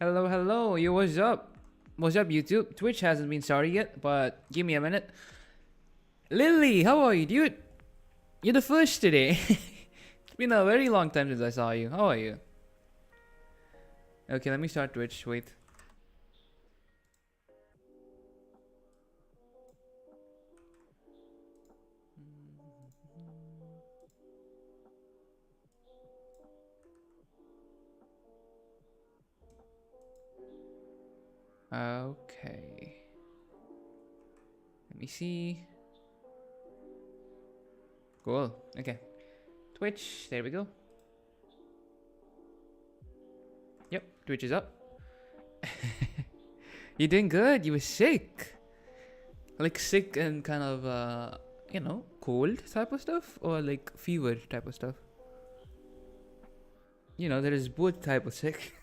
Hello, hello. Yo, what's up? What's up, YouTube? Twitch hasn't been started yet, but give me a minute. Lily, how are you, dude? You're the first today. It's been a very long time since I saw you. How are you? Okay, let me start Twitch. Wait. Okay. Let me see. Cool. Okay. Twitch. There we go. Yep. Twitch is up. You're doing good. You were sick. Like sick and kind of, cold type of stuff? Or like fever type of stuff? There is both type of sick.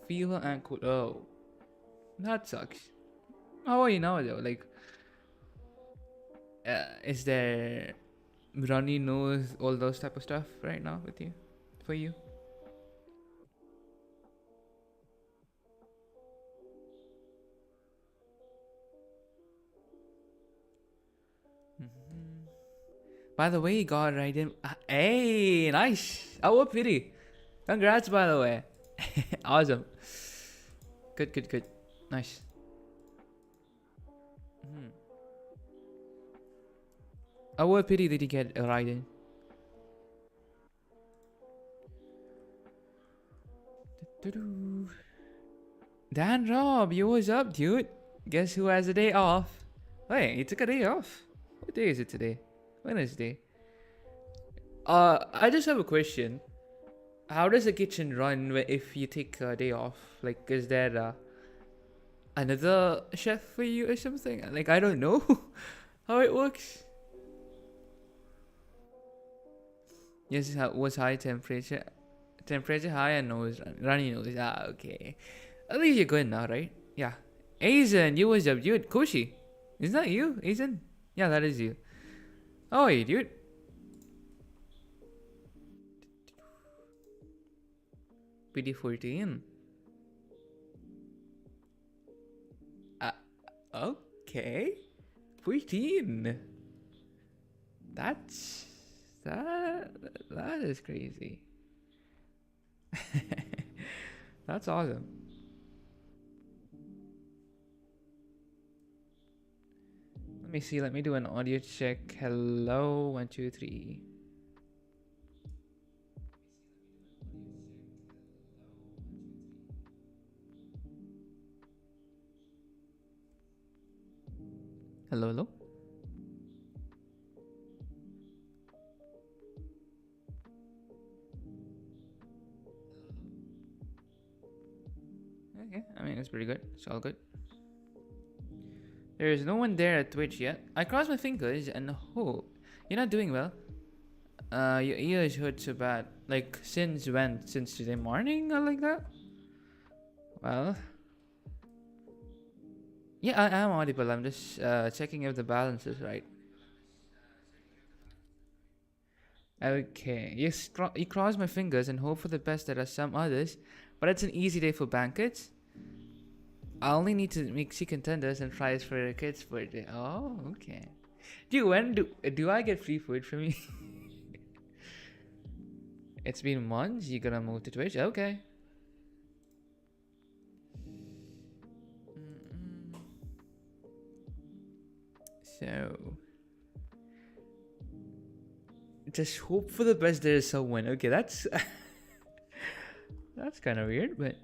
fever and cold. Oh. That sucks. How are you now though? Like, is there runny nose, all those type of stuff right now with you, for you? By the way, you got right in. Hey, nice. Oh, pity. Congrats, by the way. Awesome. Good. Nice. Oh, what pity did you get a ride in? Dan Rob, yo, what's up, dude? Guess who has a day off? Wait, you took a day off? What day is it today? Wednesday. I just have a question. How does the kitchen run if you take a day off? Like, is there another chef for you or something? Like, I don't know how it works. Yes, it was high temperature. Temperature high and runny nose. Ah, okay. At least you're good now, right? Yeah. Aizen, you was up, dude. Koshi. Is that you, Aizen? Yeah, that is you. Oh, hey, dude. PD14. Okay. 14. That is crazy. That's awesome. Let me see. Let me do an audio check. Hello, 1, 2, 3. Hello. Okay, I mean, it's pretty good. It's all good. There is no one there at Twitch yet. I cross my fingers and hope you're not doing well. Your ears hurt so bad. Like, since when? Since today morning or like that? Well, yeah, I am audible. I'm just checking if the balance is right. Okay, you cross my fingers and hope for the best. There are some others, but it's an easy day for banquets. I only need to make chicken tenders and fries for the kids' birthday. Oh, okay. Dude, when do I get free food from you? It's been months. You gonna move to Twitch? Okay. So, just hope for the best. There is someone. Okay, that's that's kind of weird, but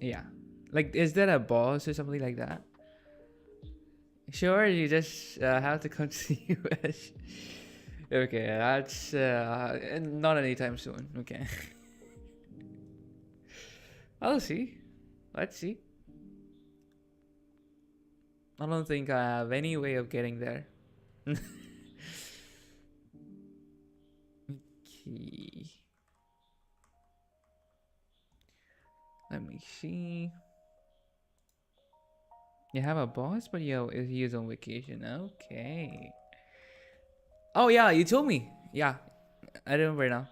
yeah. Like, is there a boss or something like that? Sure, you just have to come to the US. Okay, that's not anytime soon. Okay. I'll see. Let's see. I don't think I have any way of getting there. Okay. Let me see. You have a boss, but he is on vacation. Okay. Oh yeah, you told me. Yeah, I remember now.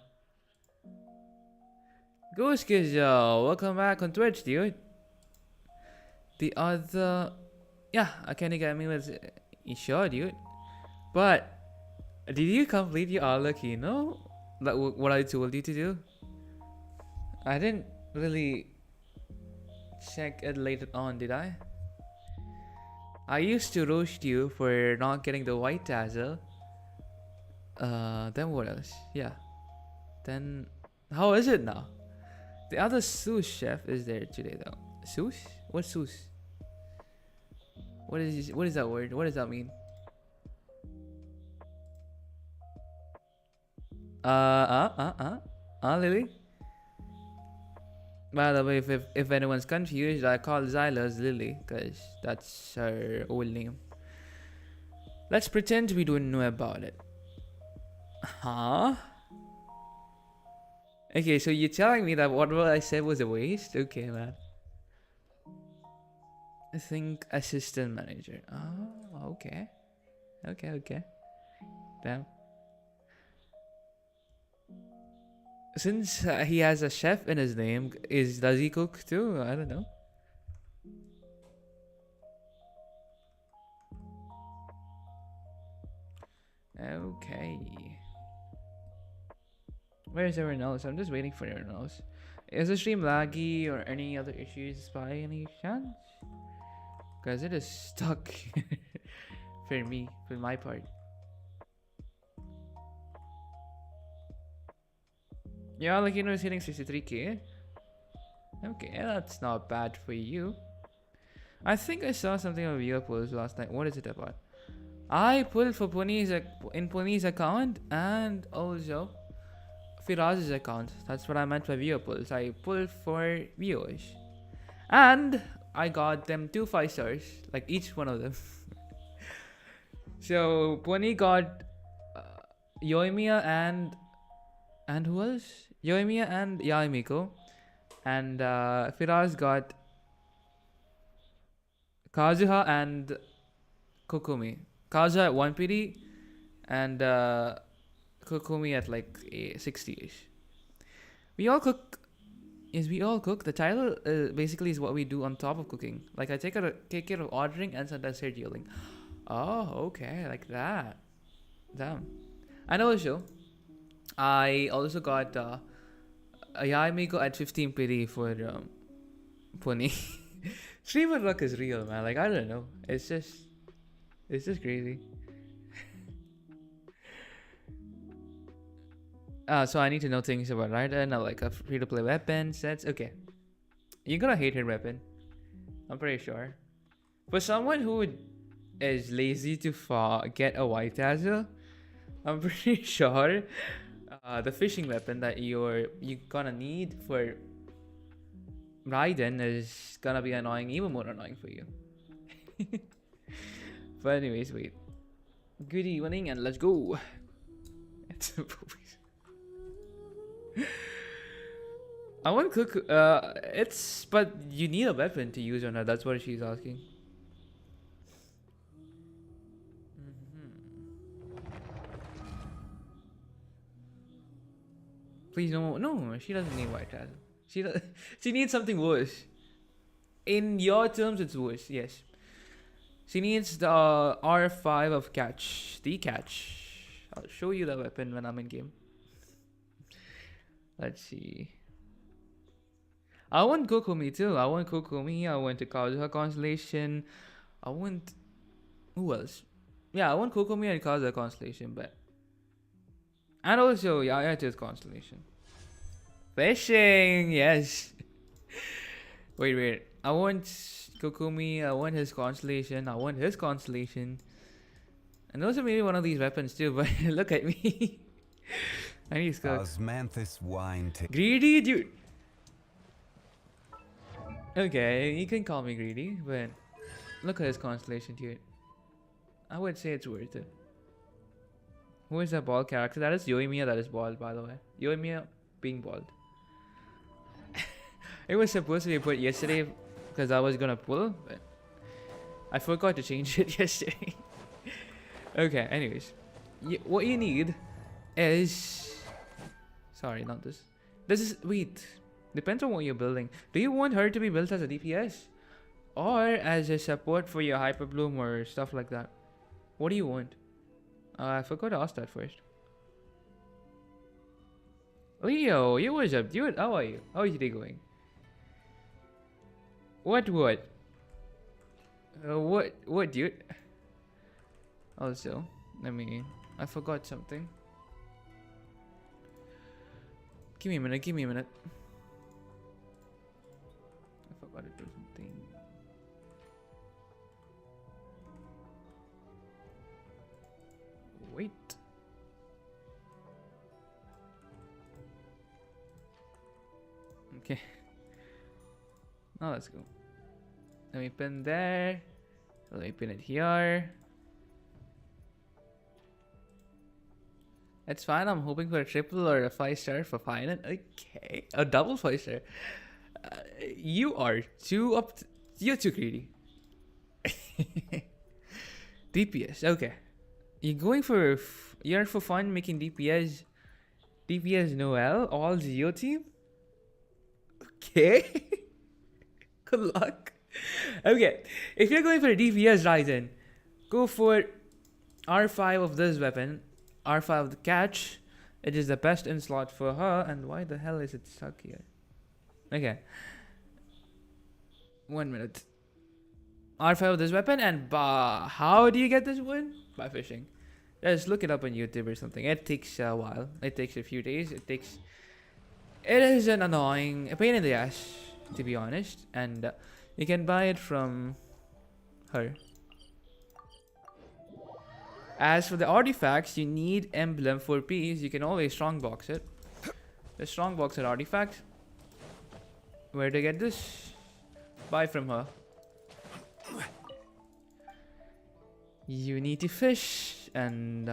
Ghost Kids, yo, welcome back on Twitch, dude. The other, yeah, Akanigami was sure, dude. But did you complete your Arlecchino? Like what I told you to do? I didn't really check it later on, did I? I used to roast you for not getting the white tassel. Then what else? Yeah. Then how is it now? The other sous chef is there today though. Sous? What's sous? What is that word? What does that mean? Lily? By the way, if anyone's confused, I call Zyla's Lily, because that's her old name. Let's pretend we don't know about it. Huh? Okay, so you're telling me that whatever I said was a waste? Okay, man. I think assistant manager. Oh, okay. Okay. Damn. Since he has a chef in his name, does he cook too? I don't know. Okay. Where's everyone else? I'm just waiting for everyone else. Is the stream laggy or any other issues by any chance? Because it is stuck for me, for my part. Yeah, like is hitting 63k. Okay, that's not bad for you. I think I saw something on viewer polls last night. What is it about? I pulled for Pony's account and also Firaz's account. That's what I meant by viewer polls. I pulled for viewers. And I got them 2 5 stars. Like each one of them. So Pony got Yoimiya and who else? Yoimiya and Yaimiko. And Firaz got Kazuha and Kokumi. Kazuha at 1 PD and Kokumi at like 60ish. We all cook. Yes, we all cook. The title basically is what we do on top of cooking. Like I take care of ordering and sometimes scheduling. Oh, okay, like that. Damn. And also, I also got Yaimiko at 15 PD for Pony. Streamer luck is real, man. Like I don't know. It's just crazy. So I need to know things about Raiden, like a free-to-play weapon, sets. Okay. You're gonna hate her weapon. I'm pretty sure. For someone who is lazy to get a white tassel, I'm pretty sure the fishing weapon that you're gonna need for Raiden is gonna be annoying, even more annoying for you. But anyways, wait. Good evening and let's go. I want to cook. But you need a weapon to use on her. That's what she's asking. Please no. She doesn't need white tassel. She needs something worse. In your terms, it's worse. Yes. She needs the R5 of catch. The catch. I'll show you the weapon when I'm in game. Let's see. I want Kokumi too. I want Kokumi. I want the Kazuha Constellation. I want... Who else? Yeah, I want Kokumi and Kazuha Constellation, but... And also Yayato's Constellation. Fishing! Yes! Wait. I want Kokumi. I want his Constellation. I want his Constellation. And also maybe one of these weapons too, but look at me. I need to cook. Osmanthus wine. Greedy, dude. Okay, you can call me greedy, but look at his Constellation, dude. I would say it's worth it. Who is that bald character? That is Yoimiya that is bald, by the way. Yoimiya being bald. It was supposed to be put yesterday because I was gonna pull, but I forgot to change it yesterday. Okay, anyways. What you need is Sorry, not this. This is... Wait. Depends on what you're building. Do you want her to be built as a DPS? Or as a support for your Hyper Bloom or stuff like that? What do you want? I forgot to ask that first. Leo, you what's up, dude? How are you? How is your day going? What? What, dude? Also, I forgot something. Give me a minute. I forgot to do something. Wait. Okay. Now let's go. Let me pin there. Let me pin it here. That's fine. I'm hoping for a triple or a 5-star for final. Okay. A double 5-star. You're too greedy. DPS. Okay. You're for fun making DPS. DPS Noel. All Zio team. Okay. Good luck. Okay. If you're going for a DPS Ryzen, go for R5 of this weapon. R5 of the catch. It is the best in slot for her. And why the hell is it stuck here? Okay. 1 minute. R5 of this weapon, and how do you get this one? By fishing. Just look it up on YouTube or something. It takes a while. It takes a few days. It is an annoying pain in the ass, to be honest. And you can buy it from her. As for the artifacts, you need emblem for peace. You can always strongbox it. The strongbox an artifact. Where to get this? Buy from her. You need to fish and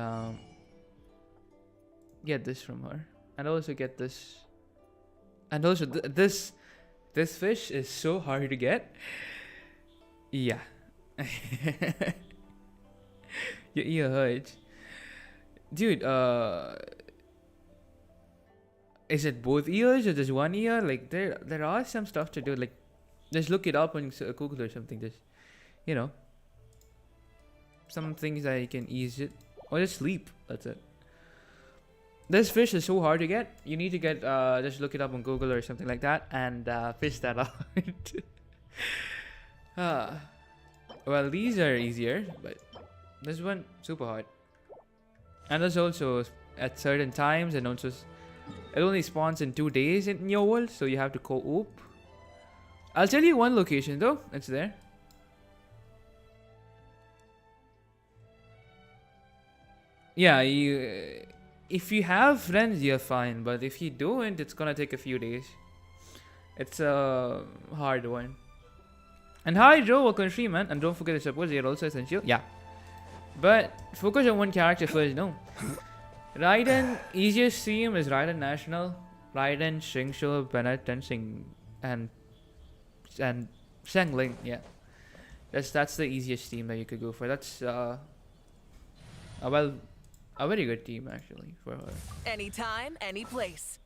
get this from her, and also get this. And also this fish is so hard to get. Yeah. Your ear hurts, dude. Is it both ears or just one ear? Like there are some stuff to do. Like just look it up on Google or something. Just some things that you can ease it, or just sleep. That's it. This fish is so hard to get. You need to get just look it up on Google or something like that and fish that out. Well, these are easier, but this one super hard. And there's also at certain times, and also it only spawns in 2 days in your world, so you have to co-op. I'll tell you one location though. It's there. Yeah, if you have friends, you're fine. But if you don't, it's gonna take a few days. It's a hard one. And hi, Joe, welcome to stream, man. And don't forget to support, they're also essential. Yeah. But focus on one character first, no. Raiden, easiest team is Raiden National. Raiden, Shingsho, Bennett, and Shengling, yeah. That's the easiest team that you could go for. That's a very good team actually for her. Anytime, any place.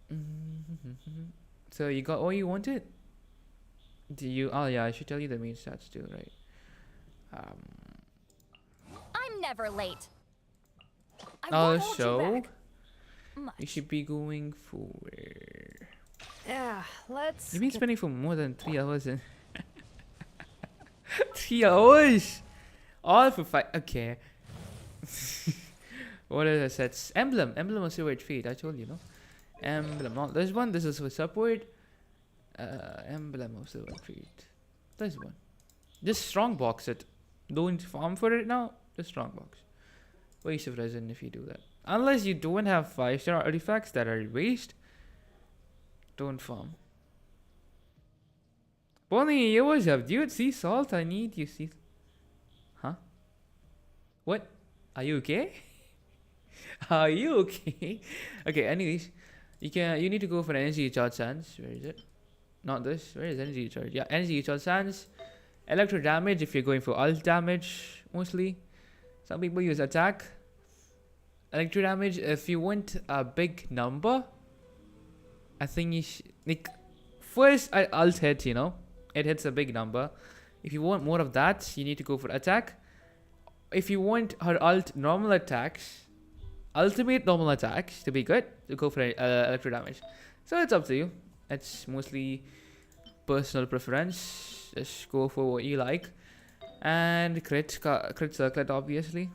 So you got all you wanted? Do you? Oh yeah, I should tell you the main stats too, right? I'm never late. Also, you should be going for. Yeah, let's. You've been spending for more than 3 hours in. 3 hours, all for 5. Okay. What are the sets? Emblem of Silver Feet. I told you, no. Emblem. Not this one. This is for support. Emblem of Silver Feet. This one. Just strong box it. Don't farm for it now. Just strong box. Waste of resin if you do that. Unless you don't have 5-star artifacts that are waste. Don't farm. Bonnie, you always have. Dude, sea salt. I need you. See. Huh? What? Are you okay? Are you okay? Okay, anyways. You need to go for energy recharge sands. Where is it? Not this. Where is energy recharge? Yeah, energy recharge sands. Electro damage if you're going for ult damage mostly. Some people use attack. Electro damage if you want a big number. I think like first I alt hit, you know, it hits a big number. If you want more of that, you need to go for attack. If you want her alt normal attacks, ultimate normal attacks to be good, to go for electro damage. So it's up to you. It's mostly personal preference. Just go for what you like. And crit circlet obviously.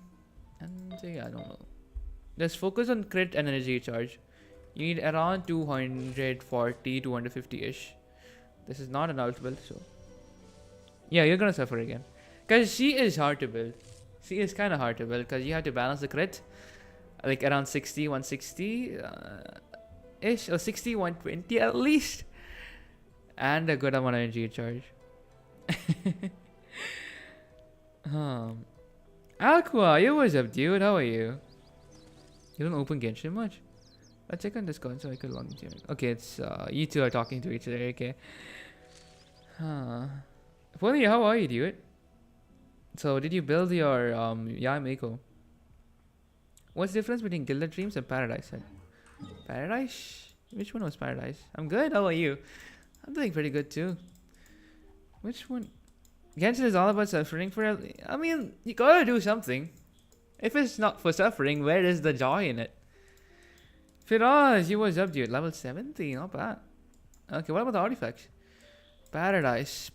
And yeah, I don't know. Just focus on crit and energy charge. You need around 240, 250-ish. This is not an alt build, so yeah, you're gonna suffer again. Because she is hard to build. She is kind of hard to build because you have to balance the crit. Like around 60, 160 ish, or 60, 120 at least. And a good amount of energy charge. Aqua, yo, what's up, dude? How are you? You don't open Genshin much? I'll check on Discord so I could log into it. Okay, it's you two are talking to each other, okay. Funny, how are you, dude? So did you build your Mei? What's the difference between Gilded Dreams and Paradise? Paradise? Which one was Paradise? I'm good, how are you? I'm doing pretty good too. Which one? Genshin is all about suffering for... I mean, you gotta do something. If it's not for suffering, where is the joy in it? Firaz, you was up, dude. Level 70, not bad. Okay, what about the artifacts? Paradise.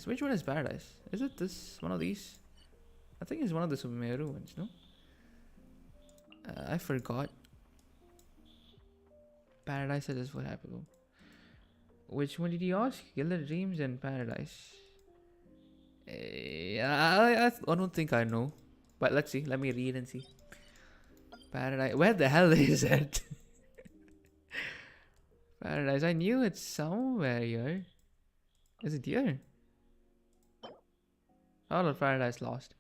Which one is Paradise? Is it this one of these? I think it's one of the Sumeru ones, no? I forgot. Paradise is what happened. Which one did you ask? Gilded Dreams and Paradise. I don't think I know. But let's see. Let me read and see. Paradise. Where the hell is it? Paradise. I knew it's somewhere here. Is it here? All of Paradise lost.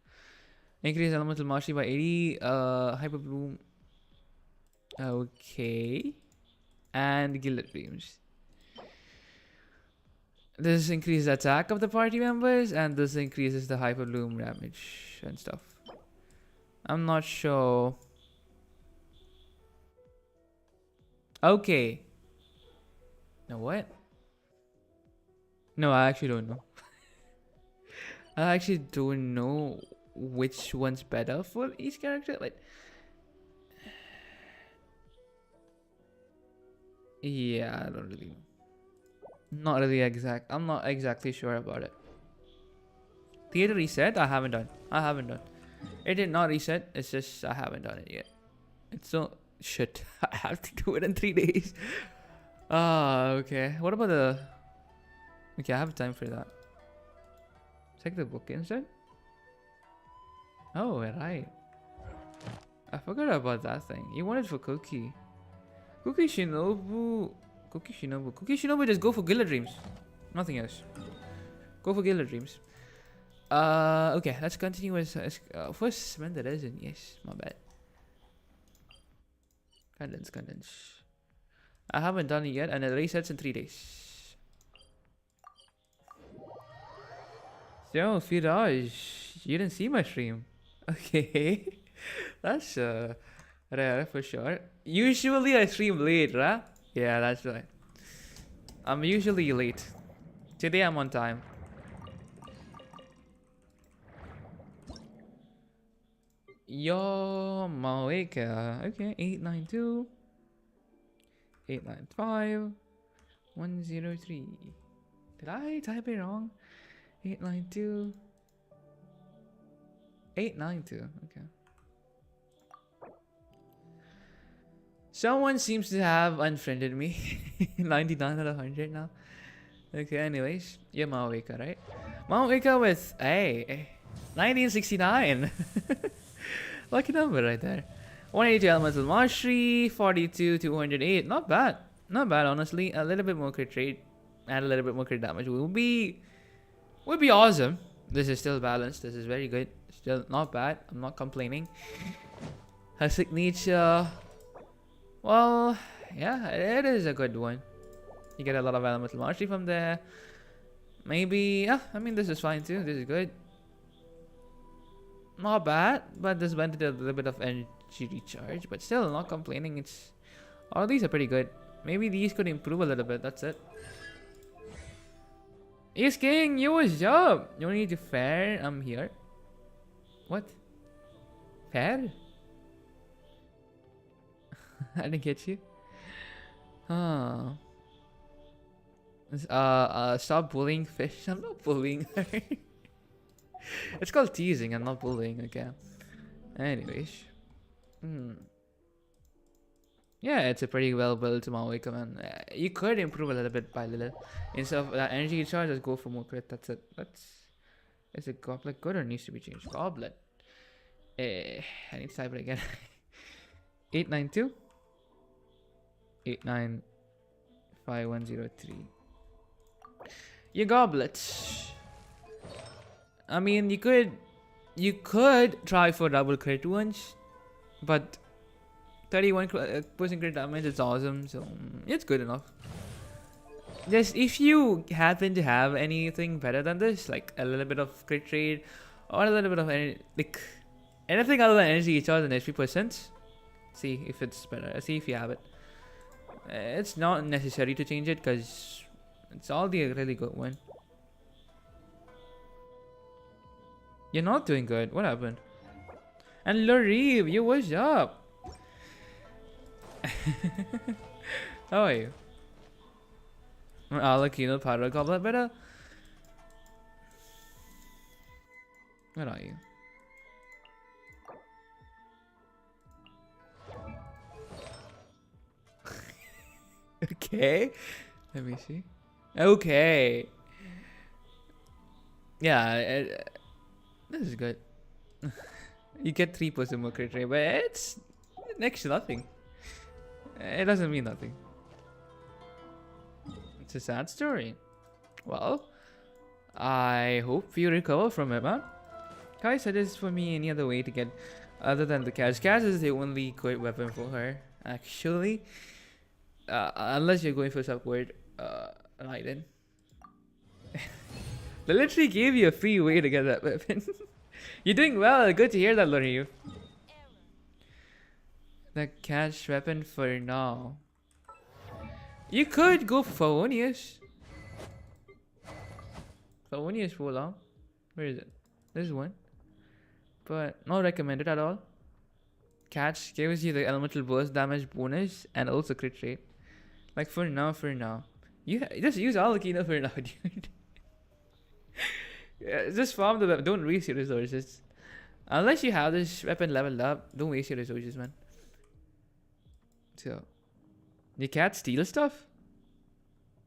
Increase elemental mastery by 80. Hyper bloom. Okay. And Gilded Dreams. This increases attack of the party members, and this increases the hyper bloom damage and stuff. I'm not sure. Okay. Now what? No, I actually don't know. I actually don't know which one's better for each character. Like, yeah, I don't really know. Not really exact. I'm not exactly sure about it. Theater reset? I haven't done. It did not reset. It's just I haven't done it yet. It's so shit. I have to do it in 3 days. Okay. What about the... Okay, I have time for that. Check the book instead. Oh, right. I forgot about that thing. You wanted for Cookie. Cookie Shinobu, just go for Gilded Dreams. Nothing else. Go for Gilded Dreams. Okay, let's continue with first spend the resin. Yes, my bad. Condense. I haven't done it yet, and it resets in 3 days. So, Firaj, you didn't see my stream. Okay, that's rare for sure. Usually I stream late, right? Yeah, that's right. I'm usually late. Today I'm on time. Yo, Maweka. Okay, 892 895 103. Did I type it wrong? 892 892. Okay. Someone seems to have unfriended me. 99 out of 100 now. Okay, anyways. You're Maweka, right? Maweka with 1969. Lucky number right there. 182 elemental mastery, 42, 208. Not bad. Not bad, honestly. A little bit more crit rate and a little bit more crit damage would be awesome. This is still balanced. This is very good. Still not bad. I'm not complaining. Her signature, well, yeah, it is a good one. You get a lot of elemental mastery from there. Maybe, yeah, I mean, this is fine too. This is good. Not bad, but this went to a little bit of energy recharge, but still not complaining. All these are pretty good. Maybe these could improve a little bit. That's it. Yes, King, you what's up? You need to fair? I'm here. What? Fair? I didn't get you. Huh. Stop bullying fish. I'm not bullying her. It's called teasing. I'm not bullying. Okay. Anyways. Yeah, it's a pretty well built Maui command. You could improve a little bit by little. Instead of that energy charge, just go for more crit. That's it. Is it goblet good or needs to be changed? Goblet. I need to type it again. 892 895103. Your goblets. I mean, you could try for double crit once, but 31% crit damage is awesome, so it's good enough. Just if you happen to have anything better than this, like a little bit of crit rate or a little bit of like anything other than energy charge and HP percent, see if it's better. See if you have it. It's not necessary to change it because it's all the really good one. You're not doing good. What happened? And Larive, you what's up? How are you? Alakino Pyro Goblet better? Where are you? Okay. Let me see. Okay. Yeah, this is good. You get 3% more crit rate, but it's next to nothing. It doesn't mean nothing. It's a sad story. Well, I hope you recover from it, man. Guys, suggest for me any other way to get other than the cash. Cash is the only good weapon for her, actually. Unless you're going for support, Raiden. They literally gave you a free way to get that weapon. You're doing well. Good to hear that, Loryu. The cash weapon for now. You could go for Favonius. Favonius for long. Where is it? There's one. But not recommended at all. Catch gives you the elemental burst damage bonus and also crit rate. Like for now. You just use Alakino for now, dude. Yeah, just farm the weapon. Don't waste your resources. Unless you have this weapon leveled up, don't waste your resources, man. So, your cat steal stuff?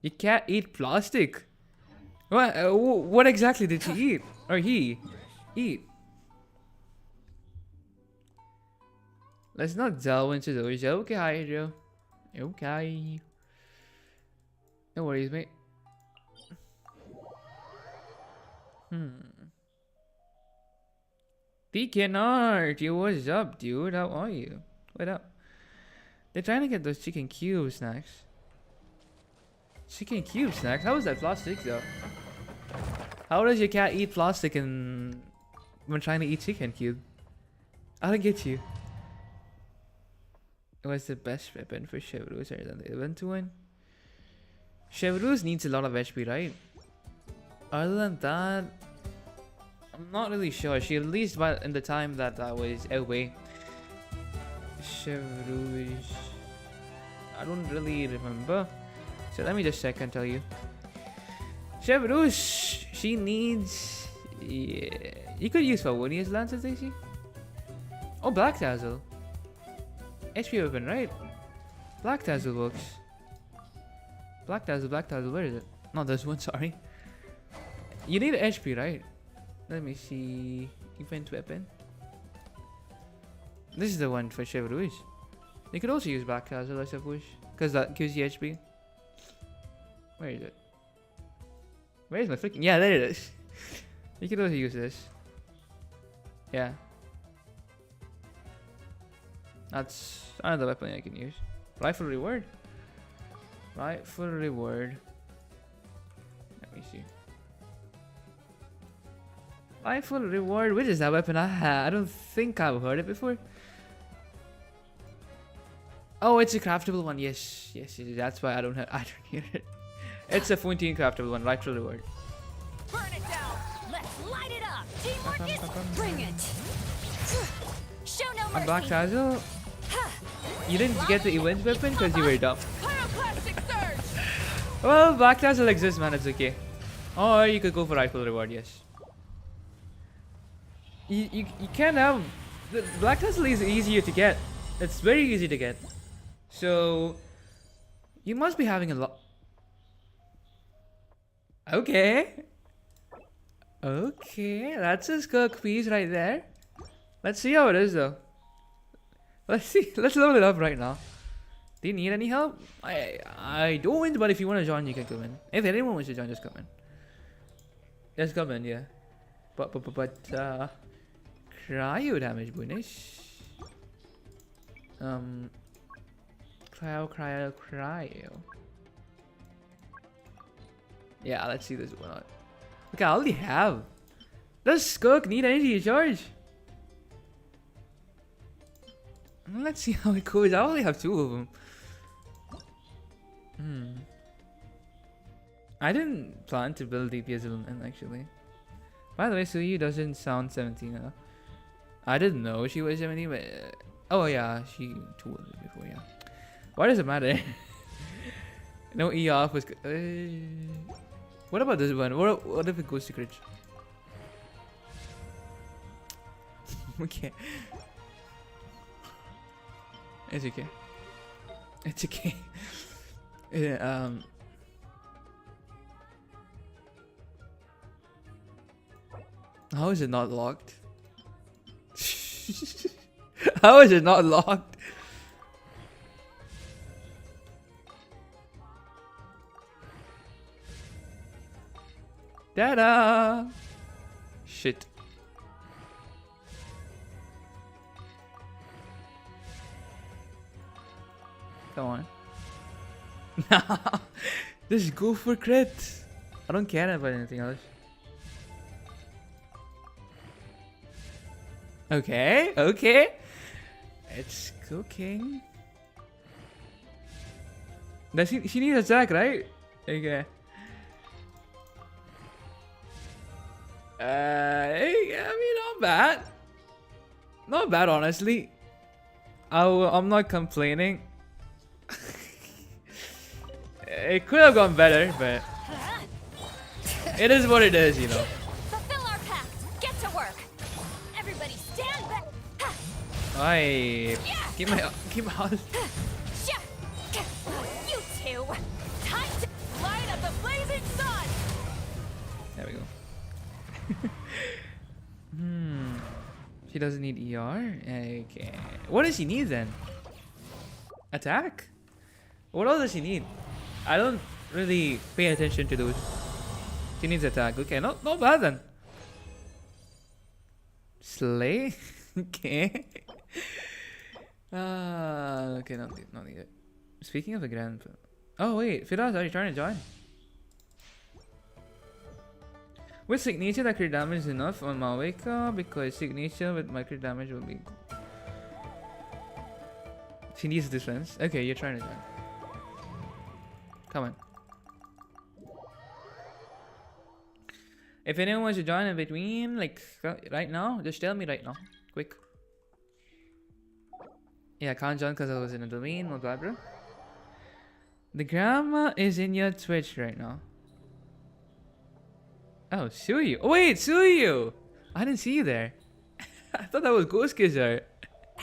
Your cat eat plastic? What exactly did she eat? Or he eat? Let's not delve into those. Okay, Hydro. Okay. No worries, mate. Art, you what's up, dude? How are you? What up? They're trying to get those chicken cube snacks. Chicken cube snacks? How is that plastic though? How does your cat eat plastic and when trying to eat chicken cube? I don't get you. What's the best weapon for Chevrolet other than the event one? Chevrolet needs a lot of HP, right? Other than that, I'm not really sure. She released by in the time that I was away. Chevrolet, I don't really remember. So let me just check and tell you. Chevrolet, she needs. Yeah, you could use Favonius Lances, Daisy. Oh, Black Dazzle. HP weapon, right? Black Dazzle works. Black Dazzle, where is it? No, there's one, sorry. You need HP, right? Let me see. Event weapon. This is the one for Chevrolet. You could also use Black Dazzle, I suppose. Because that gives you HP. Where is it? Where is my freaking... Yeah, there it is. You could also use this. Yeah. That's another weapon I can use. Rifle reward. Rifle reward. Let me see. Rifle reward. Which is that weapon I don't think I've heard it before. Oh, it's a craftable one. Yes, yes, yes. That's why I don't need it. It's a 14 craftable one. Right for reward. Burn it down. Let's light it up. Teamwork is bring it. Show no mercy. On Black Tazzle, you didn't get the event weapon because you were dumb. Pyroclastic surge. Well, Black Tazzle exists, man. It's okay. Or you could go for rifle reward. Yes. You can't have the Black Tazzle is easier to get. It's very easy to get. So you must be having a lot. Okay. Okay, that's a skirk piece right there. Let's see how it is though. Let's see. Let's load it up right now. Do you need any help? I don't, but if you want to join, you can come in. If anyone wants to join, just come in. Just come in, yeah. But cryo damage bonus. Cryo. Yeah, let's see this one out. Okay, I already have. Does Skirk need energy charge? Let's see how it goes. I only have 2 of them. I didn't plan to build DPS in actually. By the way, Suyu doesn't sound 17. I didn't know she was 17, but oh yeah, she told it before. Yeah. Why does it matter? No E off was. What about this one? What if it goes to crit? Okay. It's okay. It's okay. Yeah, how is it not locked? How is it not locked? Ta-da! Shit. Come on. Just go for crit. I don't care about anything else. Okay, okay. It's cooking. Does she needs attack, right? Okay. I mean, not bad. Not bad, honestly. I'm not complaining. It could have gone better, but it is what it is, you know. Fulfill our pact. Get to work. Everybody stand back. I keep my You two. Time to light up the blazing sun. There we go. She doesn't need ER? Okay. What does she need then? Attack? What else does she need? I don't really pay attention to those. She needs attack. Okay, not bad then. Slay? Okay. Okay, not needed. Speaking of the grand... Oh wait, Firas, are you trying to join? With signature, that crit damage is enough on Maweka because signature with my crit damage will be. She needs defense. Okay, you're trying to join. Come on. If anyone wants to join in between, like right now, just tell me right now. Quick. Yeah, I can't join because I was in a domain. No bad, bro. The grandma is in your Twitch right now. Oh, Suyu. Oh, wait, Suyu! I didn't see you there. I thought that was Ghost Kizar.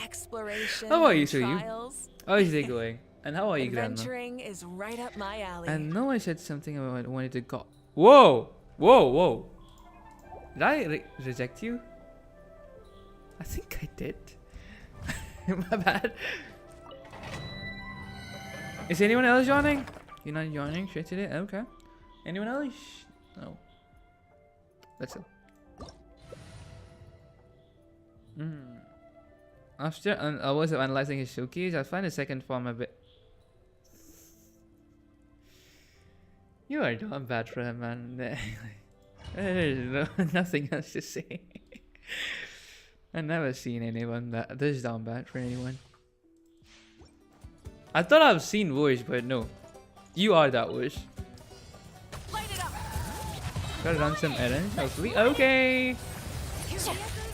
Exploration. How are you, Suyu? Trials. How is it going? And how are you, Grandma? Adventuring is right up my alley. I know I said something about I wanted to go. Whoa! Whoa, whoa. Did I reject you? I think I did. My bad. Is anyone else joining? You're not joining straight today? Okay. Anyone else? No. That's it. After hours of analyzing his showcase, I find the second form a bit. You are damn bad for him, man. There's nothing else to say. I've never seen anyone that this down bad for anyone. I thought I've seen Wish, but no. You are that Wish. Light it up. Gotta run some errands, hopefully. Okay.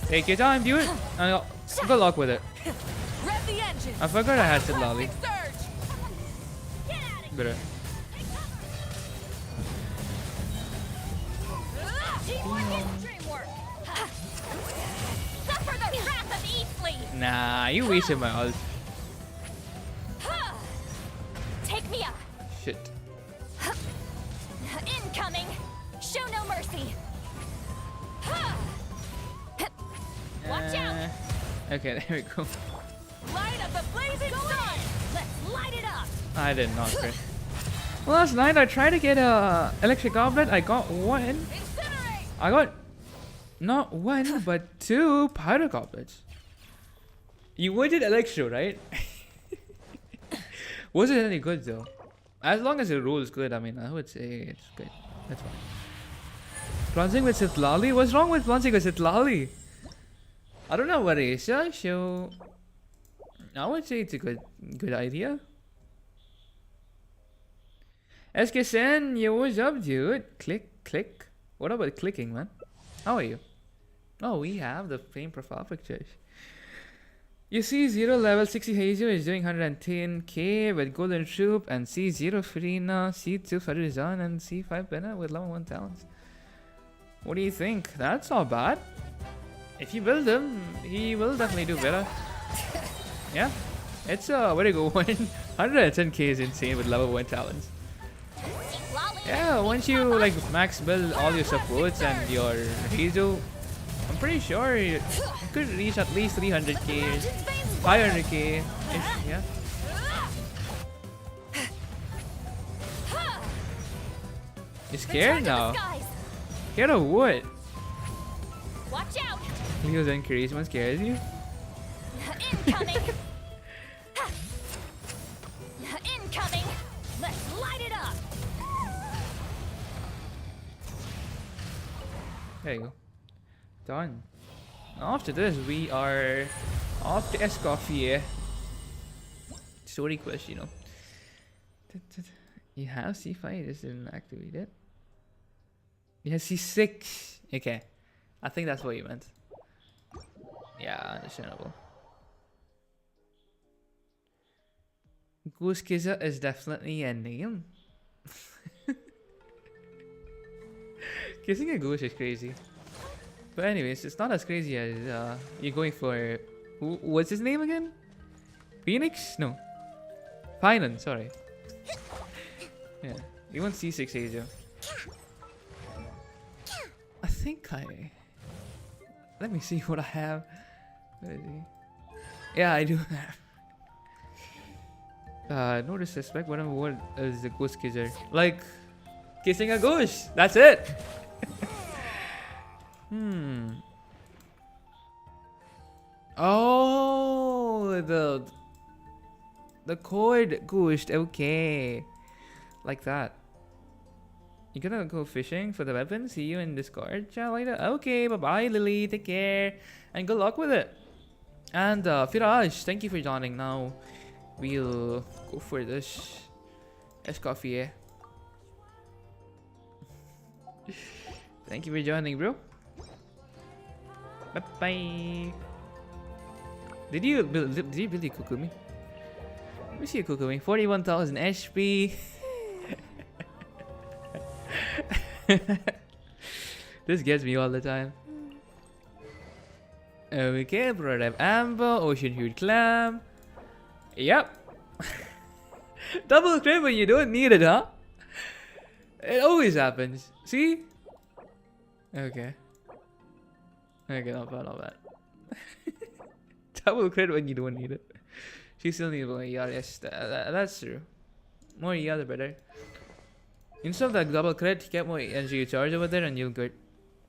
Take your time, dude. Good luck with it. Rev the engine. I forgot I had to lolly. Surge. Better. Teamwork is dreamwork. Suffer the wrath of Eastleigh. Nah, you wasted my ult. Take me up. Shit. Incoming. Show no mercy. Watch out. Okay, there we go. Light up the blazing sun. Let's light it up. I did not crit. Last night I tried to get a electric goblet. I got one. Incinerate. I got not one but two pyro goblets. You wanted electro, right? Was it any good though? As long as it rolls good, I mean, I would say it's good. That's fine. Plunging with Sitlali? What's wrong with plunging with Sitlali? I don't know what it is. So I would say it's a good idea. SKSN, yo, what's up, dude? Click. What about clicking, man? How are you? Oh, we have the same profile pictures. You see, 0 level 60 Hazel is doing 110k with Golden Troop, and C0 Farina, C2 Farizan, and C5 Benna with level 1 talents. What do you think? That's not bad. If you build him, he will definitely do better. Yeah, it's a very good one. 110k is insane with level 1 talents. Yeah, once you like max build all your supports and your Hazel, I'm pretty sure you could reach at least 300k, 500k. Yeah. You scared now? Scared of what? Watch out. Leo's encouragement scares you? Incoming. Incoming. Let's light it up. There you go. Done. After this, we are off to Escoffier. Story quest, you know. You have C5, just didn't activate it. You have C6. Okay. I think that's what you meant. Yeah, understandable. Goose Kizza is definitely a name. Kissing a goose is crazy. But anyways, it's not as crazy as you're going for... What's his name again? Phoenix? No. Finan, sorry. Yeah. You want C6 Asia. I think I... Let me see what I have. Where is he? Yeah, I do have. No disrespect, but what is the ghost kisser? Like, kissing a ghost. That's it. Oh, the cord ghost. Okay, like that. You gonna go fishing for the weapon? See you in Discord, chat later. Okay, bye bye, Lily. Take care and good luck with it. And Firaj, thank you for joining. Now we'll go for this Escoffier. Thank you for joining, bro. Bye bye. Did you really Kukumi? Let me see a Kukumi. 41,000 HP. This gets me all the time. Okay, Prototype Amber, Ocean Hued Clam. Yep. Double crit when you don't need it, huh? It always happens. See? Okay. Okay, not bad, not bad. Double crit when you don't need it. She still needs more ER, yes, that's true. More ER the better. Instead of that double crit, get more energy charge over there and you'll get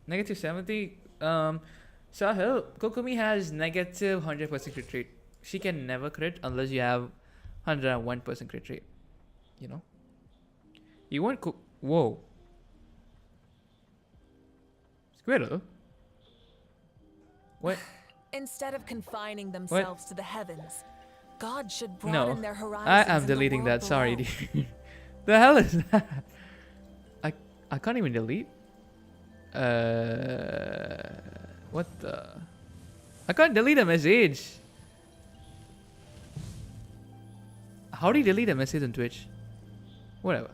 negative 70. Sahil, Kokumi has negative 100% crit rate. She can never crit unless you have 101% crit rate. You know? You want whoa. Squirrel? What? Instead of confining themselves to the heavens, God should No. broaden their I horizons. am in the deleting world that. Sorry, below. dude. The hell is that? I can't even delete. What the? I can't delete a message. How do you delete a message on Twitch? Whatever.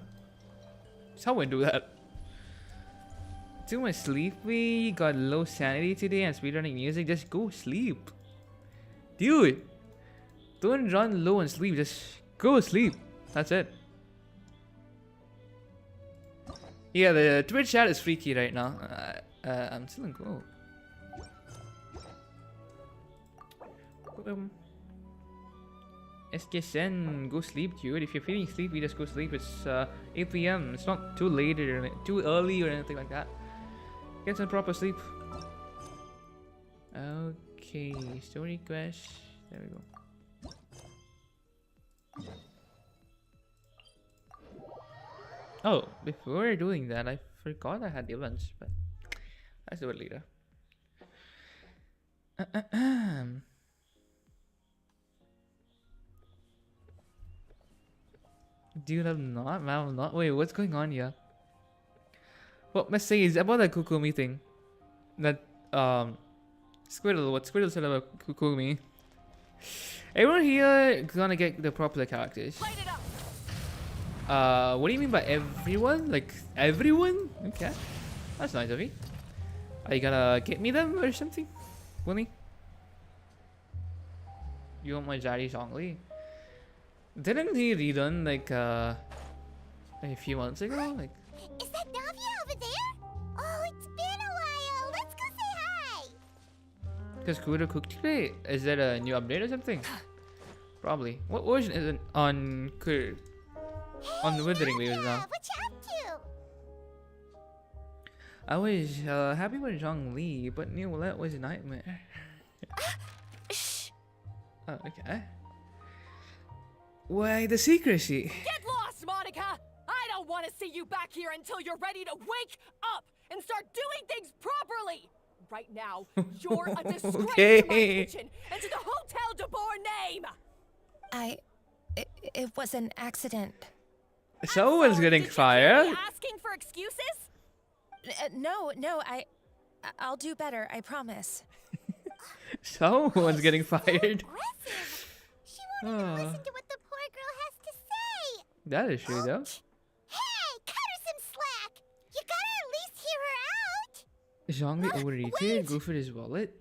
Someone do that. Too much sleepy. Got low sanity today and speedrunning music. Just go sleep, dude. Don't run low on sleep. Just go sleep. That's it. Yeah, the Twitch chat is freaky right now. I'm still in gold. SKSN, go sleep, dude. If you're feeling sleepy, just go sleep. It's 8 p.m. It's not too late or too early or anything like that. Get some proper sleep. Okay, story quest. There we go. Oh, before doing that, I forgot I had the lunch, but let's do it later. Dude, I'm not, man, I'm not. Wait, what's going on here? What message about the Kukumi thing? That, Squirtle, what Squirtle said about Kukumi. Everyone here gonna get the popular characters. Light it up. What do you mean by everyone? Like, everyone? Okay. That's nice of you. Are you gonna get me them or something? Willie? You want my Daddy Zhongli? Didn't he redone like a few months ago? Like, Is that Navia over there? Oh, it's been a while. Let's go say hi. because Kudo cooked today? Is that a new update or something? Probably. What version is it on on the Withering Waves now? What you up to? I was happy with Zhongli, but New Roulette was a nightmare. Shh. Oh, okay. Why the secrecy? Get lost, Monica. I don't want to see you back here until you're ready to wake up and start doing things properly. Right now, you're a disgrace to my Okay. kitchen and to the Hotel de Boer name. It was an accident. Someone's getting Did you hear fired. me asking for excuses? No, I'll do better. I promise. Someone's getting fired. Aggressive. She won't even listen to what the poor girl has to say. That is true though. Hey, cut her some slack. You gotta at least hear her out. Zhongli overrated. Go for his wallet.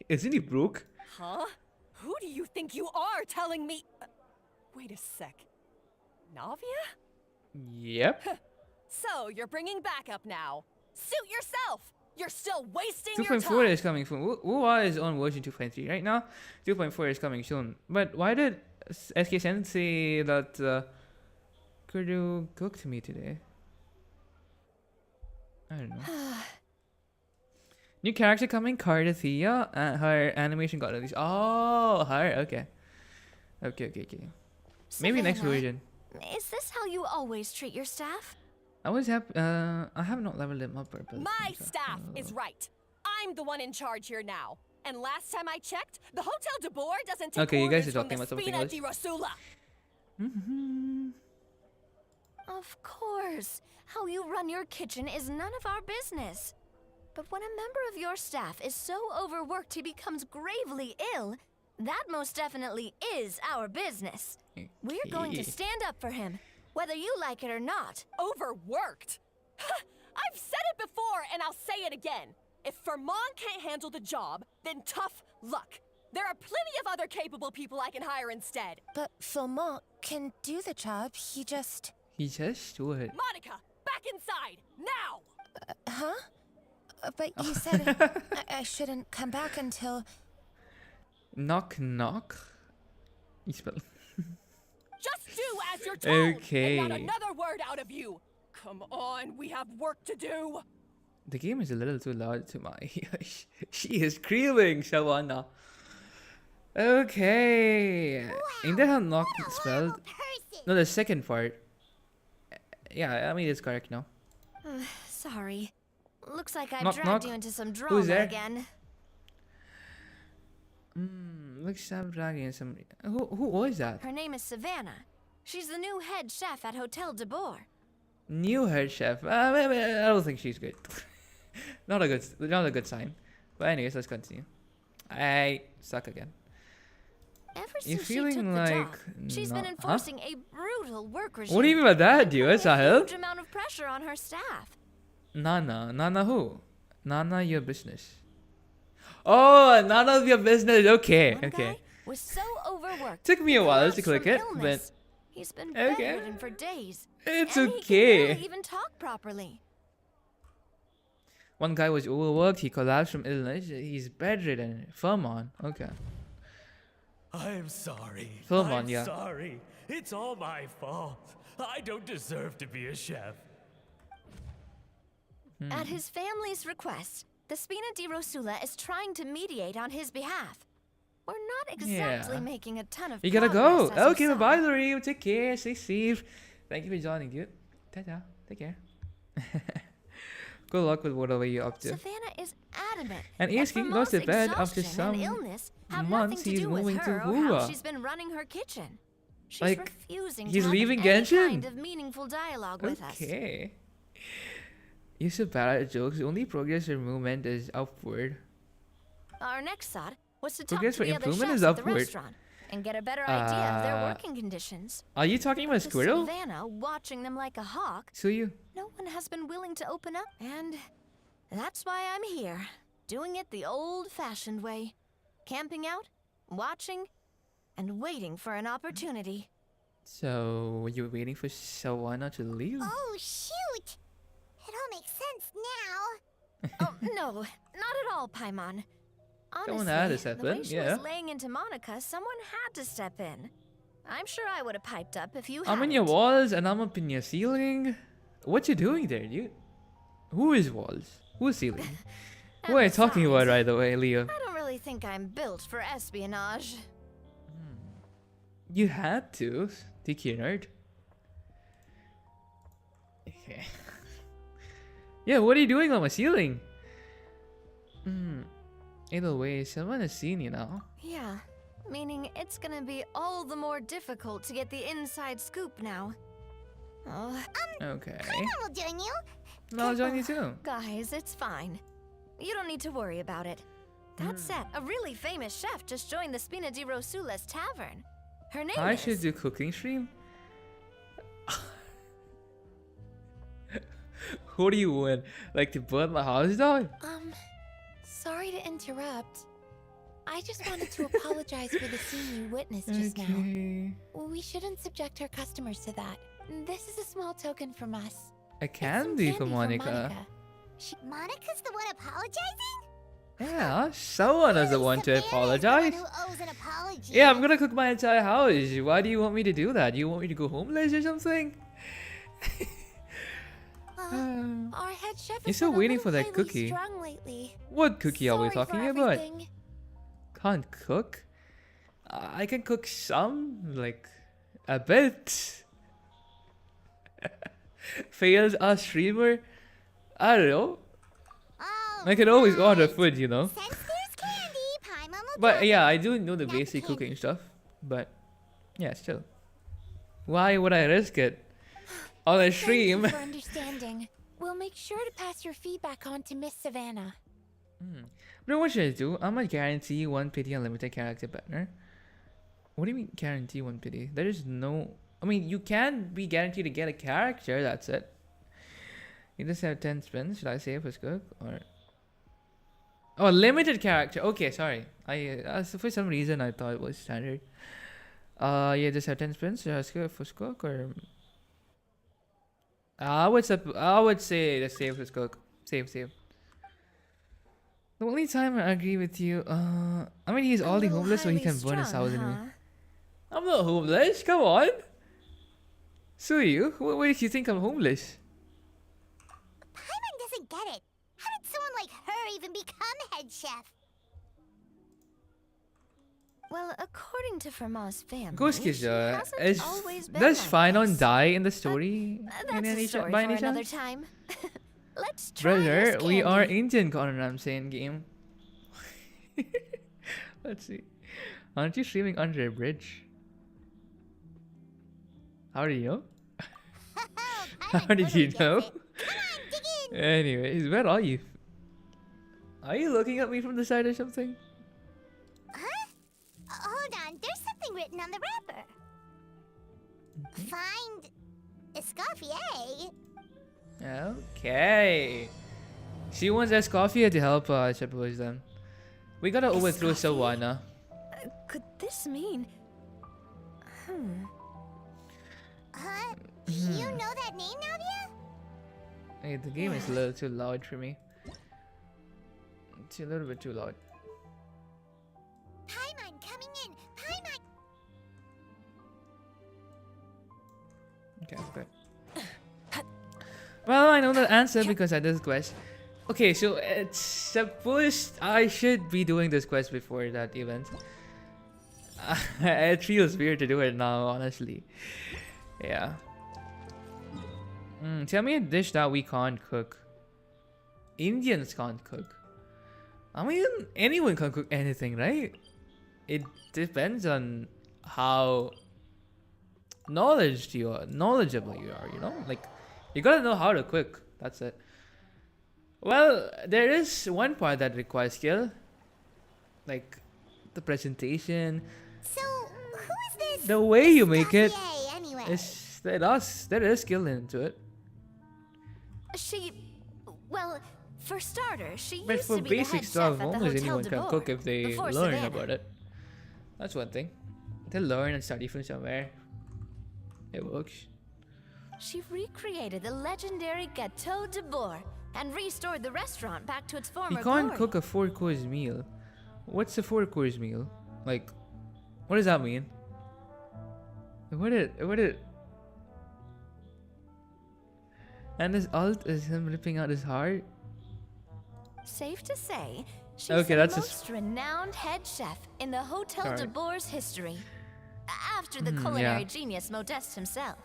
Isn't he broke? Huh? Who do you think you are telling me? Wait a sec. Navia? Yep. So, you're bringing backup now. Suit yourself! You're still wasting your 2.4 time! is coming soon. Ua is on version 2.3 right now. 2.4 is coming soon. But why did SK say that Kurdu cooked me today? I don't know. New character coming, Cardathea. Her animation got released. Oh, her. Okay. Okay. Maybe next Savannah, version. Is this how you always treat your staff? I was happy. I have not leveled them up purpose. My staff is right. I'm the one in charge here now. And last time I checked, the Hotel de Boer doesn't take Okay, you guys orders are from talking the about something Spina else. di Rosula. Of course. How you run your kitchen is none of our business. But when a member of your staff is so overworked he becomes gravely ill, that most definitely is our business. We're going to Okay. stand up for him, whether you like it or not. Overworked? I've said it before and I'll say it again. If Fermon can't handle the job, then tough luck. There are plenty of other capable people I can hire instead. But Philmont can do the job, he just... He just do it. Monica, back inside, now! Huh? But you said I shouldn't come back until... Knock knock. You spell. Just do as you're told, Okay. and not another word out of you. Come on, we have work to do. The game is a little too loud to my ears. She is screaming, Shawana. Okay. Ain't that how knock is spelled? No, the second part. Yeah, I mean it's correct now. Sorry. Looks like I've Knock, dragged knock. you into some Who's drama there? again. Looks some dragging some. Who was that? Her name is Savannah. She's the new head chef at Hotel de Boer. New head chef. I don't think she's good. Not a good sign. But anyways, let's continue. I suck again. Ever You're since she took feeling the like job, she's been enforcing a brutal work regime. What do you mean by that, dude? That's not a help. huge amount of pressure on her staff. Nana who? Nana your business. Oh, none of your business. Okay, One okay. guy was so overworked. Took me a he while to collapsed click from it, illness. but He's been okay. bedridden for days. it's and He can okay. barely even talk properly. One guy was overworked. He collapsed from illness. He's bedridden. Firm on. Okay. I'm sorry. Film on, I'm yeah. sorry. It's all my fault. I don't deserve to be a chef. At his family's request, the Spina di Rosula is trying to mediate on his behalf. We're not exactly Yeah. making a ton of You gotta go. progress, as Okay, you saw. bye, Lorraine. Take care. Stay safe. Thank you for joining, dude. Ta-ta. Take care. Good luck with whatever you're up to. Savannah is adamant. And that Erskine goes to Vermont's bed after exhaustion and some illness have months nothing to he's do with moving to her or how Hua. she's been running her kitchen. She's Like, refusing he's to have leaving any Genshin? kind of meaningful dialogue with us. Okay. You're so bad at jokes. The only progress or movement is upward. Our next thought was to talk Progress to for the other improvement chefs is at the upward. restaurant and get a better idea of their Uh, working conditions. Are you talking about With Squirrel? Savannah watching them like a hawk, So you? no one has been willing to open up, and that's why I'm here, doing it the old-fashioned way. Camping out, watching, and waiting for an opportunity. So you're waiting for Savannah to leave? Oh, shoot! It all makes sense now. Oh, no, not at all, Paimon. Someone Honestly, had to step the way in, she yeah. was laying into Monica, someone had to step in. I'm sure I would have piped up if you I'm hadn't. in your walls and I'm up in your ceiling. What you doing there, dude? Who is walls? Who's ceiling? And Who are you talking about besides, right away, Leo? I don't really think I'm built for espionage. You had to. Tiki nerd. Okay. Yeah, what are you doing on my ceiling? Either way, someone has seen you now. Yeah, meaning it's gonna be all the more difficult to get the inside scoop now. Oh, Okay. Normal doing you. No, I'll join you too. guys, it's fine. You don't need to worry about it. That said, a really famous chef just joined the Spina di Rosula's tavern. Her name I is... should do cooking stream. What do you want? Like to burn my house down? Sorry to interrupt. I just wanted to apologize for the scene you witnessed just now. Okay. We shouldn't subject our customers to that. This is a small token from us. A It's some candy for from Monica. Monica's the one apologizing? Yeah, someone is the one to Savannah's the apologize. one who owes an apology. Yeah, I'm gonna cook my entire house. Why do you want me to do that? You want me to go homeless or something? Our head chef You're has still been a waiting little for that highly cookie. strung lately. What cookie are we Sorry for talking about? everything. Can't cook? I can cook some, like a bit. Fails a streamer? I don't know. I can always order food, you know. Since there's candy, Paimon will But drop yeah, it. I do know the Not the basic candy. cooking stuff. But yeah, still. Why would I risk it on a Thank stream? you for understanding. We'll make sure to pass your feedback on to Miss Savannah. But what should I do? I'm gonna guarantee one pity unlimited character banner. What do you mean guarantee one pity? There is no. I mean, you can be guaranteed to get a character. That's it. You just have 10 spins. Should I save for Scook or? Oh, limited character. Okay, sorry. For some reason I thought it was standard. Yeah, just have 10 spins. Should I save for Scook or? I would say the save for Scook. Save. The only time I agree with you, I mean he's already homeless, so he can burn his house anyway. I'm not homeless. Come on. So you? What makes you think I'm homeless? Paimon doesn't get it. How did someone like her even become head chef? Well, according to Fermat's family, Ghost she Kisha, hasn't always been does like Finon this. die in the story? That's a story by for any another chance? time. Let's try Brother, this we are candy. Indian Conan Ramsay game. Let's see. Aren't you streaming under a bridge? How do you know? How Paimon did you totally gets know? it. Come on, dig in. Anyways, where are you? Are you looking at me from the side or something? Huh? Hold on, there's something written on the wrapper. Find Escoffier. Okay. She wants Escoffier to help her, I suppose then. We gotta overthrow Escoffier? Sylvana. Could this mean? Huh? You know that name, Navia? Hey, the game is a little too loud for me. It's a little bit too loud. Paimon coming in. Paimon. Okay, okay. Well, I know the answer because I did this quest. Okay, so it's supposed I should be doing this quest before that event. It feels weird to do it now, honestly. Yeah. Tell me a dish that we can't cook. Indians can't cook. I mean, anyone can cook anything, right? It depends on how knowledgeable you are, you know? Like, you gotta know how to cook. That's it. Well, there is one part that requires skill. Like, the presentation. So, who is this? The way you make it. Escoffier, anyway. There is skill into it. Well, for starters, she But used for to be the basic head stuff, chef at the almost Hotel anyone de can Boer cook if they before learn Savannah. about it. That's one thing. They learn and study from somewhere. It works. She recreated the legendary Gâteau de Boer and restored the restaurant back to its former You can't glory. cook a 4-course meal. What's a 4-course meal? Like, what does that mean? What it? And his ult is him ripping out his heart. Safe to say, she's Okay, the that's a most renowned head chef in the Hotel de Alright. Boer's history, after the culinary genius Modeste himself.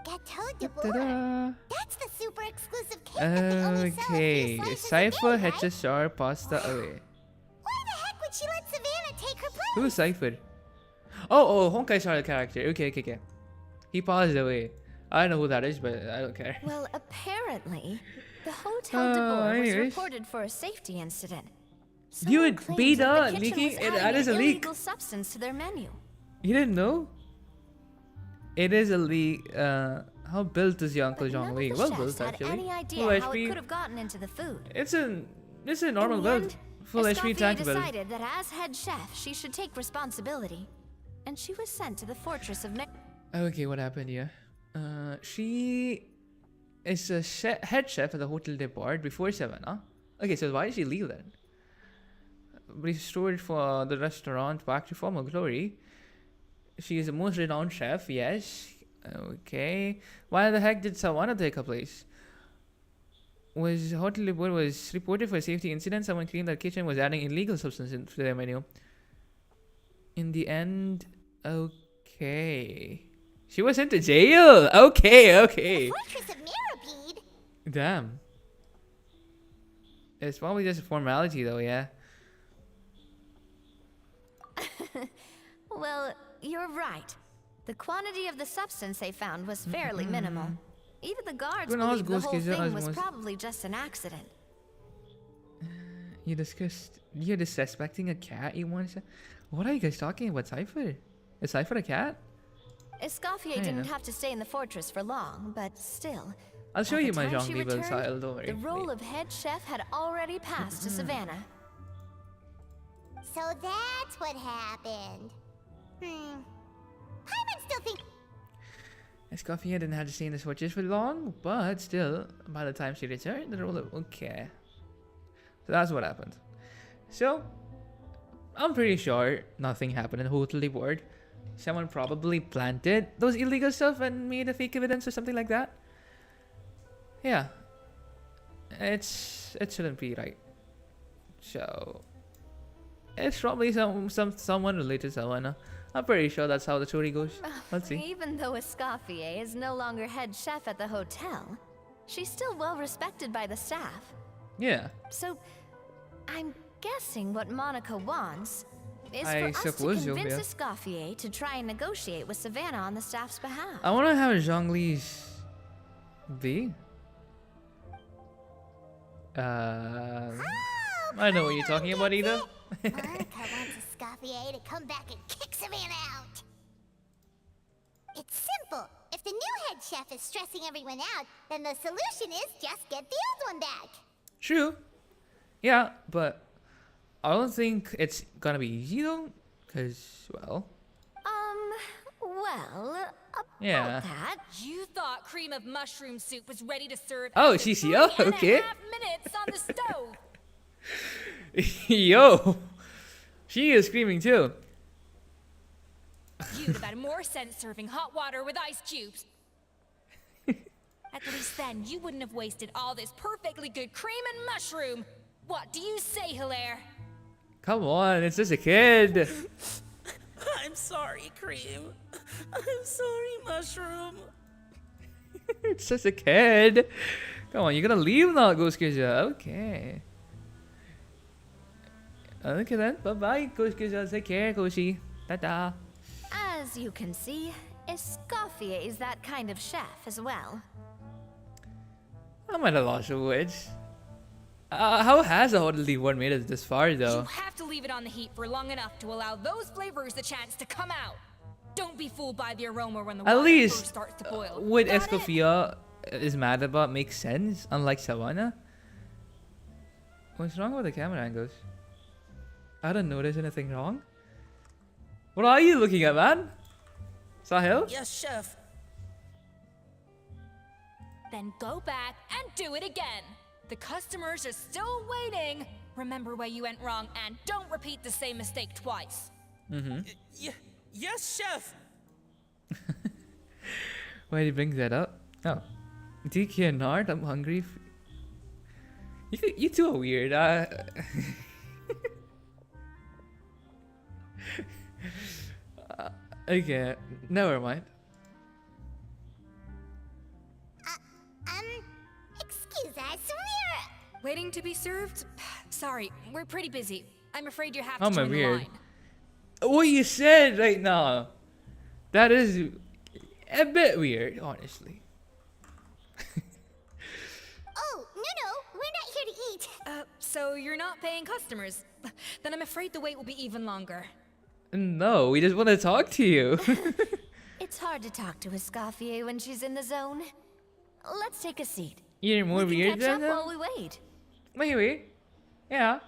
Gâteau de Boer. Ta-da! That's the super exclusive cake that they only sell a few Okay, slices a Cypher day, right? HSR pasta away. Why the heck would she let Savannah take her place? Who's Cypher? Oh, Honkai's our character. Okay. He passed away. I don't know who that is, but I don't care. Well, apparently, the Hotel de Boer was anyways. reported for a safety incident. Dude, Someone claimed beta that the kitchen leaking, was that adding is a an leak. illegal substance to their menu. You didn't know? It is a leak. How built is your Uncle But John none Lee? of the Well chefs built, had actually. any idea Full how it HP. could have gotten into the food. It's a normal In the build. end, Full HP Escoffier tank build. decided that as head chef, she should take responsibility, and she was sent to the fortress of. Okay, what happened here? She is a head chef at the Hotel de Boer before Savannah. Okay, so why did she leave then? Restored for the restaurant back to former glory. She is the most renowned chef, yes. Okay. Why the heck did Savannah take her place? Hotel de Boer was reported for a safety incident. Someone claimed that kitchen was adding illegal substance into their menu. In the end, okay. She was sent to jail. Okay. Fortress of Mirapede? Damn. It's probably just a formality though, yeah. Well, you're right. The quantity of the substance they found was fairly minimal. Even the guards Good knows believed the ghost whole kids are thing was most- probably just an accident. You're disrespecting a cat, you want to say? What are you guys talking about, Cypher? Is Cypher a cat? Escoffier I didn't know. have to stay in the fortress for long, but still. I'll show at you the my time she Zhongli build returned, style, don't worry. The role Wait. of head chef had already passed to Savannah. So that's what happened. Paimon still think Escoffier didn't have to stay in the switches for long, but still, by the time she returned, the role of okay. So that's what happened. So, I'm pretty sure nothing happened in Hotel de Boer. Someone probably planted those illegal stuff and made a fake evidence or something like that. Yeah. It shouldn't be right. So, it's probably someone related to someone. I'm pretty sure that's how the story goes. Let's see. Even though Escoffier is no longer head chef at the hotel, she's still well respected by the staff. Yeah. So, I'm guessing what Monica wants is I for us to suppose so, convince yeah. Escoffier to try and negotiate with Savannah on the staff's behalf. I wonder how Zhongli's be. I know what you're talking about, either. Monica wants Escoffier to come back and kick Savannah out. It's simple. If the new head chef is stressing everyone out, then the solution is just get the old one back. True. Yeah, but I don't think it's gonna be easy though, cause well, Well, about yeah. that. You thought cream of mushroom soup was ready to serve Oh, after she's 3 here? and Okay. a half minutes on the stove. Yo, she is screaming too. You'd have had more sense serving hot water with ice cubes. At least then, you wouldn't have wasted all this perfectly good cream and mushroom. What do you say, Hilaire? Come on, it's just a kid. I'm sorry, Cream. I'm sorry, Mushroom. It's just a kid. Come on, you're gonna leave now, Ghost Kizha. Okay. Okay then. Bye bye, Ghost Kizha. Take care, Goshi. Ta-da. As you can see, Escoffier is that kind of chef as well. I'm at a loss of words. How has a Hotel one made it this far though? You have to leave it on the heat for long enough to allow those flavors the chance to come out. Don't be fooled by the aroma when the At water least first starts to boil. what Got it? Escoffier is mad about makes sense, unlike Savannah. What's wrong with the camera angles? I don't notice anything wrong. What are you looking at, man? Sahil? Yes, Chef. Then go back and do it again. The customers are still waiting. Remember where you went wrong and don't repeat the same mistake twice. Yes, Chef. Why did he bring that up? Oh. DK and Nard, I'm hungry. You two are weird. Okay, never mind. Excuse us, Waiting to be served? Sorry, we're pretty busy. I'm afraid you have to Oh, my join the weird. line. What you said right now, that is a bit weird, honestly. Oh, no, we're not here to eat. So you're not paying customers? Then I'm afraid the wait will be even longer. No, we just want to talk to you. It's hard to talk to Escoffier when she's in the zone. Let's take a seat. You're more We can weird catch than up them? while we wait. Maybe. Yeah.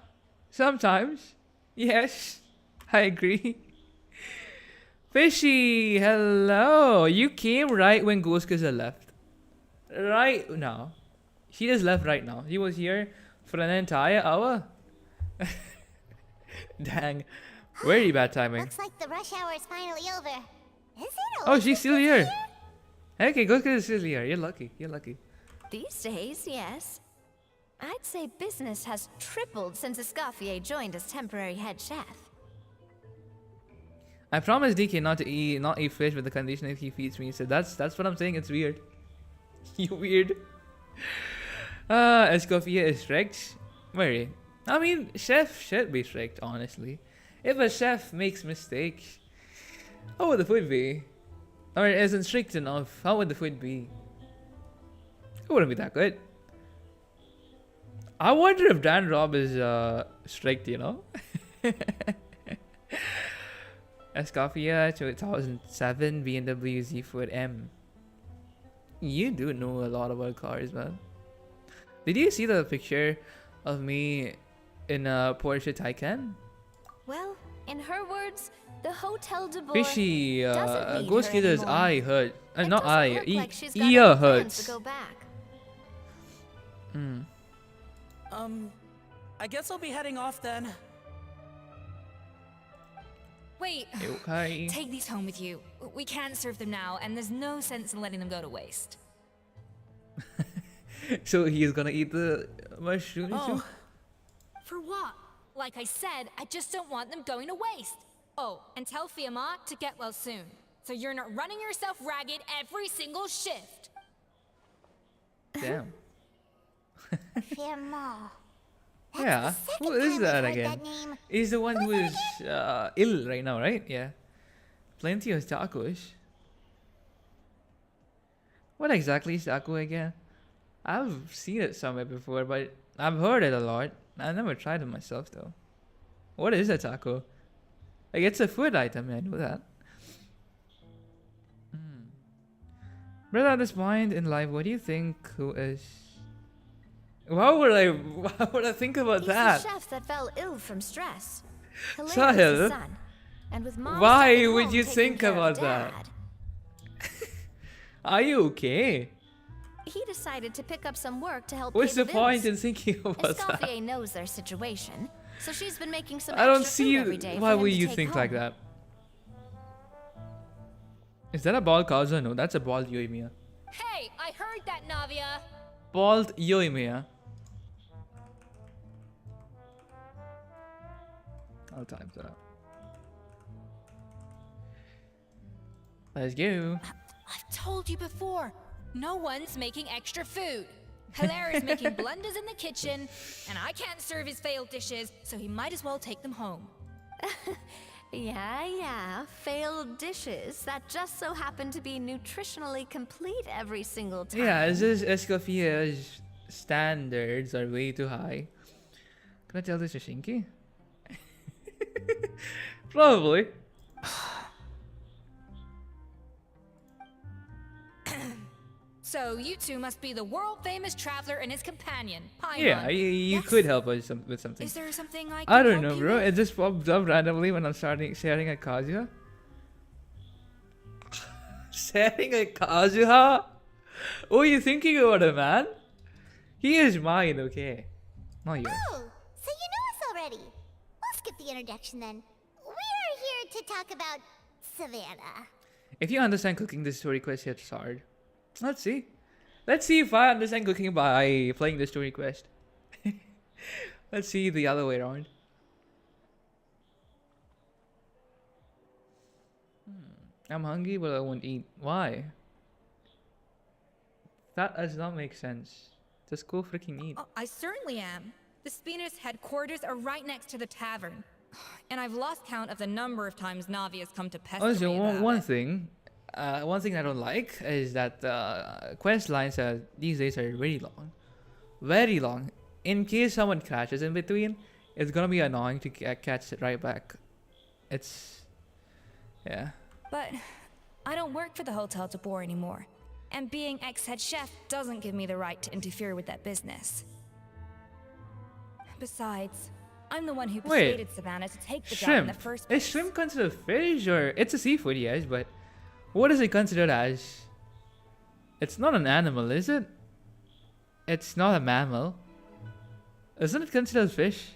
Sometimes. Yes. I agree. Fishy, hello. You came right when Ghost Kizza left. Right now. She just left right now. He was here for an entire hour. Dang. Very bad timing. Looks like the rush hour is finally over. Is it? Oh, she's still here. Okay, Ghost Kizza is still here. You're lucky. You're lucky. These days, yes. I'd say business has tripled since Escoffier joined as temporary head chef. I promised DK not to eat fish with the condition if he feeds me. So that's what I'm saying. It's weird. You weird. Escoffier is strict. Very. I mean, chef should be strict, honestly. If a chef makes mistakes, how would the food be? Or isn't strict enough, how would the food be? It wouldn't be that good. I wonder if Dan Rob is strict, you know? Escoffier 2007 BMW Z4 M. You do know a lot about cars, man. Did you see the picture of me in a Porsche Taycan? Well, in her words, the Hotel de Boer Fishy, doesn't need Ghost her Kidder's anymore. eye hurt. It Not doesn't eye, look like she's got ear any plans hurts. to go back. I guess I'll be heading off then. Wait, Okay. take these home with you. We can't serve them now, and there's no sense in letting them go to waste. So he's gonna eat the mushroom Oh, soup? For what? Like I said, I just don't want them going to waste. Oh, and tell Fiamma to get well soon, so you're not running yourself ragged every single shift. Damn. Firmo. Yeah. second Who is time I've that heard again? that name. He's the one who is ill right now, right? Yeah. Plenty of tacos. What exactly is taco again? I've seen it somewhere before, but I've heard it a lot. I never tried it myself though. What is a taco? Like it's a food item, I know that. Brother, at this point in life, what do you think who is? Why would I think about He's that? the chef that fell ill from stress. Sahil, Hilarious son. And with mom why stuck at would home you taking think care of about that? Dad, Are you okay? he decided to pick up some work to help What's pay the point bills. in thinking about that? Escoffier knows their situation, so she's been making some I don't extra see food every day why for him would to you take think like home. that. Is that a bald Kazuha? No, that's a bald Yoimiya. Hey, I heard that, Navia. Bald Yoimiya. I'll type that up. Let's go. I've told you before, no one's making extra food. Hilaire is making blunders in the kitchen, and I can't serve his failed dishes, so he might as well take them home. Yeah, failed dishes that just so happen to be nutritionally complete every single time. Yeah, it's just Escoffier's standards are way too high. Can I tell this to Shinky? Probably. So you two must be the world-famous traveler and his companion, Paimon. Yeah, you Yes? could help us with something. Is there something I can I don't help know, you bro. with? It just popped up randomly when I'm staring at Kazuha. Staring at Kazuha? What are you thinking about it, man? He is mine, okay? Not yours. Oh, so you know us already. We'll skip the introduction then. We're here to talk about Savannah. If you understand cooking, this story quest hits hard. Let's see. Let's see if I understand cooking by playing the story quest. Let's see the other way around. I'm hungry, but I won't eat. Why? That does not make sense. Just go freaking eat. Oh, I certainly am. The Spinner's headquarters are right next to the tavern. And I've lost count of the number of times Navi has come to pester Also, me about one it. thing, one thing I don't like is that quest lines these days are very long. In case someone crashes in between, it's gonna be annoying to catch it right back. Yeah. But I don't work for the Hotel de Boer anymore. And being ex-head chef doesn't give me the right to interfere with that business. Besides, I'm the one who Wait. persuaded Savannah to take the job in Shrimp. the first Is place. shrimp considered fish or it's a seafood? Yes, but what is it considered as? It's not an animal, is it? It's not a mammal. Isn't it considered fish?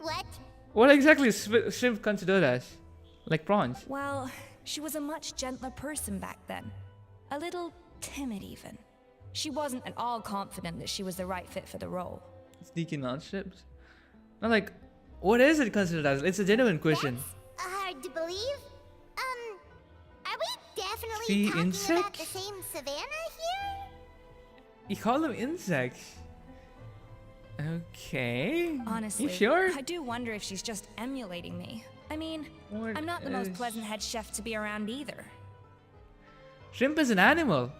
What? What exactly is shrimp considered as? Like prawns? Well, she was a much gentler person back then. A little timid even. She wasn't at all confident that she was the right fit for the role. Sneaking on ships? Not like, what is it considered as? It's a genuine question. That's hard to believe. Are we definitely Sea talking about insect? the same Savannah here? You call them insects. Okay. Honestly, You sure? I do wonder if she's just emulating me. I mean, What I'm not the most is- pleasant head chef to be around either. Shrimp is an animal.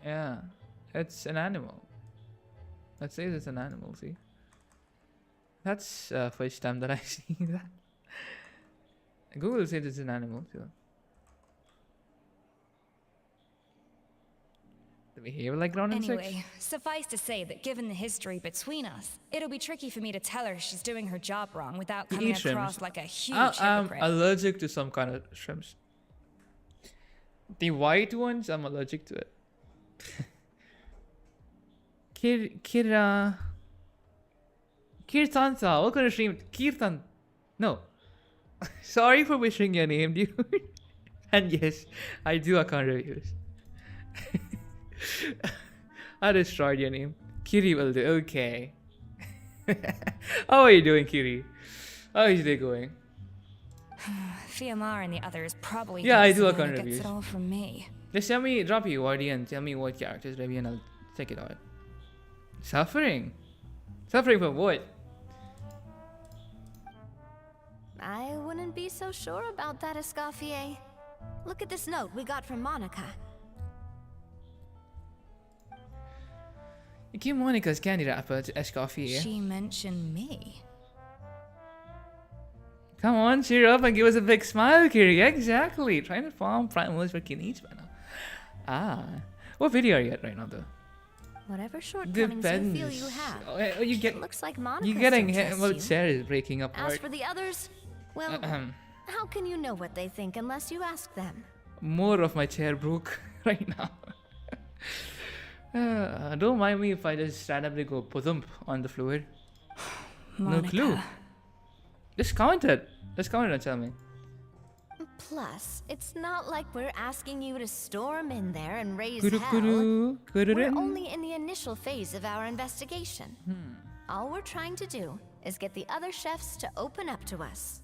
Yeah, it's an animal. Let's say it's an animal, see? That's first time that I see that. Google says it's an animal too. They behave like ground insects? Anyway, suffice to say that given the history between us, it'll be tricky for me to tell her she's doing her job wrong without You coming eat shrimps. across like a huge I'm hypocrite. allergic to some kind of shrimps. The white ones, I'm allergic to it. Kirtanta, what kind of stream? Kirtan. No. Sorry for wishing your name, dude. And yes, I do account reviews. I destroyed your name. Kiri will do. Okay. How are you doing, Kiri? How is your day going? TMR and the others probably Yeah, I think do Savannah account gets reviews. it all from me. Just tell me, drop your UID and tell me what characters review and I'll check it out. Suffering? Suffering for what? I wouldn't be so sure about that, Escoffier. Look at this note we got from Monica. You give Monica's candy wrapper to Escoffier. She mentioned me. Come on, cheer up and give us a big smile, Kiri. Exactly. Trying to farm primals for Kinich right now. Ah. What video are you at right now, though? Whatever shortcomings you feel you Depends. have. Oh, you get. It looks like Monica You getting still hit trusts while you. chair is breaking up. As for the others, well, how can you know what they think unless you ask them? More of my chair broke right now. Don't mind me if I just randomly go pudump on the floor. No clue. Just count it. Just count it and tell me. Plus, it's not like we're asking you to storm in there and raise Kuru hell. kuru. Kuru We're rin. only in the initial phase of our investigation. All we're trying to do is get the other chefs to open up to us.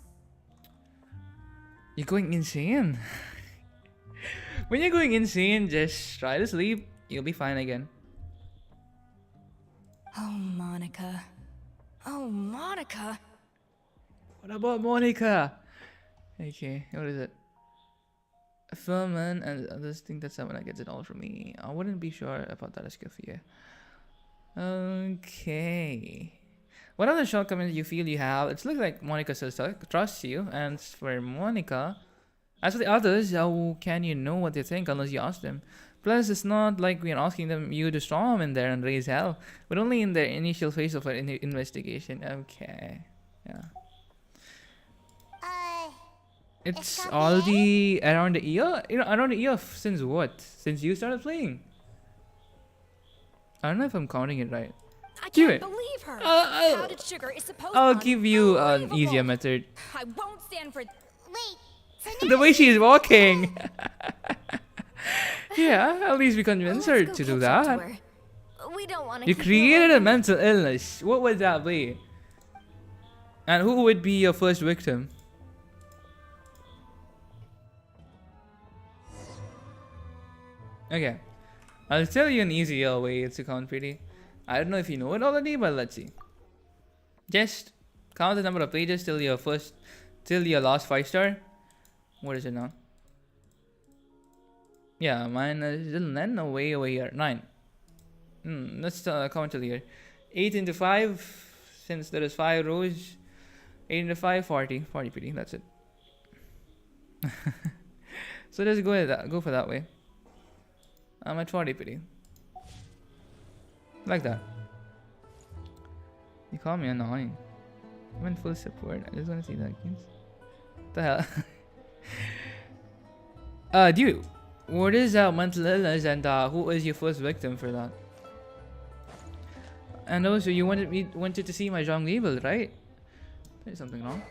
You're going insane. When you're going insane, just try to sleep. You'll be fine again. Oh, Monica. Oh, Monica. What about Monica? Okay, what is it? A Furman and others think that someone gets it all from me. I wouldn't be sure about that Escoffier. Okay. What other shortcomings you feel you have? It looks like Monica still trusts you. And for Monica, as for the others, how can you know what they think unless you ask them? Plus, it's not like we're asking you to storm in there and raise hell. We're only in the initial phase of our investigation. Okay. Yeah. It's already around the year? You know, around the year since what? Since you started playing? I don't know if I'm counting it right. I Do can't it. believe her. I'll- Powdered sugar is supposed I'll give you an unbelievable. easier method. I won't stand for. Wait, so now The way she's walking. Yeah, at least we convince her Let's to go do catch up that. to her. We don't want to. You created a mental illness. What would that be? And who would be your first victim? Okay. I'll tell you an easier way to count pretty. I don't know if you know it already, but let's see. Just count the number of pages till your last 5-star. What is it now? Yeah, mine is then way over here. 9. Let's count till here. 8 into 5, since there is 5 rows. 8 into 5, 40. 40 pretty, that's it. So let's go for that way. I'm at 40 pretty. Like that. You call me annoying. I'm in full support. I just want to see that, kids. What the hell? Dude, what is mental illness and who is your first victim for that? And also, you wanted to see my Zhong label, right? There's something wrong.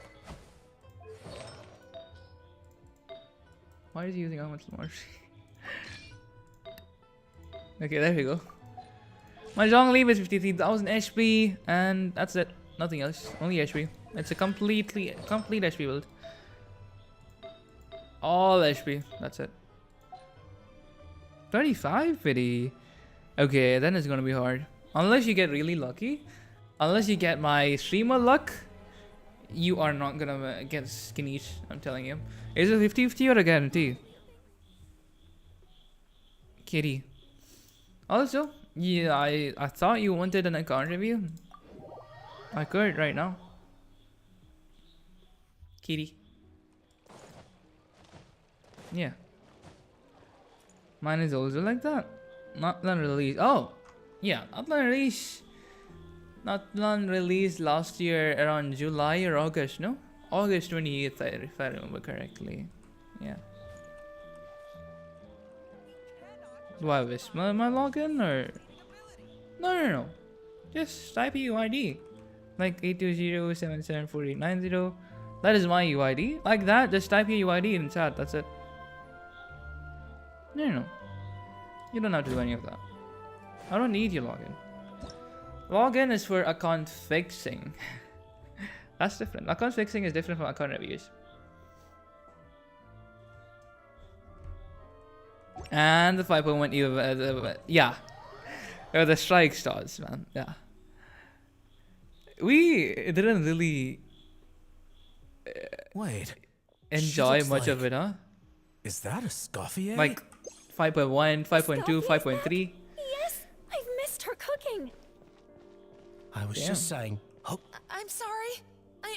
Why is he using how much more? Okay, there we go. My Zhong Li is 53,000 HP, and that's it. Nothing else. Only HP. It's a complete HP build. All HP. That's it. 35 pity. Okay, then it's gonna be hard. Unless you get really lucky. Unless you get my streamer luck, you are not gonna get Skinnies, I'm telling you. Is it 50-50 or a guarantee? Kitty. Also, yeah, I thought you wanted an account review. I could right now. Kitty. Yeah. Mine is also like that. Not release. Oh, yeah, not release. Not released last year around July or August, no? August 28th, if I remember correctly. Yeah. Do I whisper my login or? No. Just type UID. Like 820774890. That is my UID. Like that, just type your UID in chat. That's it. No. You don't have to do any of that. I don't need your login. Login is for account fixing. That's different. Account fixing is different from account reviews. And the 5.1 yeah. The strike stars, man. Yeah. We didn't really Wait. enjoy looks much of like- it, huh? Is that a Escoffier? Like 5.1, 5.2, Escoffier? 5.3. Yes, I've missed her cooking. I was Damn. just saying. Oh, I'm sorry.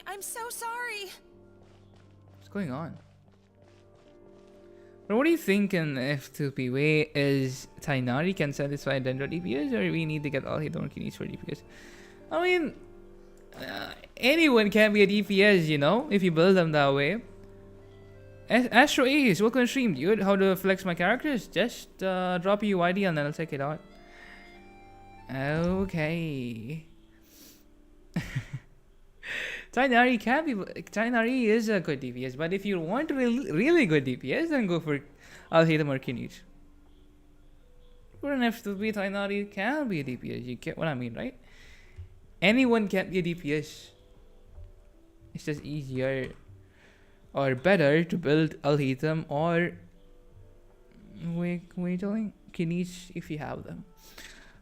I'm so sorry. What's going on? But what do you think in F2P way is Tainari can satisfy Dendro DPS, or we need to get all Hidon Kinis for DPS? I mean, anyone can be a DPS, you know, if you build them that way. Astro Ace, welcome to stream, dude. How to flex my characters? Just drop you ID and then I'll check it out. Okay. Tainari is a good DPS, but if you want really good DPS, then go for Alhaitham or Kinich. For an F2B, Tainari can be a DPS. You get what I mean, right? Anyone can be a DPS. It's just easier or better to build Alhaitham or Kinich if you have them.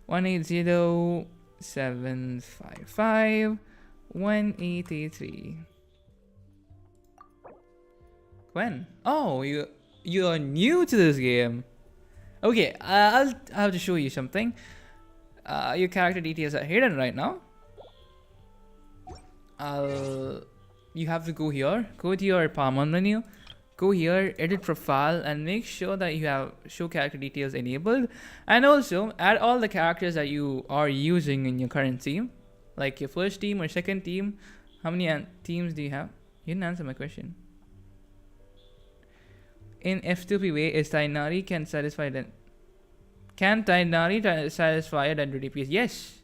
180-755 183. Gwen. Oh, you are new to this game. Okay, I'll have to show you something. Your character details are hidden right now. You have to go here. Go to your Palm menu. Go here, edit profile, and make sure that you have show character details enabled. And also add all the characters that you are using in your current team, like your first team or second team. How many teams do you have? You didn't answer my question. In F2P way, is Tainari can satisfy then? Can Tainari satisfy Dendro DPS? Yes.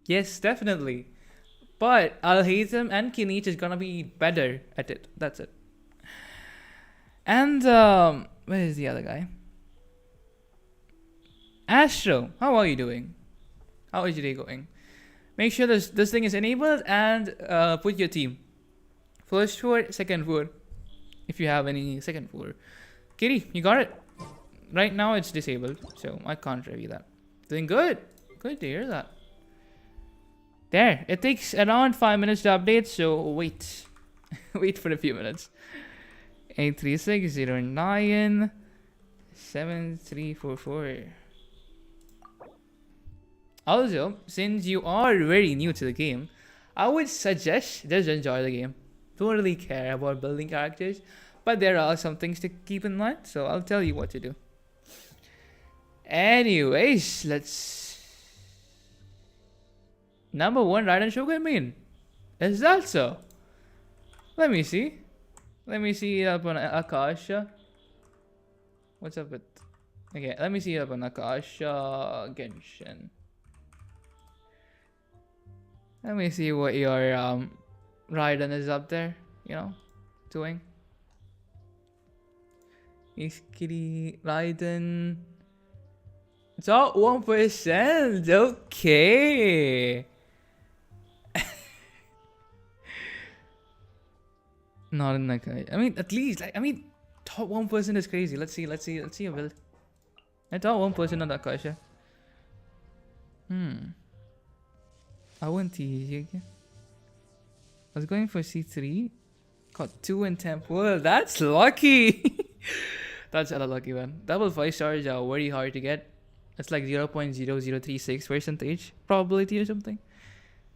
Yes, definitely. But Alhaitham and Kinich is gonna be better at it. That's it. And where is the other guy? Astro, how are you doing? How is your day going? Make sure this thing is enabled and put your team. First floor, second floor. If you have any second floor. Kitty, you got it. Right now it's disabled, so I can't review that. Doing good. Good to hear that. There, it takes around 5 minutes to update, so wait. Wait for a few minutes. 836097344. Also, since you are very new to the game, I would suggest just enjoy the game. Don't really care about building characters, but there are some things to keep in mind, so I'll tell you what to do. Anyways, let's... Number 1 Raiden Shogun main. Is that so? Let me see. Let me see it up on Akasha. What's up with... Okay, let me see it up on Akasha Genshin. Let me see what your Raiden is up there, you know, doing. Iskiri Raiden. Top 1%. Okay. Not in like I mean, at least like top 1% is crazy. Let's see a build. Top 1% on that Akasha. I went to I was going for C3. Got 2 and 10. Well, that's lucky. That's hella lucky, man. Double 5 stars are very hard to get. It's like 0.0036% probability or something.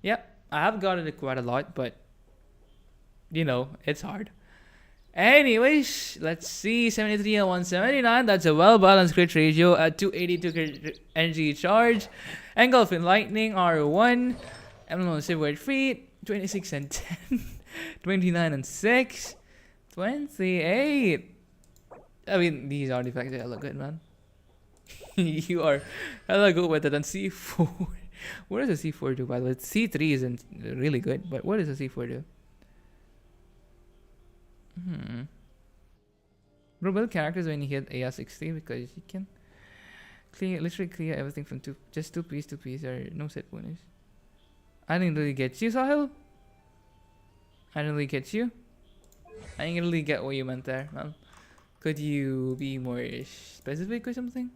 Yeah, I have gotten it quite a lot, but you know, it's hard. Anyways, let's see. 73 and 179. That's a well-balanced crit ratio at 282 crit energy charge. Engulfing Lightning, R1. Emblem of Silver Feet. 26 and 10. 29 and 6. 28. I mean, these artifacts are hella good, man. You are hella good with it. And C4. What does a C4 do, by the way? C3 isn't really good, but what does a C4 do? Bro, build characters when you hit AR60 because you can literally clear everything from just two piece or no set bonus. I didn't really get you, Sahil. I didn't really get you. I didn't really get what you meant there, man. Could you be more specific or something?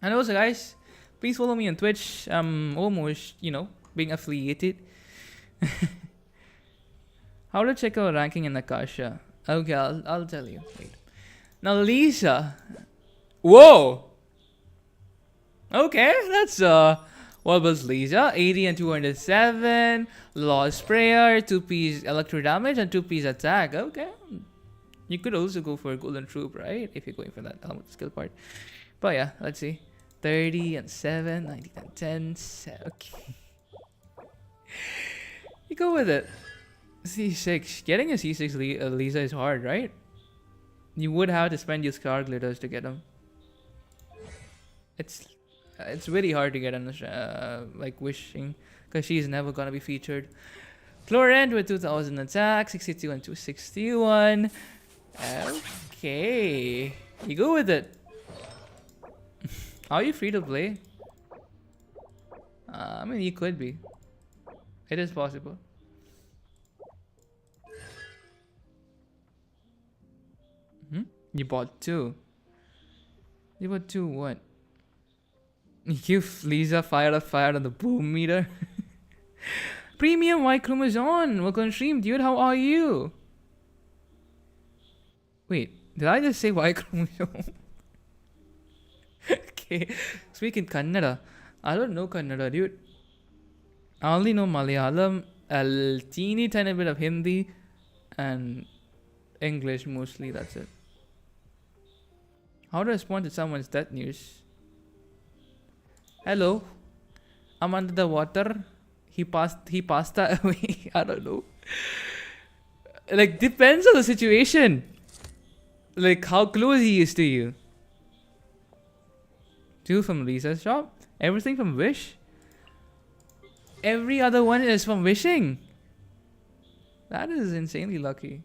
And also, guys, please follow me on Twitch. I'm almost, being affiliated. How to check out ranking in Akasha? Okay, I'll tell you. Wait. Now, Lisa. Whoa. Okay, that's what was Lisa? 80 and 207. Lost Prayer, 2-piece electro damage and 2-piece attack. Okay. You could also go for a Golden Troop, right? If you're going for that element skill part. But yeah, let's see. 30 and 7, 90 and 10. Okay. You go with it. C6. Getting a C6 Lisa is hard, right? You would have to spend your Scar Glitters to get them. It's very hard to get on like Wishing, because she's never gonna be featured. Florent with 2000 attack, 62 and 261. Okay, you go with it. Are you free to play? I mean, you could be. It is possible. You bought 2. You bought 2 what? You give Lisa fire on the boom meter. Premium White Chromosome. Welcome to stream, dude. How are you? Wait, did I just say White Chromosome? Okay, speak in Kannada. I don't know Kannada, dude. I only know Malayalam, a teeny tiny bit of Hindi, and English mostly. That's it. How to respond to someone's death news? Hello, I'm under the water. He passed away. I don't know. Like, depends on the situation. Like, how close he is to you. 2 from Lisa's shop. Everything from Wish. Every other one is from Wishing. That is insanely lucky.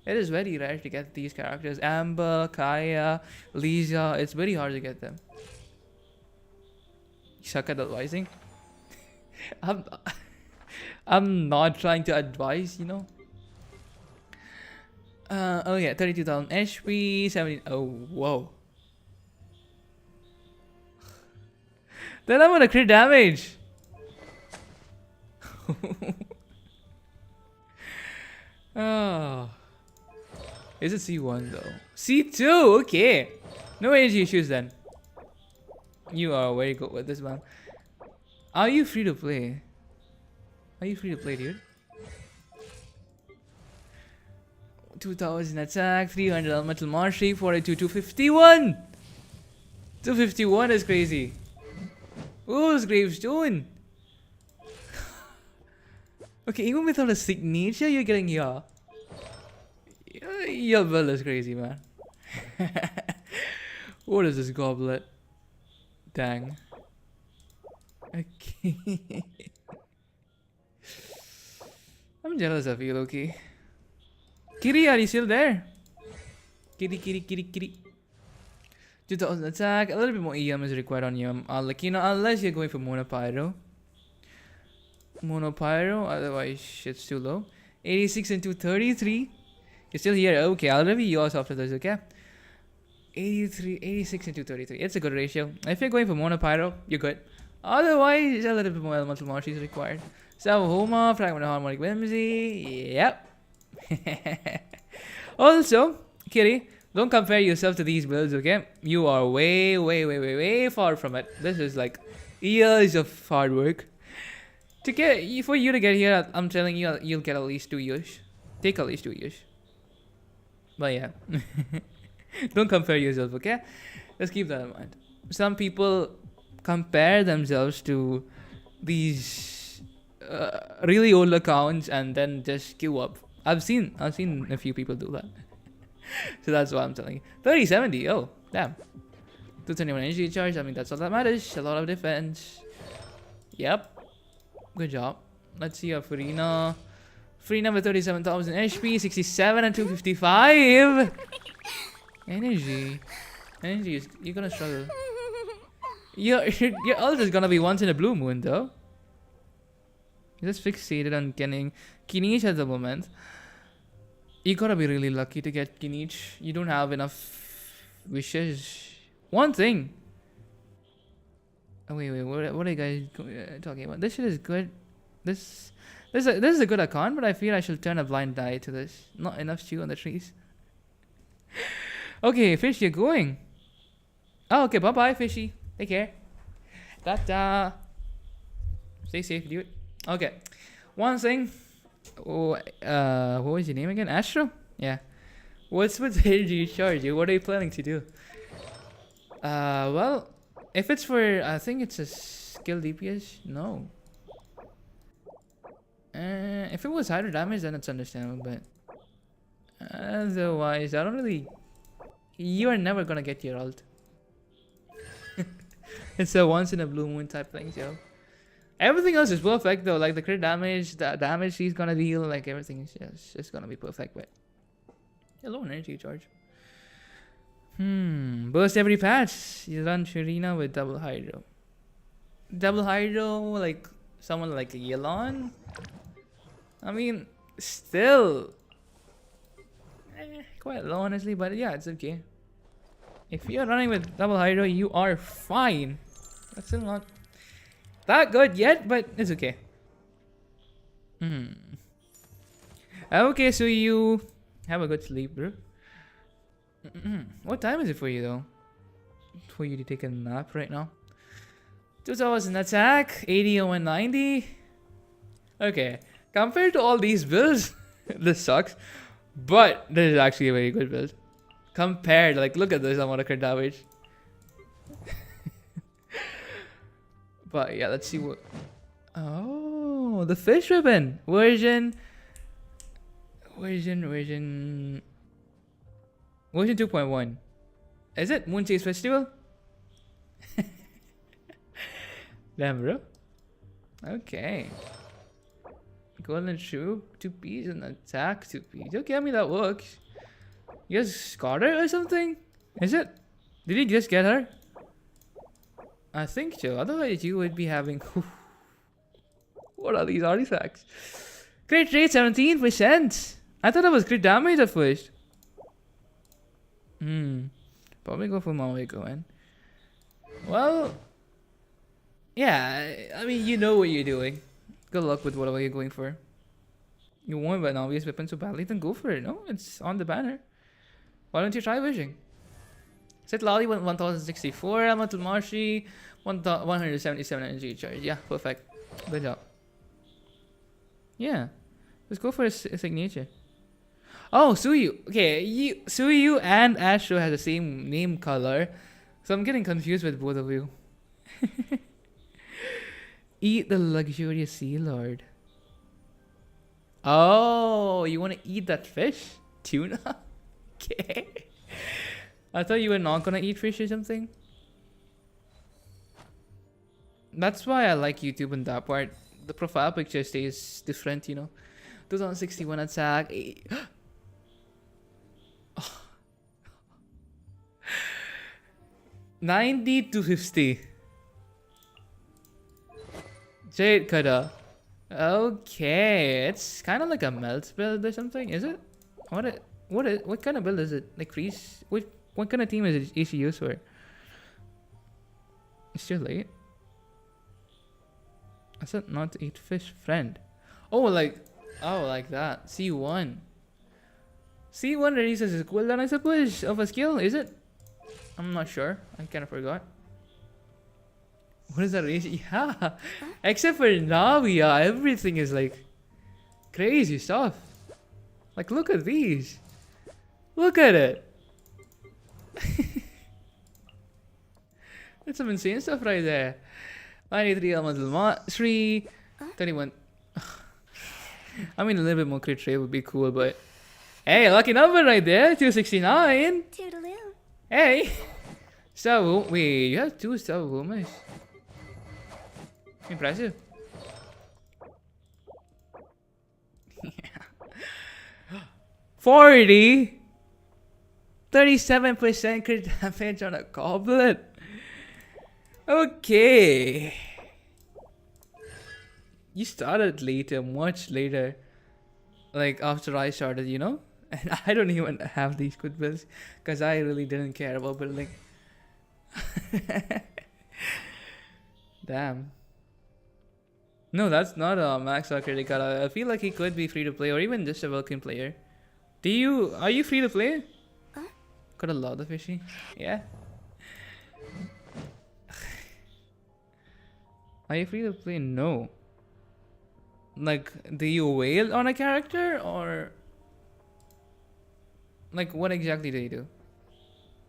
It is very rare to get these characters. Amber, Kaya, Lisa. It's very hard to get them. You suck at advising. I'm not trying to advise, Oh yeah, 32,000 HP, 70. Oh, whoa. Then I'm gonna crit damage. Oh. Is it C1 though? C2, okay. No energy issues then. You are very good with this one. Are you free to play? Are you free to play, dude? 2000 attack, 300 elemental mastery, 42, 251! 251 is crazy. Who's Gravestone? Okay, even without a signature, you're getting your bill is crazy, man. What is this goblet? Dang. Okay. I'm jealous of you, Loki. Kiri, are you still there? Kiri. 2000 attack. A little bit more EM is required on you. Unless you're going for Monopyro. Otherwise it's too low. 86 and 233. You're still here. Okay, I'll review yours after this, okay? 86 and 233. It's a good ratio. If you're going for Monopyro, you're good. Otherwise, a little bit more elemental mastery is required. So, Homa, Fragment of Harmonic Whimsy. Yep. Also, Kiri, don't compare yourself to these builds, okay? You are way far from it. This is like years of hard work. For you to get here, I'm telling you, you'll get at least 2 years. Take at least 2 years. But yeah. Don't compare yourself, okay? Let's keep that in mind. Some people compare themselves to these really old accounts and then just give up. I've seen a few people do that. So that's why I'm telling you. 3070, oh, damn. 221 energy charge, I mean, that's all that matters. A lot of defense. Yep. Good job. Let's see Farina. Farina with 37,000 HP, 67 and 255. Energy. You're gonna struggle. Your ult is gonna be once in a blue moon, though. You're just fixated on getting Kinish at the moment. You gotta be really lucky to get Kinich. You don't have enough wishes. One thing. Oh, wait. What are you guys talking about? This shit is good. This is a good account, but I feel I should turn a blind eye to this. Not enough stew on the trees. Okay, fish, you're going. Oh, okay. Bye bye, fishy. Take care. Ta-ta. Stay safe, dude. Okay. One thing. Oh, what was your name again? Astro? Yeah. What's with energy charge? What are you planning to do? Well, if it's for, I think it's a skill DPS. No. If it was hydro damage, then it's understandable. But otherwise, I don't really. You are never gonna get your ult. It's a once in a blue moon type thing, yo. Everything else is perfect though, like the crit damage, the damage she's gonna deal, like everything is just gonna be perfect. But low energy charge. Burst every patch. You run Shirina with double hydro. Double hydro, like someone like a Yelon. I mean, still quite low honestly, but yeah, it's okay. If you're running with double hydro, you are fine. That's still not that good yet, but it's okay. Okay, so you have a good sleep, bro. What time is it for you though? For you to take a nap right now? 2 hours in attack, 80 or 190. Okay, compared to all these builds, this sucks. But this is actually a very good build. Compared, like, look at this amount of crit damage. But yeah, let's see what. Oh, the fish ribbon version 2.1. Is it Moon Chase Festival? Damn, bro. Okay. Golden shoe, 2 P's and attack 2 P's. Okay, I mean that works. You just got her or something? Is it? Did you just get her? I think so. Otherwise, you would be having. What are these artifacts? Crit rate 17%. I thought it was crit damage at first. Probably go for Mei Kogane. Well, yeah. I mean, you know what you're doing. Good luck with whatever you're going for. You want an obvious weapon so badly, then go for it. No, it's on the banner. Why don't you try wishing? Set Lolly 1064, Amatul Marshi 177 energy charge. Yeah, perfect. Good job. Yeah, let's go for a signature. Oh, Suyu. Okay, Suyu and Astro has the same name color, so I'm getting confused with both of you. Eat the luxurious sea lord. Oh, you want to eat that fish? Tuna? Okay. I thought you were not gonna eat fish or something. That's why I like YouTube in that part. The profile picture stays different, you know. 2061 attack. 90 to 50. Jade Kada. Okay, it's kind of like a melt build or something, is it? What kind of build is it? Like freeze? What kind of team is it easy used for? It's too late. I said not to eat fish, friend. Oh, like that. C1. C1 releases a cooldown, I suppose, of a skill, is it? I'm not sure. I kind of forgot. What is that ratio? Yeah. Except for Navia, everything is like crazy stuff. Like, look at these. Look at it. That's some insane stuff right there. 93 Almadul 3 31. I mean, a little bit more crit rate would be cool, but hey, lucky number right there. 269. Toodaloo. Hey. So, wait, you have 2 star boomers. Impressive. 40. 37% crit damage on a goblet. Okay. You started later, much later. Like after I started, you know? And I don't even have these good builds because I really didn't care about building. Damn. No, that's not a max or credit card. I feel like he could be free to play or even just a Vulcan player. Are you free to play? Got a lot of fishy. Yeah. Are you free to play? No. Like, do you whale on a character or like what exactly do you do?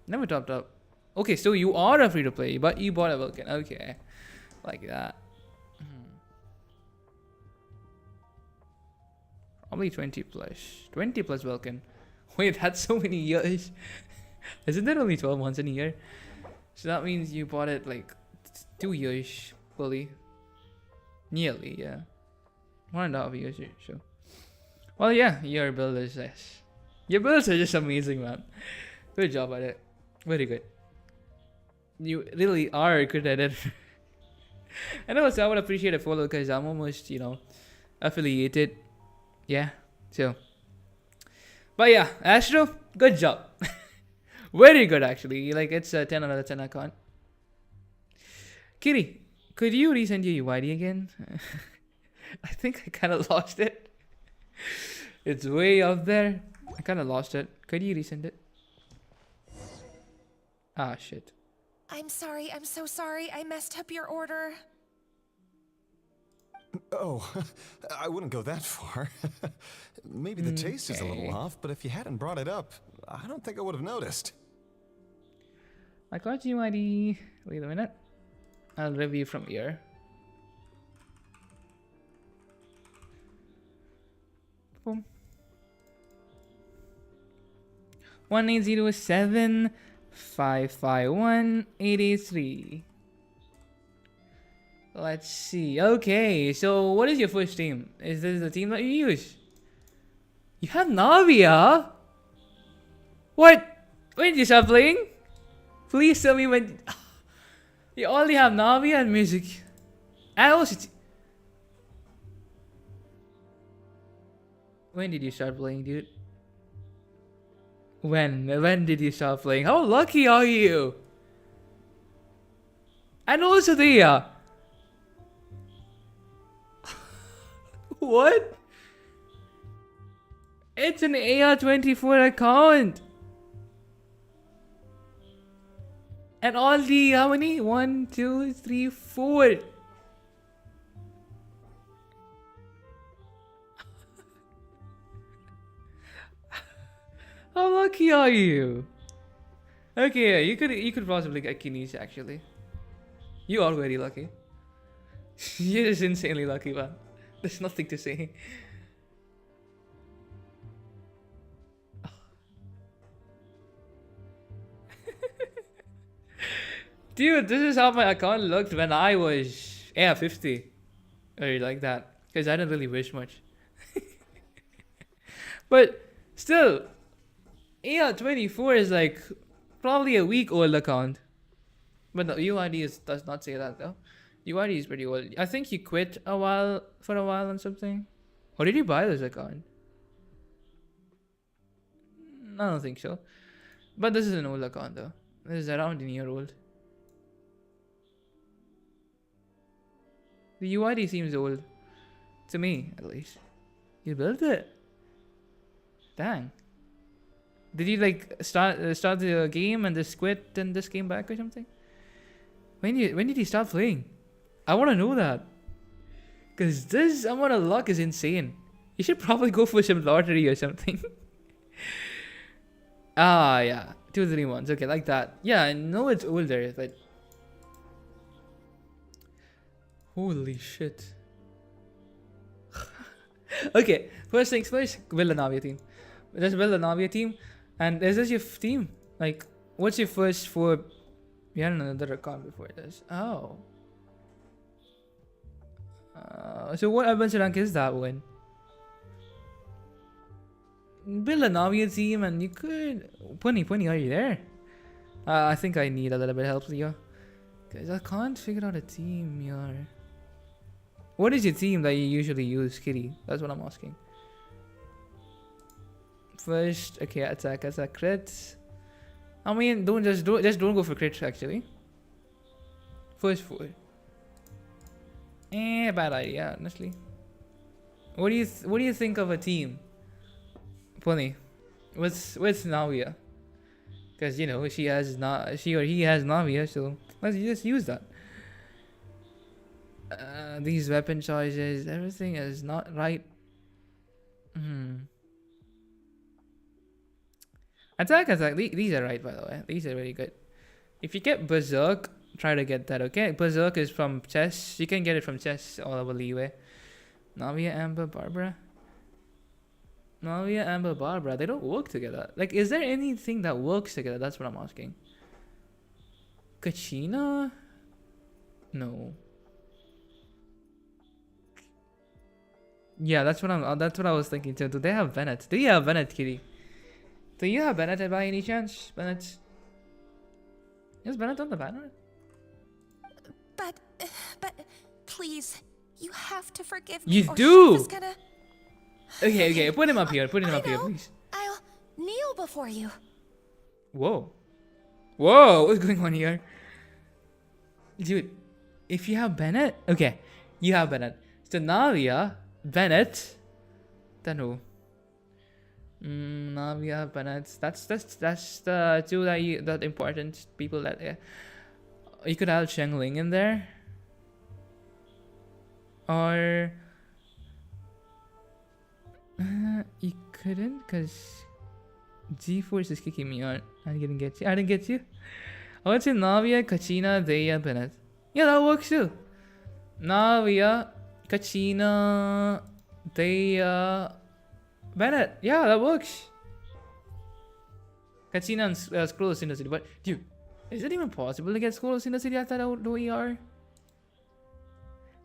Never topped up. Okay, so you are a free to play, but you bought a Vulcan. Okay, like that. Probably 20 plus. 20 plus Vulcan. Wait, that's so many years. Isn't that only 12 months in a year? So that means you bought it like 2 years fully. Nearly, yeah. 1.5 years, so. Well, yeah, your build is this. Your builds are just amazing, man. Good job at it. Very good. You really are good at it. And also, I would appreciate a follow because I'm almost, affiliated. Yeah, so. But yeah, Astro, good job. Very good, actually. Like, it's a 10 out of 10 account. Kitty, could you resend your UID again? I think I kind of lost it. It's way up there. I kind of lost it. Could you resend it? Ah, shit. I'm sorry. I'm so sorry. I messed up your order. Oh, I wouldn't go that far. Maybe the taste is a little off, but if you hadn't brought it up, I don't think I would have noticed. I got UID. Wait a minute. I'll review from here. Boom. 180755183. Let's see. Okay, so what is your first team? Is this the team that you use? You have Navia? What? When did you start playing? Please tell me when. You only have Navia and music. And also. When did you start playing, dude? When did you start playing? How lucky are you? And also Thea. What? It's an AR24 account. And all the, how many? 1, 2, 3, 4. How lucky are you? Okay, you could possibly get Kinesis actually. You are very lucky. You're just insanely lucky, man. There's nothing to say. Dude, this is how my account looked when I was 50. Or like that. Because I didn't really wish much. But still, AR24 is like probably a week old account. But the UID does not say that though. UID is pretty old. I think you quit for a while on something. Or did you buy this account? I don't think so. But this is an old account though. This is around a year old. The UID seems old. To me, at least. You built it? Dang. Did you like start the game and just quit and just came back or something? When did you start playing? I want to know that. Because this amount of luck is insane. You should probably go for some lottery or something. Ah, yeah. 2 3 months. Okay, like that. Yeah, I know it's older, but... Holy shit. Okay, first things first, build a Navia team. Just build a Navia team. And is this your team? Like, what's your first 4... You had another account before this. Oh. So what adventure rank is that one? Build a Navia team and you could... Punny, are you there? I think I need a little bit of help here. Because I can't figure out a team here. What is your team that you usually use, Kitty? That's what I'm asking. First, okay, attack as a crit. I mean, don't go for crits actually. First 4. Bad idea, honestly. What do you think of a team? Funny. What's Navia? Because you know she or he has Navia, so let's just use that. These weapon choices, everything is not right. Attack. These are right, by the way. These are very good. If you get Berserk, try to get that, okay? Berserk is from chess. You can get it from chess all over leeway. Navia, Amber, Barbara. Navia, Amber, Barbara. They don't work together. Like, is there anything that works together? That's what I'm asking. Kachina? No. Yeah, that's what I was thinking too. Do they have Bennett? Do you have Bennett, Kitty? Do you have Bennett by any chance? Bennett? Is Bennett on the banner? But please, you have to forgive me. You or do. Chef is gonna... Okay. Put him up here. Put him up here, please. I'll kneel before you. Whoa, what's going on here, dude? If you have Bennett, okay, you have Bennett. So Navia, Bennett, then who? Navia, Bennett. That's the two that important people that you could have Chengling in there, or you couldn't because G-Force is kicking me out. I didn't get you. I would say Navia, Kachina, Deya, Bennett. Yeah, that works too. Navia, Kachina, Deya, Bennett. Yeah, that works. Kachina and Scrolls in the city. But dude, is it even possible to get Scrolls in the city after that OER?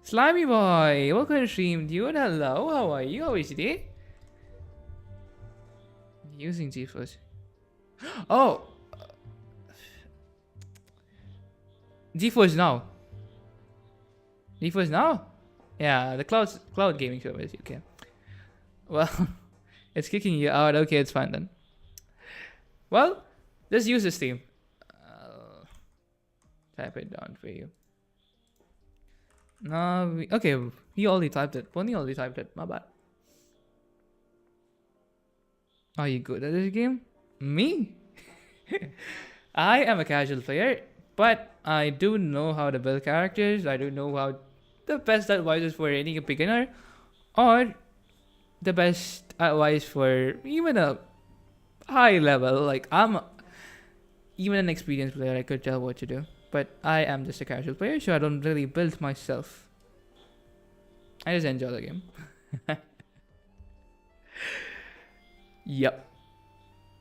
Slimy boy, welcome to the stream, dude. Hello, how are you? How is your day? Using G-Force. Oh! GeForce Now. GeForce Now? Yeah, the cloud gaming service. Okay. Well, it's kicking you out. Okay, it's fine then. Well, let's use this theme. Type it down for you. Okay, he already typed it. Bonnie already typed it. My bad. Are you good at this game? Me? I am a casual player, but I do know how to build characters. I do know how the best advice for any beginner, or the best advice for even a high level. Like even an experienced player, I could tell what to do. But I am just a casual player, so I don't really build myself. I just enjoy the game. Yep.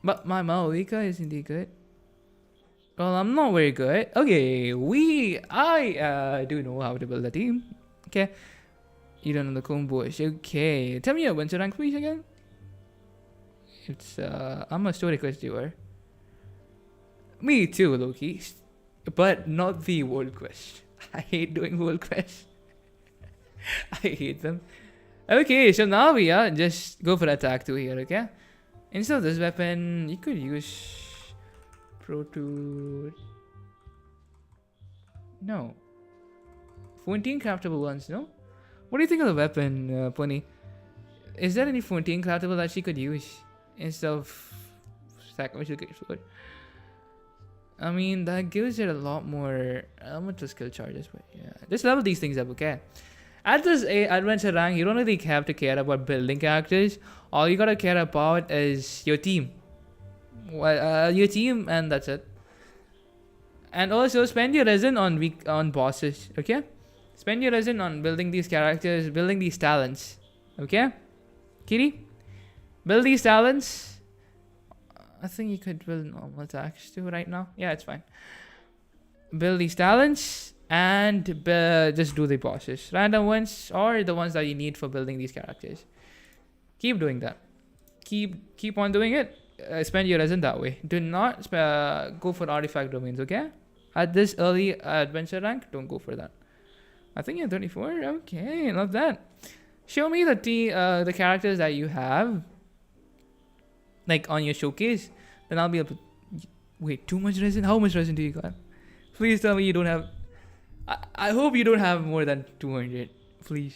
But my miHoYo is indeed good. Well, I'm not very good. Okay, I do know how to build a team. Okay. You don't know the combos. Okay. Tell me your adventure rank, please, again. It's, I'm a story quest doer. Me too, Loki. But not the world quest. I hate doing world quests. I hate them. Okay, so now we just go for attack 2 here, okay? Instead of this weapon, you could use No. 14 craftable ones, no? What do you think of the weapon, Pony? Is there any 14 craftable that she could use instead of sacrificial sword? I mean, that gives it a lot more elemental skill charges, but yeah. Just level these things up, okay? At this adventure rank, you don't really have to care about building characters. All you gotta care about is your team. Well, your team, and that's it. And also, spend your resin on bosses, okay? Spend your resin on building these characters, building these talents, okay? Kitty? Build these talents. I think you could build normal attacks too right now. Yeah, it's fine. Build these talents and just do the bosses. Random ones or the ones that you need for building these characters. Keep doing that. Keep on doing it. Spend your resin that way. Do not go for artifact domains, okay? At this early adventure rank, don't go for that. I think you're 34. Okay, love that. Show me the characters that you have. like on your showcase, then I'll be able to. Wait, too much resin? How much resin do you got? Please tell me you don't have. I hope you don't have more than 200. Please.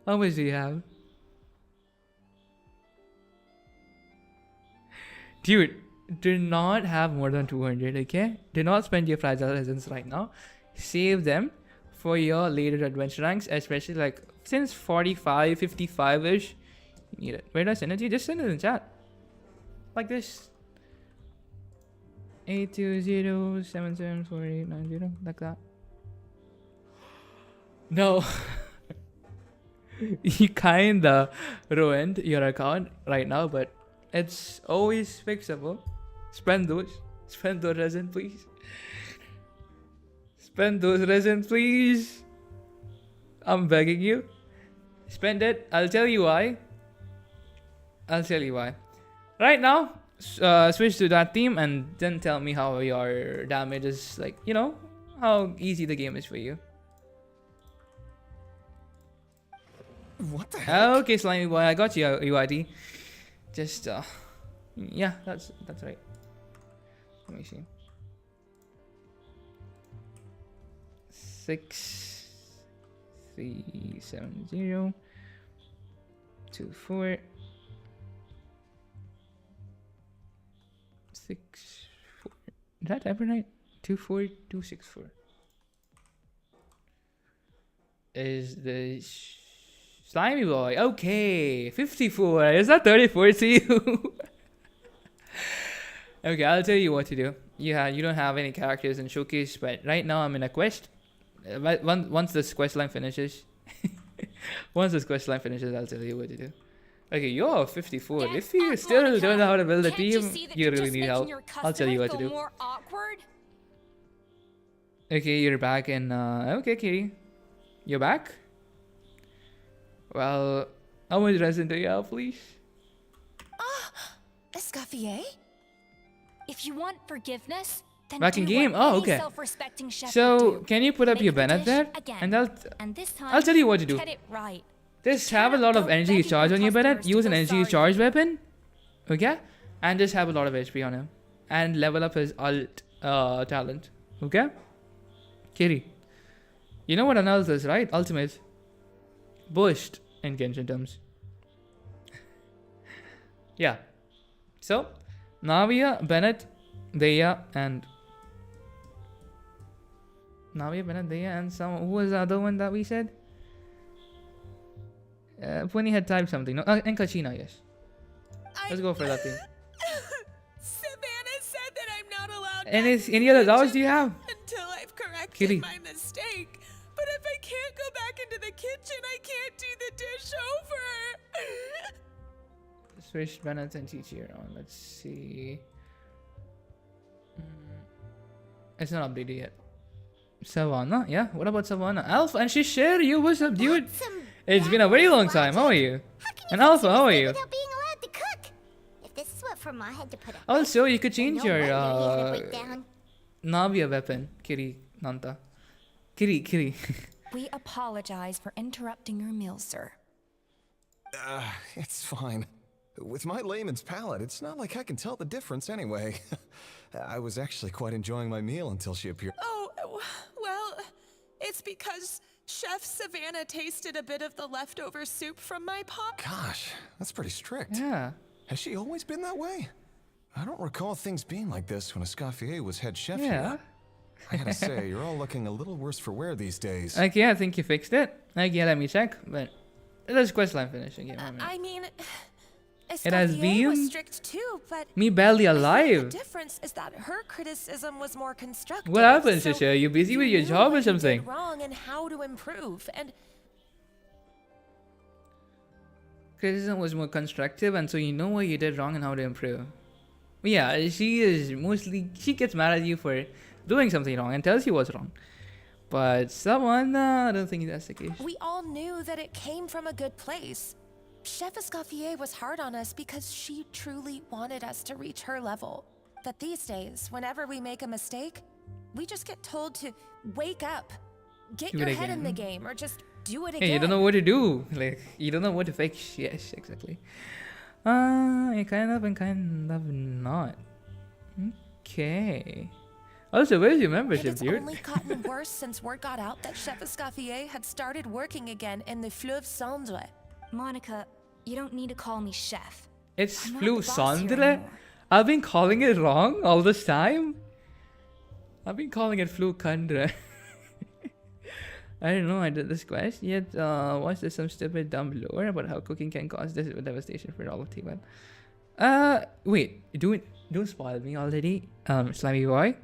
How much do you have? Dude, do not have more than 200, okay? Do not spend your fragile resins right now. Save them for your later adventure ranks, especially like since 45, 55-ish. You need it. Where do I send it to you? Just send it in chat. Like this. 820774890, like that. No. You kinda ruined your account right now, but it's always fixable. Spend those resin, please. Spend those resin, please. I'm begging you. Spend it. I'll tell you why. Right now, switch to that theme and then tell me how your damage is, like, you know, how easy the game is for you. What the heck? Okay, slimy boy, I got you, UID. Just yeah, that's right. Let me see. 6370 24 64. Is that ever right? 24264 is the slimy boy. Okay, 54. Is that 34 to you? Okay, I'll tell you what to do. Yeah, you don't have any characters in showcase, but right now I'm in a quest. Once this quest line finishes, I'll tell you what to do. Okay, you're 54. Get If you up, still Monica. don't know how to build a Can't you team, see that you you're really just need making help. your I'll tell you what to customer do. feel more awkward? Okay, you're back, and okay, Kitty, you're back. Well, how much resin do you have, please? Escoffier? If you want forgiveness, then Back do in game? what Oh, any okay. self-respecting chef would So, do. can you put up Make your the Bennett dish there? again. And And this time, I'll tell you what to do. get it right. Just have a lot of Don't energy beg charge your on your Bennett. customers to Use an feel energy sorry charge for you. weapon. Okay? And just have a lot of HP on him. And level up his ult talent. Okay? Kitty. You know what an ult is, right? Ultimate. Burst in Genshin terms. Yeah. So, Navia, Bennett, Deya, and some. Who was the other one that we said? Puni had typed something. No, and Kachina, yes. Let's go for that thing. Savannah said that I'm not allowed Any other dogs do you have? until I've corrected Kitty. my mistake. But if I can't go back into the kitchen, I can't do the dish over. Switch Bennett and teacher on. Let's see. It's not updated yet. Savannah, yeah. What about Savannah? Alpha and Shishir, you what's up, dude? It's been a very long time. How are you? And Alpha, how are you? Without being allowed to cook. If this is what Fremont had to put up Also, you could with, change no your wonder he had to break down. Navia weapon, Kiri Nanta. Kiri. We apologize for interrupting your meal, sir. It's fine. With my layman's palate, it's not like I can tell the difference anyway. I was actually quite enjoying my meal until she appeared. Oh, well, it's because Chef Savannah tasted a bit of the leftover soup from my pot. Gosh, that's pretty strict. Yeah. Has she always been that way? I don't recall things being like this when Escoffier was head chef Yeah. here. I gotta say, you're all looking a little worse for wear these days. Okay, I think you fixed it. Okay, let me check. But let's quest line finish again. I mean, It has Escoffier been was strict too, but me barely I think alive. the difference is that her criticism was more constructive. What happened, so Shisha? You busy with you your knew job or what you did something? wrong and how to improve, and Criticism was more constructive, and so you know what you did wrong and how to improve. Yeah, she gets mad at you for doing something wrong and tells you what's wrong. But someone, I don't think that's the case. we all knew that it came from a good place. Chef Escoffier was hard on us because she truly wanted us to reach her level. But these days, whenever we make a mistake, we just get told to wake up, get Do your it head in the again. game, or just do it again. Hey, you don't know what to do. Like, you don't know what to fix. Yes, exactly. Kind of and kind of not. Okay. Also, where's your And membership, it's dude? only gotten worse since word got out that Chef Escoffier had started working again in the Fleuve Cendre. Monica, you don't need to call me chef. It's I'm not Flu the boss here Cendre? anymore. I've been calling it wrong all this time? I've been calling it Flu Cendre. I don't know, I did this quest yet. Was there some stupid dumb lore about how cooking can cause devastation for all of Tibet? Wait, don't spoil me already, slimy boy.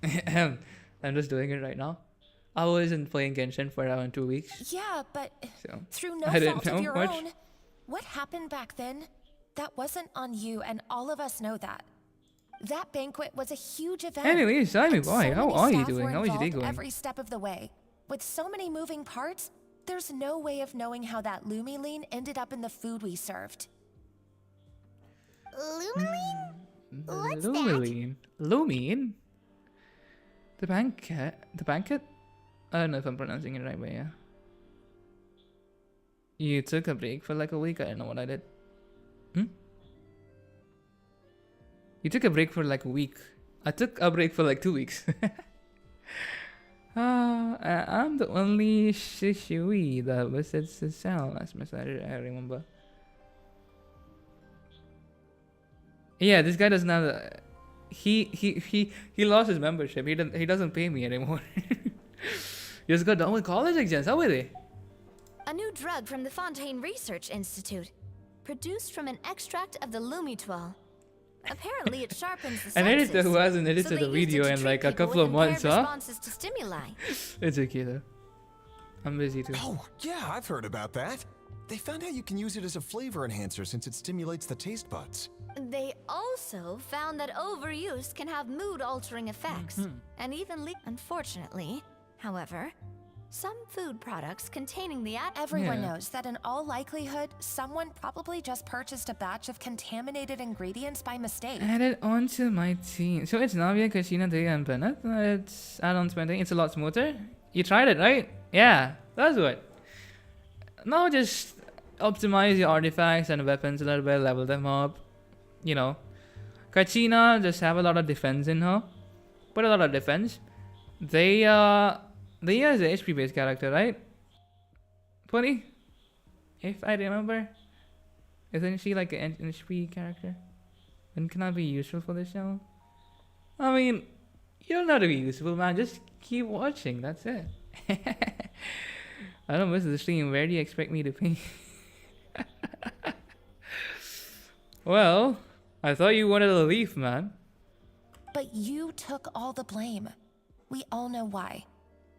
I'm just doing it right now. I wasn't playing Genshin for around 2 weeks, Yeah, but so through no I didn't fault of know your much. own, what happened back then, that wasn't on you, and all of us know that. That banquet was a huge event. Anyway, slimy and boy, so how many are you staff doing? were How is your day involved going? every step of the way. With so many moving parts, there's no way of knowing how that Lumiline ended up in the food we served. Lumiline? What's that? Lumiline. Lumine? The banquet? The banquet? I don't know if I'm pronouncing it right, but yeah. You took a break for like a week? I don't know what I did. You took a break for like a week. I took a break for like 2 weeks. I'm the only Shishui that visits the cell last message I remember. Yeah, this guy doesn't have the... He lost his membership. He doesn't pay me anymore. You just got done with college exams. How were they? A new drug from the Fontaine Research Institute, produced from an extract of the Lumitoile. Apparently, it sharpens the An editor senses, who hasn't so edited they a used it video to in treat like a people couple of with months, impaired huh? responses to stimuli. It's okay though. I'm busy too. Oh, yeah, I've heard about that. They found out you can use it as a flavor enhancer since it stimulates the taste buds. They also found that overuse can have mood-altering effects, and even Unfortunately, however, some food products containing the Everyone Yeah. knows that in all likelihood, someone probably just purchased a batch of contaminated ingredients by mistake. Add it onto my team. So it's Navia, Kashina, Daya, and Bennett. It's add-on spending. It's a lot smoother. You tried it, right? Yeah, that's what. Now just optimize your artifacts and weapons a little bit, level them up. You know, Kachina just have a lot of defense in her. Put a lot of defense. They is a HP based character, right? 20, if I remember. Isn't she like an HP character? When can I be useful for this show? I mean, you don't have to be useful, man. Just keep watching. That's it. I don't miss the stream. Where do you expect me to be? Well, I thought you wanted to leave, man. But you took all the blame. We all know why.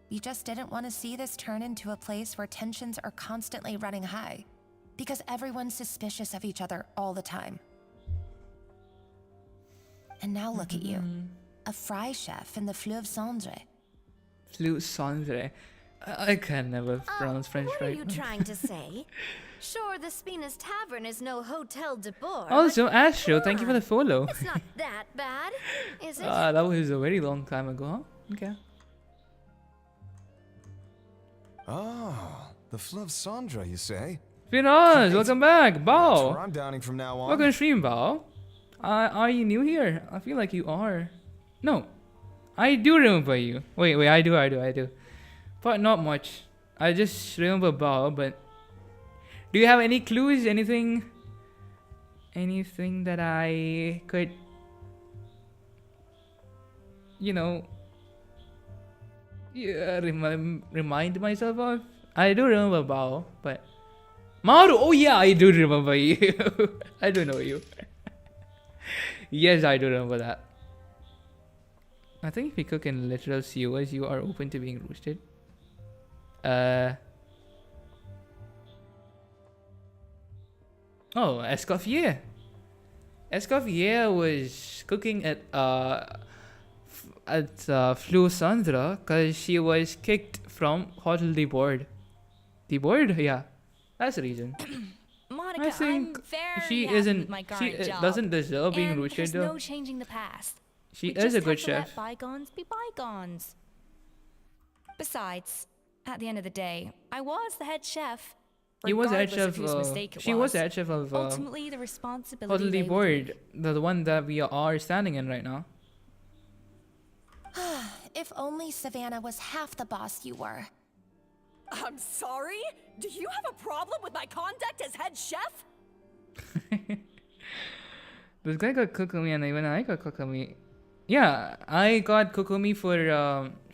You just didn't want to see this turn into a place where tensions are constantly running high. Because everyone's suspicious of each other all the time. And now look at you. A fry chef in the Fleuve Cendre. Fleu Cendre. I can never pronounce French what right. are you trying to say? Sure, the Spina's Tavern is no Hotel de Boer. Also, Astro, thank you for the follow. It's not that bad, is it? That was a very long time ago, huh? Okay. Oh, the Fleuve Cendre, you say? Firas, welcome back. That's where Bao. I'm downing from now on. Welcome to stream, Bao. Are you new here? I feel like you are. No. I do remember you. Wait, I do. But not much. I just remember Bao, but... Do you have any clues? Anything that I could... You know... remind myself of? I do remember Bao, but... Maru! Oh yeah, I do remember you. I do know you. Yes, I do remember that. I think if you cook in literal sewers, you are open to being roasted. Oh, Escoffier. Escoffier was cooking at Fleu Cendre because she was kicked from Hotel de Board. De Board? Yeah, that's the reason. Monica, I think I'm very she happy isn't. with my She current job. doesn't deserve being and roasted there's though. no changing the past. She We is just a good have to let chef. bygones be bygones. Besides, at the end of the day, I was the head chef. He was head regardless of chef. whose mistake it She was head chef of Ultimately, the responsibility Hotel lay with Board, me. the one that we are standing in right now. If only Savannah was half the boss you were. I'm sorry? Do you have a problem with my conduct as head chef? This guy got Kokumi and even I got Kokumi. Yeah, I got Kokumi for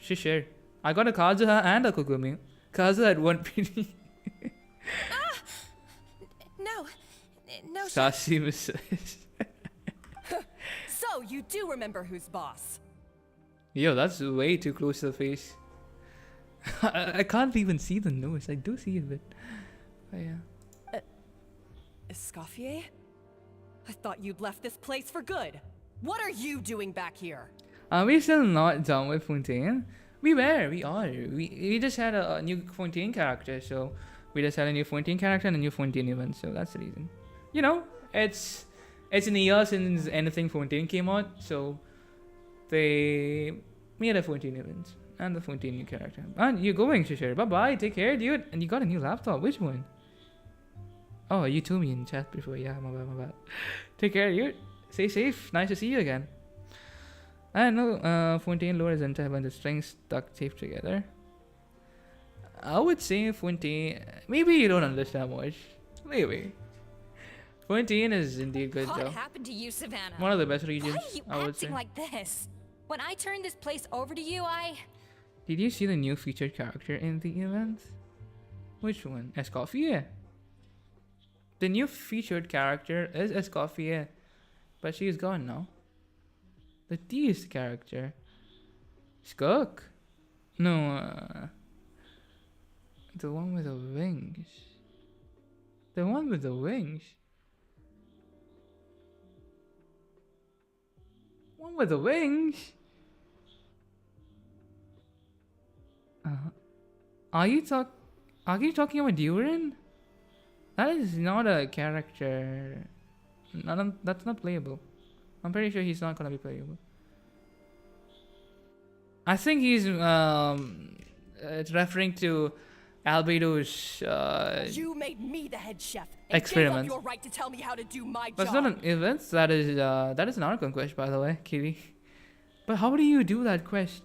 Shishir. I got a Kazuha and a Kokumi. Kazuha had one PD. No, Sassy missus. So, you do remember who's boss. Yo, that's way too close to the face. I can't even see the nose. I do see it, but oh, yeah. Escoffier? I thought you'd left this place for good. What are you doing back here? We're still not done with Fontaine. We are. We just had a new Fontaine character, so we just had a new Fontaine character and a new Fontaine event, so that's the reason. You know, it's an year since anything Fontaine came out, so they made a Fontaine event and the Fontaine new character. And you're going, Shishir. Bye bye. Take care, dude. And you got a new laptop. Which one? Oh, you told me in chat before. Yeah, my bad. Take care, dude. Stay safe. Nice to see you again. I know Fontaine lore is entire bunch of strings duct taped together. I would say Fontaine. Maybe you don't understand much. Maybe. Fontaine is indeed good, What though. happened to you, Savannah? One of the best regions, Why are you I would say. acting like this? When I turned this place over to you, Did you see the new featured character in the event? Which one? Escoffier. The new featured character is Escoffier, but she's gone now. The teased character, Skunk. No, the one with the wings. The one with the wings. One with the wings. Are you talking about Duran? That is not a character. That's not playable. I'm pretty sure he's not gonna be playable. I think he's it's referring to Albedo's You made me the head chef and experiment. gave up your right to tell me how to do my That's job. not an event. That is an Archon quest, by the way, Kitty. But how do you do that quest?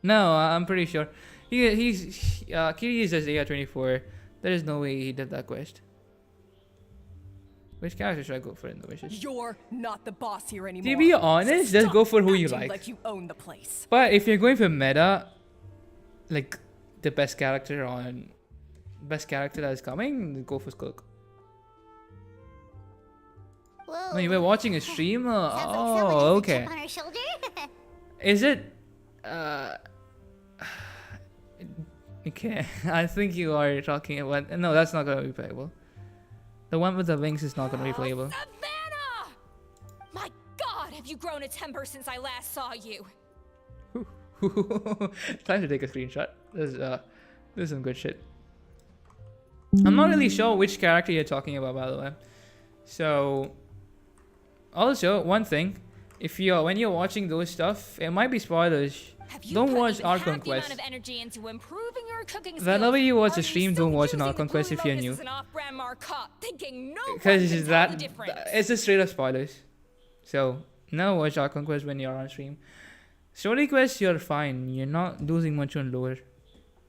No, I'm pretty sure. Kitty is just AR24. There is no way he did that quest. Which character should I go for in the wishes? You're not the boss here anymore. To be honest, just Stop go for who you acting like. Like you own the place. But if you're going for meta, like the best character that is coming, go for Skunk. Whoa. No, you were watching a stream? Sounds like someone Oh, has a okay. chip on her shoulder. Is it? Okay, I think you are talking about. No, that's not gonna be playable. The one with the wings is not gonna be playable. Savannah! My God, have you grown a temper since I last saw you? Time to take a screenshot. This is some good shit. I'm not really sure which character you're talking about, by the way. So, also one thing, when you're watching those stuff, it might be spoilers. Have you Don't put watch even Archon half the amount Quest. of energy into improving your cooking skills? Whenever you watch Are a stream, still don't watch an using Archon the Quest Blue if you're Lotus new. as an off-brand markup, thinking no one Because can tell that the difference. it's just straight up spoilers. So never watch Archon Quest when you're on stream. Story Quest, you're fine. You're not losing much on lore.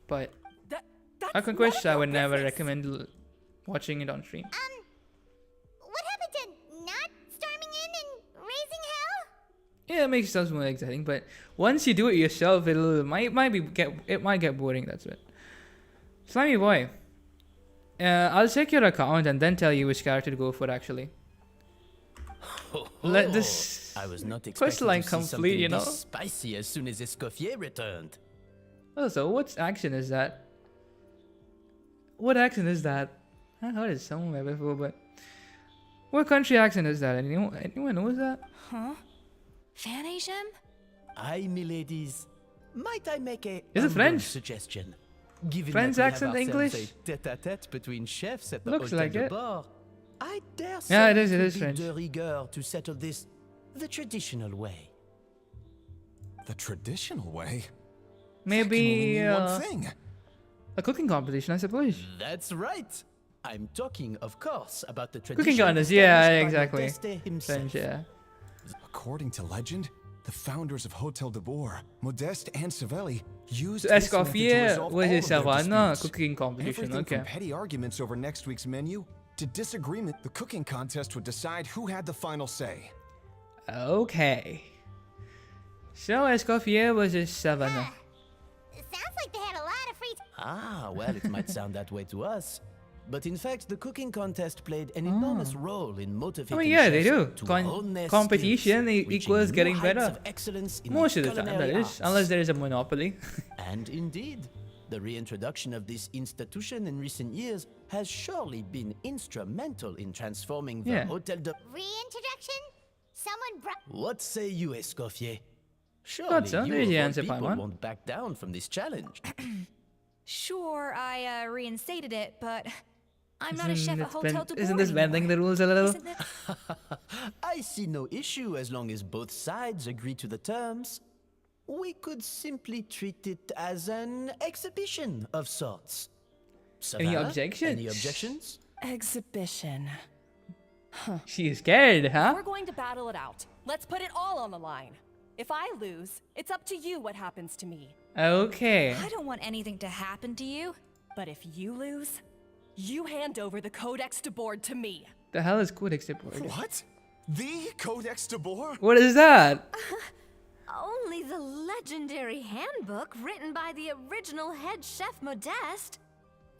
But That's Archon none Quest, of I your would never business. recommend watching it on stream. What happened to not storming in and raising hell? Yeah, it makes stuff more exciting. But once you do it yourself, it might get boring. That's it. Slimy boy. I'll check your account and then tell you which character to go for. Actually, let this I was not quest expecting line to see complete. something You know. this spicy as soon as Escoffier returned. Also, what accent is that? What accent is that? I heard it somewhere before, but what country accent is that? Anyone knows that? Huh? Fan Asian? Aye, miladies. Might I make a Is it humble French? suggestion? Given French that we have accent, ourselves English? a tête-à-tête between chefs at the Looks Hotel like de it. Bord, I dare say Yeah, it is would be French. de rigueur to settle this the traditional way. The traditional way? Maybe That can only mean one thing. A cooking competition, I suppose. That's right. I'm talking, of course, about the Cooking tradition contest, yeah, established by exactly. Modeste himself. French, yeah. According to legend, the founders of Hotel de Boer, Modeste and Savelli, used So this method to Escoffier resolve was all a of their savannah disputes. cooking competition, Everything okay. from petty arguments over next week's menu to disagreement, the cooking contest would decide who had the final say. Okay. So Escoffier was a savannah. It sounds like they had a lot of free Ah, well, it might sound that way to us. But in fact, the cooking contest played an enormous role in motivating I mean, yeah, they chefs do. to hone their Competition skills, equals reaching getting new heights better. of excellence in Most of the time, that culinary is. arts. Unless there is a monopoly. And indeed, the reintroduction of this institution in recent years has surely been instrumental in transforming the Yeah. Hotel de... reintroduction. Someone brought. What say you, Escoffier? Surely Thought so. you There's of the all answer, people Paimon. won't back down from this challenge. Sure, I reinstated it, but I'm not a chef at it Hotel de isn't Boer this bending the anymore. rules a little? Isn't it? I see no issue as long as both sides agree to the terms. We could simply treat it as an exhibition of sorts. Any Savannah, objections? Any objections? Exhibition. She's scared, huh? We're going to battle it out. Let's put it all on the line. If I lose, it's up to you what happens to me. Okay. I don't want anything to happen to you. But if you lose, you hand over the Codex de Board to me. The hell is Codex de Boer? What? The Codex de Boer? What is that? Only the legendary handbook written by the original head chef Modeste.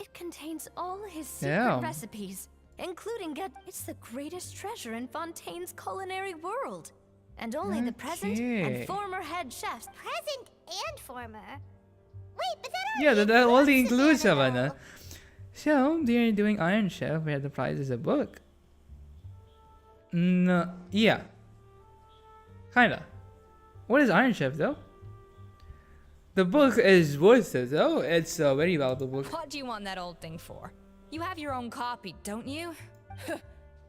It contains all his secret Damn. recipes, including it's the greatest treasure in Fontaine's culinary world. And only the present Okay. and former head chefs. Present and former. Wait, but that Yeah, already that only includes includes Savannah, Savannah. So, they're doing Iron Chef where the prize is a book. No, yeah. Kinda. What is Iron Chef though? The book is worth it though. It's a very valuable book. What do you want that old thing for? You have your own copy, don't you?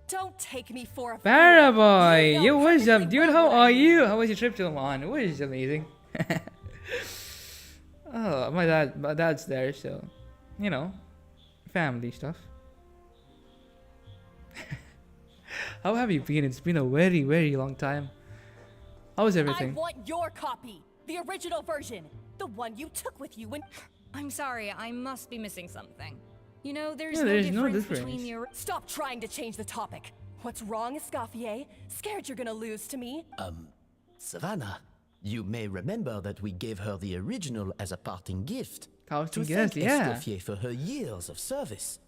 Don't take me for a Para fool. boy, You yo, know what's up, perfectly dude? well How what I are mean. you? How was your trip to Oman? It was amazing. Oh, my dad's there, so you know, family stuff. How have you been? It's been a very, very long time. How was I everything? want your copy. The original version. The one you took with you when... I'm sorry, I must be missing something. You know, there's, Yeah, no, there's difference no between difference. the Stop trying to change the topic. What's wrong, Escoffier? Scared you're gonna lose to me? Savannah, you may remember that we gave her the original as a parting gift. Parting to gift, thank yeah. Escoffier for her years of service.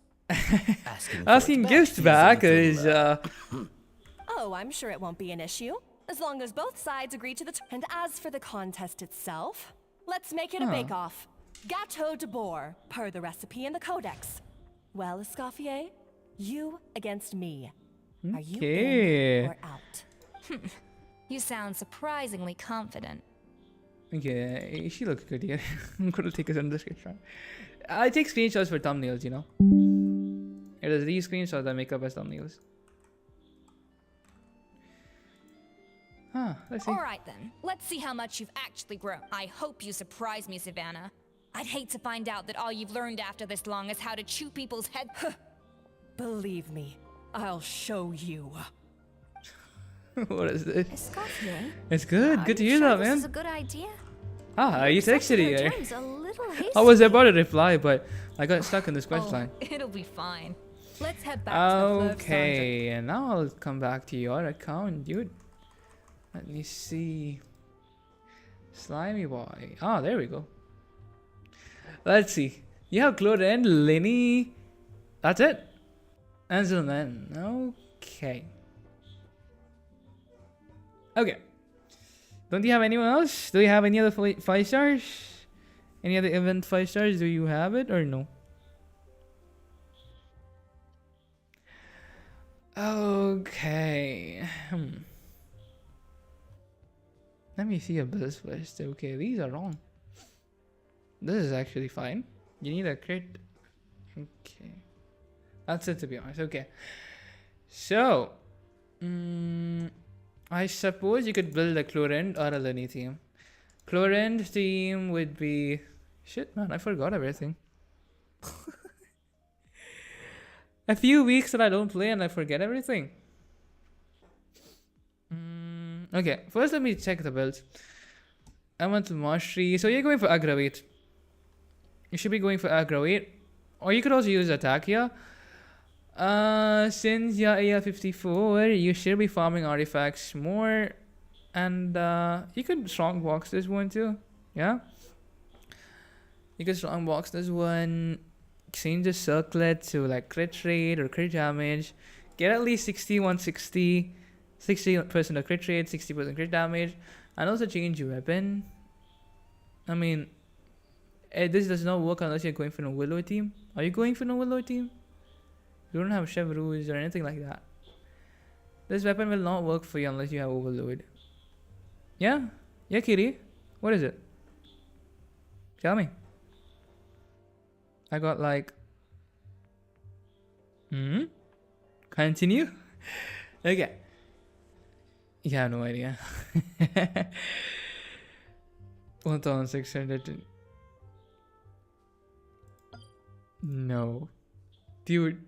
Asking gifts back is Oh, I'm sure it won't be an issue. As long as both sides agree to the And as for the contest itself, let's make it a bake-off. Gâteau de Boer, per the recipe in the Codex. Well, Escoffier, you against me. Are you Okay. in or out? You sound surprisingly confident. okay. She looks good here. I'm gonna take a under screenshot. I take screenshots for thumbnails, you know. It is these screenshots that make up as thumbnails. Huh, let's see. Alright then, let's see how much you've actually grown. I hope you surprise me, Savannah. I'd hate to find out that all you've learned after this long is how to chew people's head. Believe me, I'll show you. What is this? Escoffier, It's good. are Good to you hear sure that, this man. is a good idea? Ah, you texted Accepting her here. terms a little I was hasty. about to reply, but I got stuck in this quest line. It'll be fine. Let's head back to the Fleuve Okay, and now I'll come back to your account, dude. Let me see. Slimy boy. Ah, there we go. Let's see. You have Clodin, Linny. That's it. Anselman. Okay. Okay. Don't you have anyone else? Do you have any other 5 stars? Any other event 5 stars? Do you have it or no? Okay. Let me see a this first. Okay, these are wrong. This is actually fine. You need a crit. Okay. That's it, to be honest. Okay. So, I suppose you could build a Chlorend or a Lenny theme. Chlorend theme would be... Shit, man, I forgot everything. A few weeks that I don't play and I forget everything. Okay, first let me check the builds. I went to Mastery. So you're going for Aggravate. You should be going for Aggravate. Or you could also use Attack here. Since you're AR54, you should be farming artifacts more. And you could strongbox this one too. Yeah? You could strongbox this one. Change the circlet to like crit rate or crit damage. Get at least 60, 160. 60% of crit rate, 60% crit damage. And also change your weapon. I mean, this does not work unless you're going for a Willow team. Are you going for a Willow team? You don't have Chevroux or anything like that. This weapon will not work for you unless you have Overload. Yeah? Yeah, Kitty? What is it? Tell me. I got like... Continue? Okay. You have no idea. 1,600. No. Dude,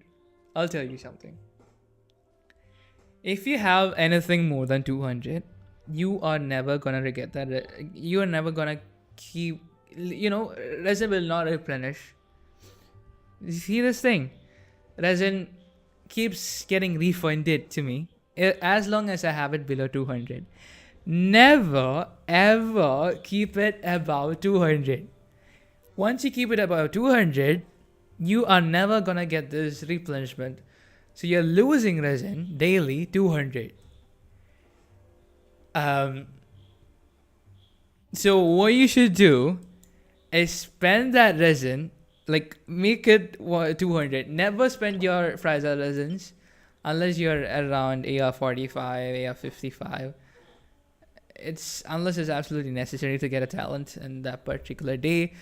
I'll tell you something. If you have anything more than 200, you are never gonna get that. You are never gonna keep... You know, resin will not replenish. You see this thing? Resin keeps getting refunded to me as long as I have it below 200. Never ever keep it above 200. Once you keep it above 200, you are never gonna get this replenishment. So you're losing resin daily 200. So what you should do is spend that resin, like make it 200. Never spend your fragile resins unless you're around AR45, AR55. It's unless it's absolutely necessary to get a talent in that particular day.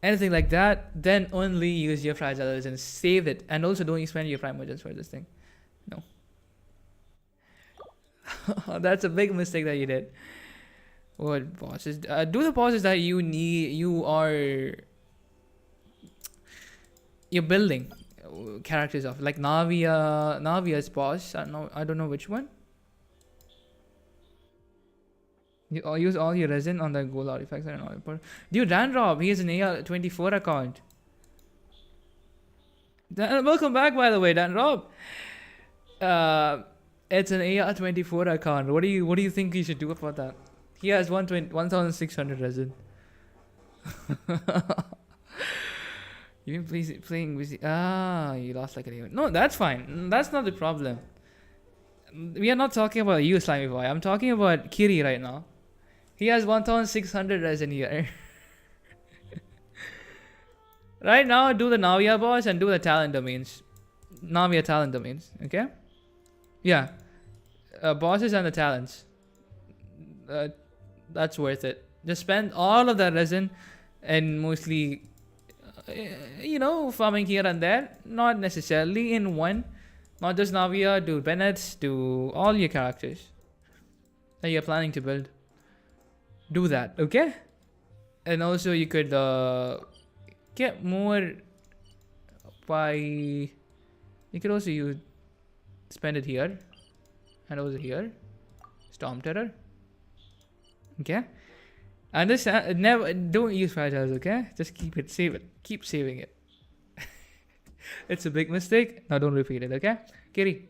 Anything like that, then only use your fragile resins. Save it. And also don't spend your primogens for this thing. No. That's a big mistake that you did. What bosses? Do the bosses that you need. You're building characters of, like Navia's boss. I don't know which one. You use all your resin on the gold artifacts and all. Dude, Danrob, he has an AR24 account. Welcome back, by the way, Danrob. It's an AR24 account. What do you think you should do about that? He has 1,600 resin. You've been playing with... you lost like an event. No, that's fine. That's not the problem. We are not talking about you, Slimy Boy. I'm talking about Kiri right now. He has 1,600 resin here. Right now, do the Navia boss and do the talent domains. Navia talent domains, okay? Yeah. Bosses and the talents. That's worth it. Just spend all of that resin and mostly, farming here and there. Not necessarily in one. Not just Navia, do Bennett, do all your characters that you're planning to build. Do that, okay? And also you could get more by... You could also spend it here. And also here. Storm Terror. Okay? Understand? Don't use fragiles, okay? Just save it. Keep saving it. It's a big mistake. Now don't repeat it, okay? Kiri.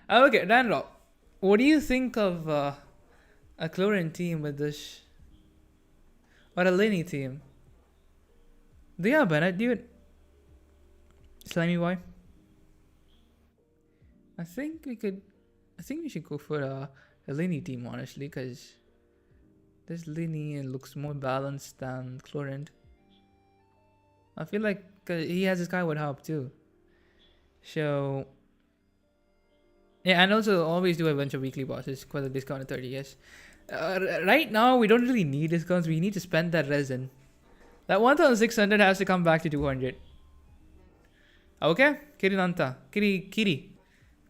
Okay, Danrob. What do you think of a Chlorine team with this? Or a Lenny team? They are Bennett, dude. Slimy Boy. I think we should go for a Lenny team, honestly, because this Lenny looks more balanced than Chlorine. I feel like he has a Skyward Harp too. So, yeah, and also always do a bunch of weekly bosses for the discount at 30, yes. Right now, we don't really need discounts. We need to spend that resin. That 1,600 has to come back to 200. Okay? Kirinanta. Kiri.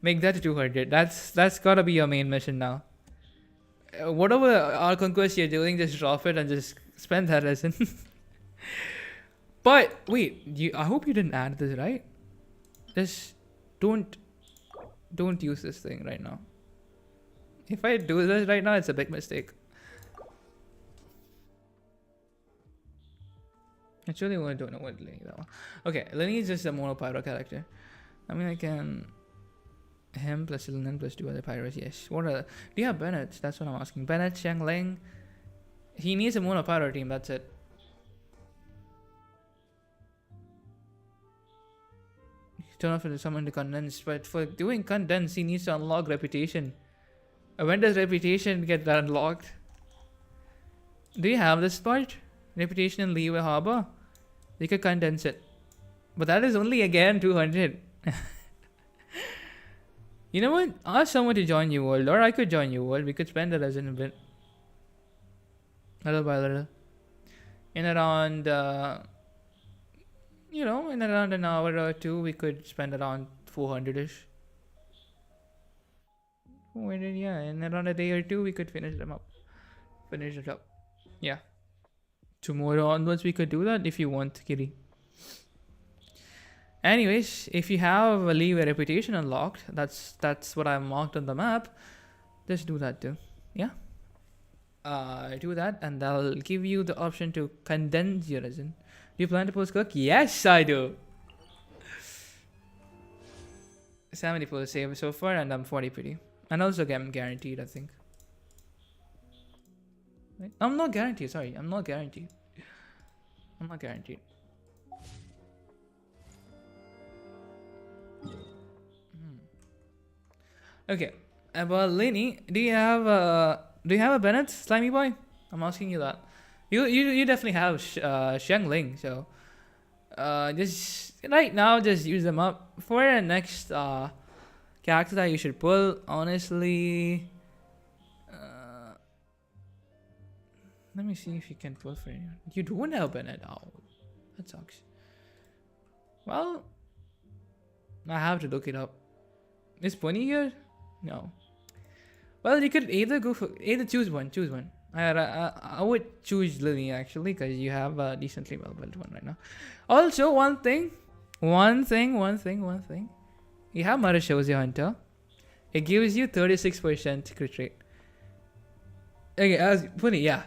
Make that to 200. That's gotta be your main mission now. Whatever our conquest you're doing, just drop it and just spend that resin. But wait, I hope you didn't add this, right? Just don't use this thing right now. If I do this right now, it's a big mistake. Actually, I don't know what Lenny that one. Okay, Lenny is just a mono pyro character. I mean, I can him plus Linen plus 2 other pyros. Yes. What are? Do you have Bennett? That's what I'm asking. Bennett, Xiangling. He needs a mono pyro team. That's it. Turn off to summon the condense, but for doing condense, he needs to unlock reputation. When does reputation get unlocked? Do you have this part? Reputation in Leeway Harbor? You could condense it. But that is only again 200. You know what? Ask someone to join New World, or I could join New World. We could spend the resin a bit. Little by little. In around, you know, in around an hour or two, we could spend around 400-ish. 400, yeah. In around a day or two, we could finish them up. Finish it up. Yeah. Tomorrow onwards, we could do that if you want, Kitty. Anyways, if you have a leeway reputation unlocked, that's what I've marked on the map. Just do that too. Yeah. Do that, and that'll give you the option to condense your resin. Do you plan to post cook? Yes, I do. 70% save so far, and I'm 40 pretty. And also I'm guaranteed, I think. Right? I'm not guaranteed, sorry. I'm not guaranteed. I'm not guaranteed. Okay. About Lenny, do you have a Bennett, Slimy Boy? I'm asking you that. You definitely have Xiangling, so just right now just use them up for the next character that you should pull. Honestly, let me see if you can pull for anyone. You don't have Bennett. Oh, that sucks. Well, I have to look it up. Is Pony here? No. Well, you could either choose one. Choose one. I would choose Lily actually, because you have a decently well built one right now. Also, one thing. You have Marashouzi Hunter. It gives you 36% crit rate. Okay, as funny, yeah.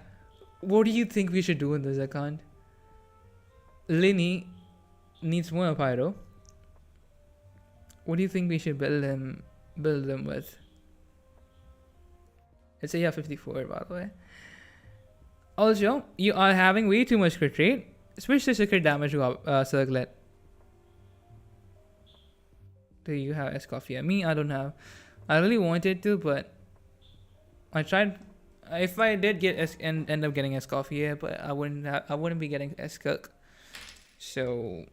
What do you think we should do in this account? Linny needs more pyro. What do you think we should build them with? It's a 54 by the way. Also, you are having way too much crit rate. Switch the secret damage to circlet. Do you have Escoffier? Me, I don't have. I really wanted to, but I tried. If I did get end up getting Escoffier, but I wouldn't be getting Escook. So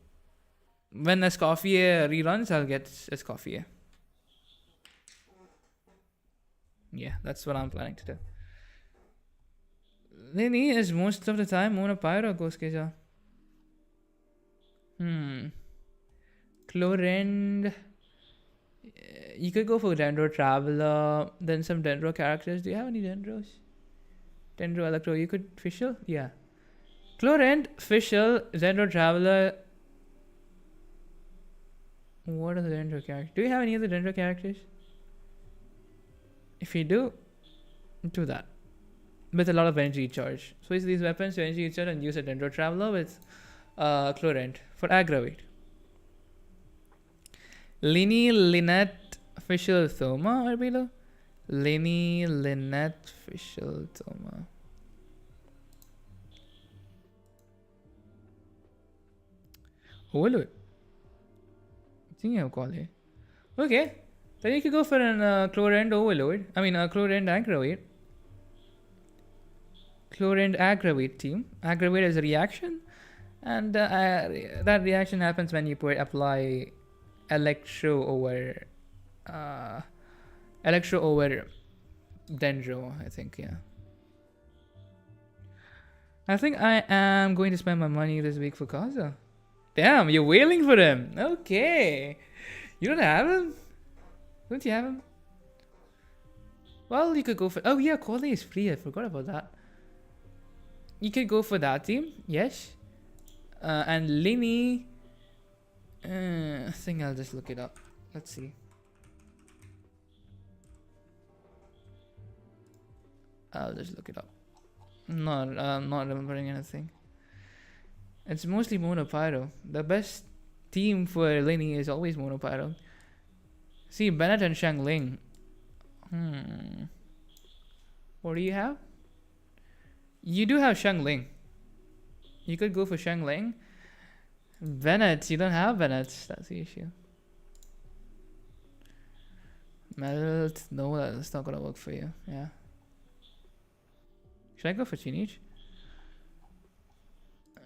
when Escoffier reruns, I'll get Escoffier. Yeah, that's what I'm planning to do. Lenny is most of the time Mono Pyro goes Keja. Chlorend. You could go for Dendro Traveler, then some Dendro characters. Do you have any Dendros? Dendro Electro, you could Fischl? Yeah. Chlorend, Fischl, Dendro Traveler. What are the Dendro characters? Do you have any other Dendro characters? If you do, do that. With a lot of energy charge. Switch these weapons to energy charge and use a Dendro Traveler with Chlorend for aggravate. Linny, Lynette, Fischl, Thoma or below? Linny, Lynette, Fischl, Thoma. Overload. I think you have call here. Okay. Then you could go for an Chlorend Overload. I mean, Chlorend Aggravate. Chlorend Aggravate team. Aggravate is a reaction. And that reaction happens when you apply Electro over Dendro, I think, yeah. I think I am going to spend my money this week for Kaza. Damn, you're wailing for him. Okay. You don't have him? Don't you have him? Well, you could go for... Oh, yeah, Quality is free. I forgot about that. You could go for that team. Yes. And Linny. I think I'll just look it up. Let's see. I'll just look it up. Not remembering anything. It's mostly Monopyro. The best team for Linny is always Monopyro. See, Bennett and Shangling. What do you have? You do have Shangling. You could go for Shangling. Bennett, you don't have Bennett. That's the issue. Melt. No, that's not gonna work for you. Yeah. Should I go for Chinich? I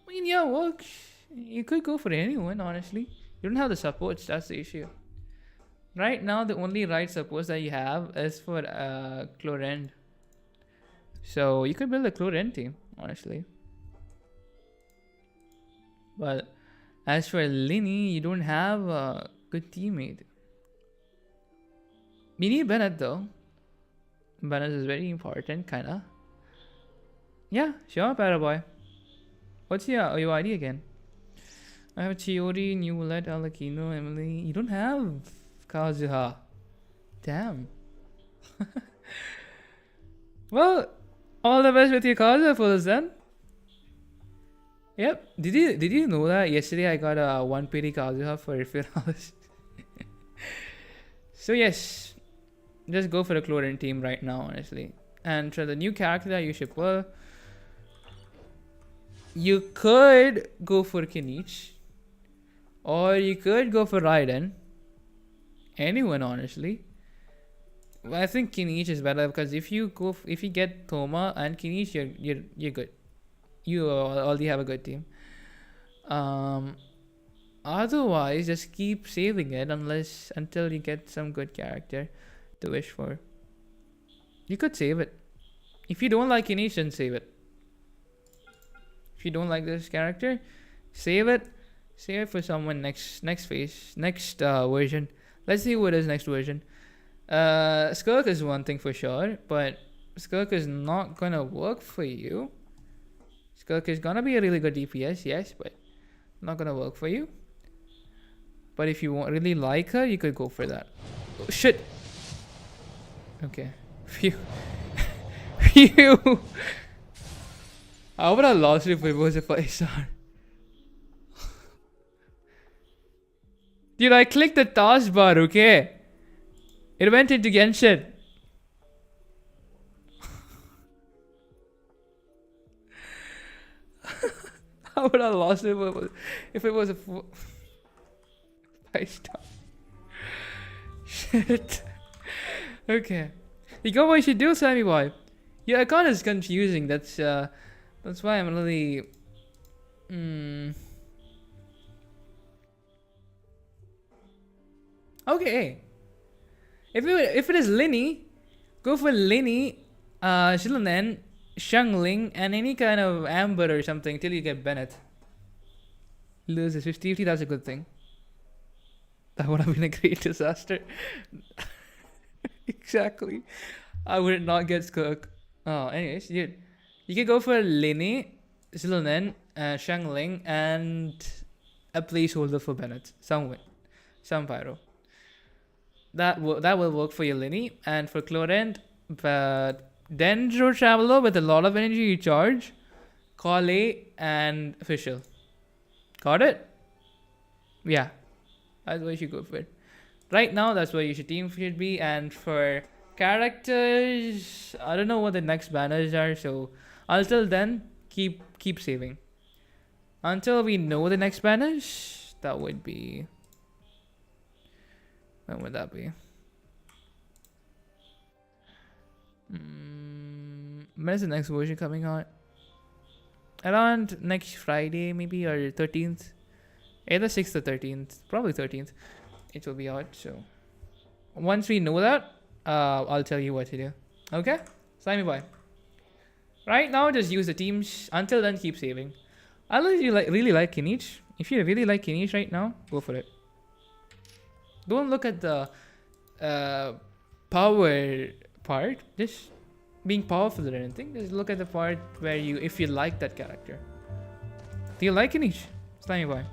mean, yeah, works. You could go for anyone, honestly. You don't have the supports, that's the issue. Right now, the only right supports that you have is for Chlorend. So, you could build a Chlorend team, honestly. But, as for Linny, you don't have a good teammate. We need Bennett, though. Bennett is very important, kinda. Yeah, sure, Paraboy. What's your ID again? I have Chiori, Newlet, Alakino, Emily. You don't have Kazuha. Damn. Well, all the best with your Kazuha for us then. Yep. Did you know that yesterday I got a 1 PD Kazuha for $50? So yes, just go for the Chlorine team right now, honestly. And for the new character that you should pull, you could go for Kinich, or you could go for Raiden. Anyone, honestly. Well, I think Kinich is better because if you get Thoma and Kinich, you're good. You already have a good team. Otherwise, just keep saving it until you get some good character to wish for. You could save it. If you don't like Kinich, then save it. If you don't like this character, save it. Save it for someone next version. Let's see what is next version. Skirk is one thing for sure, but Skirk is not gonna work for you. Skirk is gonna be a really good DPS, yes, but not gonna work for you. But if you really like her, you could go for that. Oh, shit. Okay. Phew. Phew. I would have lost it if it was a 5-star. Dude, I clicked the taskbar, okay? It went into Genshin. I would have lost it if it was a 5-star. Shit. Okay. You got what you should do, Sammy boy. Your account is confusing. That's why I'm really. Okay. If it is Linny, go for Linny, Shilanen, Shangling, and any kind of Amber or something till you get Bennett. Loses 50, that's a good thing. That would have been a great disaster. Exactly. I would not get Skirk. Oh, anyways, dude. You can go for Linny, Shilanen, Shangling, and a placeholder for Bennett. Some pyro. That will work for your Linny. And for Chlorend, but Dendro Traveler with a lot of energy you charge, Kale, and Official. Got it? Yeah. That's what you should go for. Right now, that's what your team should be. And for characters, I don't know what the next banners are. So until then, keep saving. Until we know the next banners, that would be... When would that be? When is the next version coming out? Around next Friday, maybe, or 13th. Either 6th or 13th. Probably 13th. It will be out, so... Once we know that, I'll tell you what to do. Okay? Slimy boy. Right now, just use the teams. Until then, keep saving. Unless you really like Kinich. If you really like Kinich right now, go for it. Don't look at the power part. Just being powerful or anything. Just look at the part where if you like that character. Do you like Anish? Slimy boy.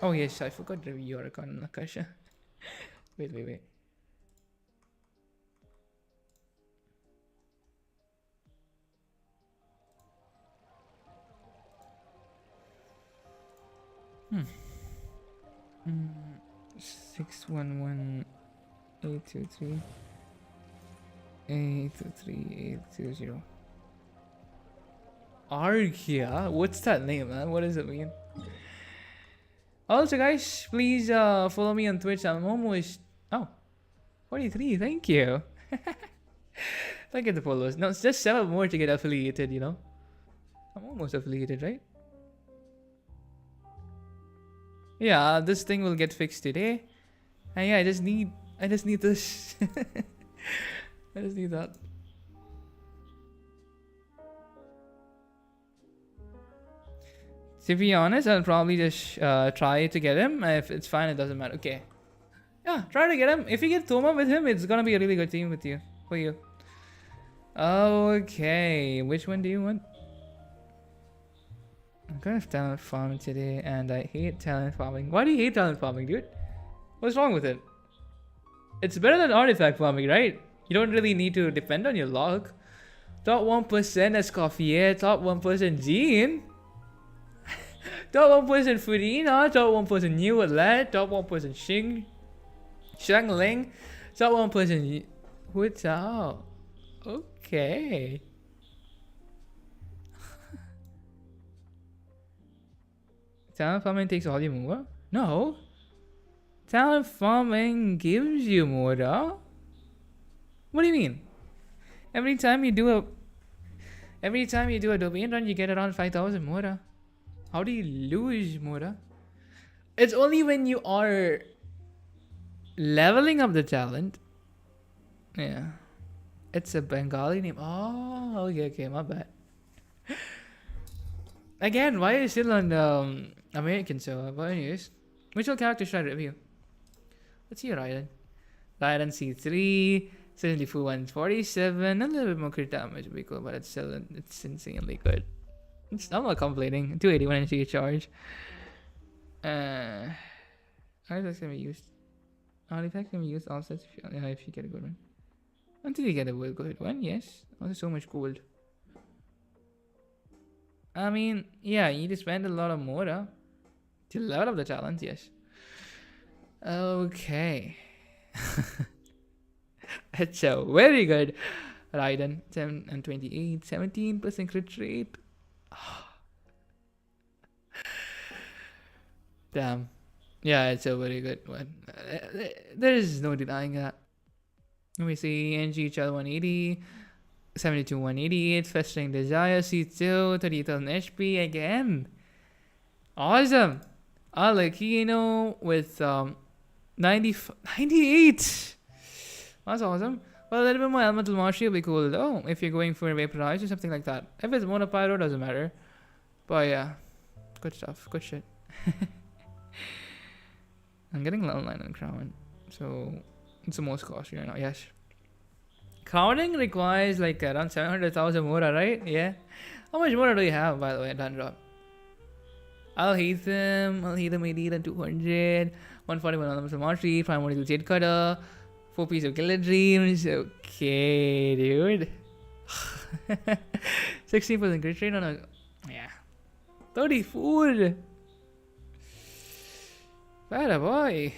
Oh yes, I forgot to review your account, Nakasha. Wait. Hmm. 611-823-823-820. Arkia? What's that name, man? What does it mean? Also, guys, please follow me on Twitch. I'm almost... Oh, 43. Thank you. Thank you for the followers. No, it's just 7 more to get affiliated, you know? I'm almost affiliated, right? Yeah, this thing will get fixed today. And yeah, I just need this. I just need that. To be honest, I'll probably just try to get him. If it's fine, it doesn't matter. Okay. Yeah, try to get him. If you get Thoma with him, it's gonna be a really good team with you. For you. Okay. Which one do you want? I'm gonna have talent farming today, and I hate talent farming. Why do you hate talent farming, dude? What's wrong with it? It's better than artifact farming, right? You don't really need to depend on your luck. Top 1% Escoffier, top 1% Jean. Top 1% Furina, top 1% New Atlet, top 1% Shang Ling, top 1% Hu Tao. Okay. Talent farming takes all your Mura? No. Talent farming gives you Mura? What do you mean? Every time you do a domain run, you get around 5,000 Mura. How do you lose Mura? It's only when you are leveling up the talent. Yeah. It's a Bengali name. Oh, okay, my bad. Again, why are you still on American server? But anyways, which all characters should I review? Let's see Raiden. Raiden C3, 74 147, a little bit more crit damage would be cool, but it's insanely good. I'm not complaining. 281 energy charge. Artifacts can be used. Artifacts can be used also if you get a good one. Until you get a good one, yes. Also so much gold. I mean, yeah, you need to spend a lot of Mora to level up the talent, yes. Okay. It's a very good Raiden. 7 and 28, 17% crit rate. Damn. Yeah, it's a very good one. There is no denying that. Let me see. NGHL 180, 72 188, Festering Desire C2, 30,000 HP again. Awesome. Alakino with 98. That's awesome. Well, a little bit more elemental mastery will be cool though, if you're going for a vaporize or something like that. If it's monopyro, doesn't matter. But yeah, good stuff, good shit. I'm getting level 9 on Crown, so it's the most costly right now, yes. Crowning requires like around 700,000 Mora, right? Yeah. How much Mora do you have, by the way, Dandrop? I'll hate them 80 and 200, 141 elemental mastery, primordial jade cutter, 4 pieces of killer dreams. Okay, dude. 16% crit rate on a... Yeah. 34! Bad boy.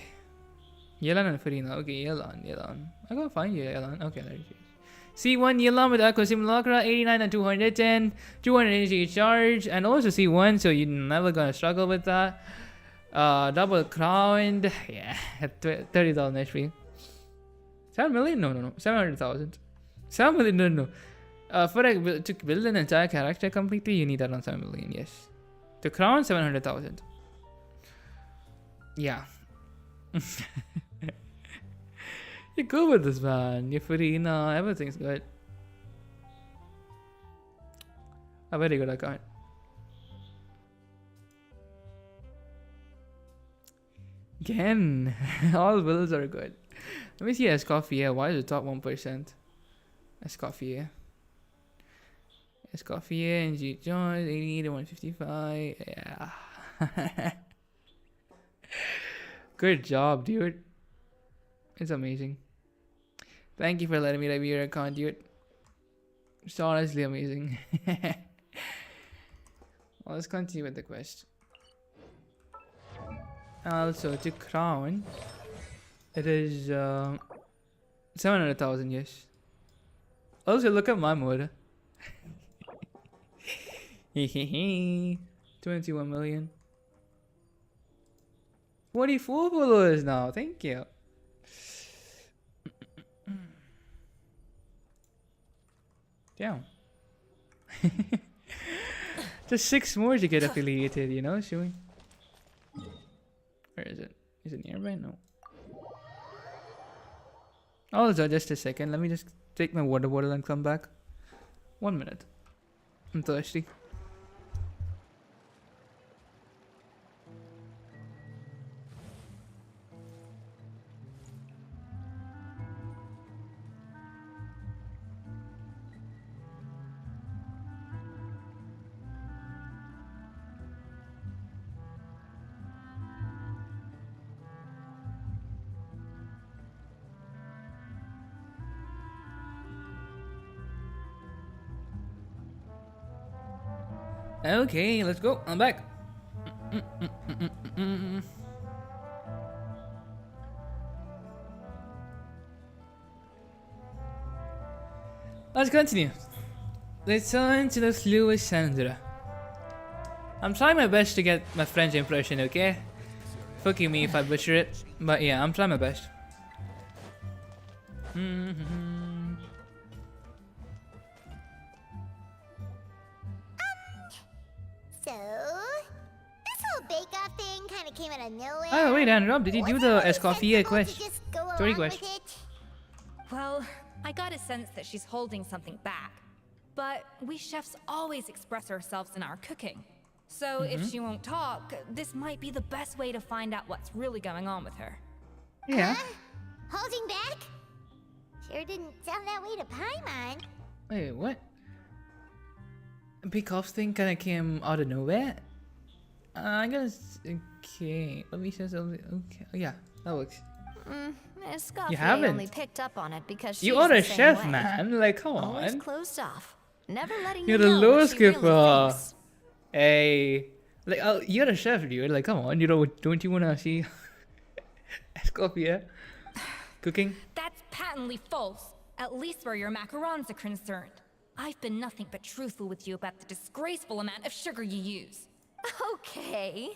Yelan and Farina. Okay, Yelan. I gotta find you, Yelan. Okay, there it is. C1 Yelan with Aqua Simulacra, 89 and 210, 200 energy charge, and also C1, so you're never gonna struggle with that. Double crowned. Yeah, 30,000 HP. 7 million? No. 700,000. 7 million? No. To build an entire character completely, you need around 7 million, yes. To crown, 700,000. Yeah. You're good with this, man. You're Farina, everything's good. A very good account. Again, all builds are good. Let me see Escoffier. Why is it top 1%? Escoffier. Escoffier and G Jones, 80 to 155. Yeah. Good job, dude. It's amazing. Thank you for letting me review your account, dude. It's honestly amazing. Well, let's continue with the quest. Also, to crown, it is 700,000, yes. Also, look at my motor. 21 million. 44 followers now. Thank you. Damn. Just 6 more to get affiliated, you know, showing. Where is it? Is it nearby? No. Also, just a second. Let me just take my water bottle and come back. 1 minute. I'm thirsty. Okay, let's go. I'm back. Let's continue. Let's turn to the fluid Sandra. I'm trying my best to get my French impression, okay? Forgive me if I butcher it, but yeah, I'm trying my best. So, this whole bake-off thing kind of came out of nowhere. Oh wait, and Rob, did you do the Escoffier quest? To just go Story along quest. with it? Well, I got a sense that she's holding something back. But we chefs always express ourselves in our cooking. So if she won't talk, this might be the best way to find out what's really going on with her. Yeah. Holding back? Sure didn't sound that way to Paimon. Wait, what? A big off thing kind of came out of nowhere? I guess. Okay, let me say something. Okay, yeah, that works. Escoffier haven't. only picked up on it because You she's are the a same chef, way. man. Like, come Always on. closed off, never letting You're you a know low what she really skipper. thinks. Hey, like, you're a chef, dude. Like, come on. You know, don't you wanna see Escoffier cooking? That's patently false, at least where your macarons are concerned. I've been nothing but truthful with you about the disgraceful amount of sugar you use. Okay,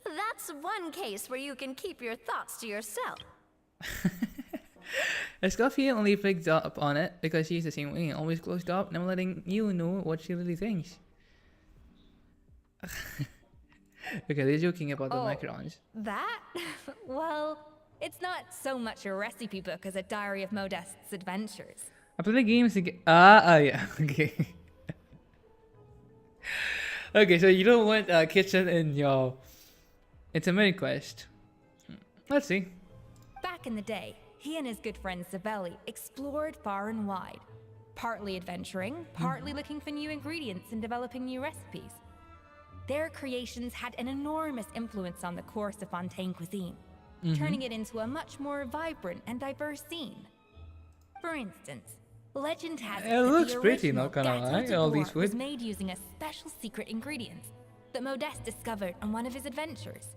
that's one case where you can keep your thoughts to yourself. Escoffier only picked up on it because she's the same way, always closed up, never letting you know what she really thinks. Okay, they're joking about the macarons. That? Well, it's not so much a recipe book as a diary of Modeste's adventures. I play the games again. Yeah, okay. Okay, so you don't want kitchen in your intermittent quest. Let's see. Back in the day, he and his good friend Zavelli explored far and wide, partly adventuring, partly looking for new ingredients and developing new recipes. Their creations had an enormous influence on the course of Fontaine cuisine, turning it into a much more vibrant and diverse scene. For instance, legend has it It that looks the pretty, original not gonna gâteau lie, de all bois these was food. made using a special secret ingredient that Modeste discovered on one of his adventures.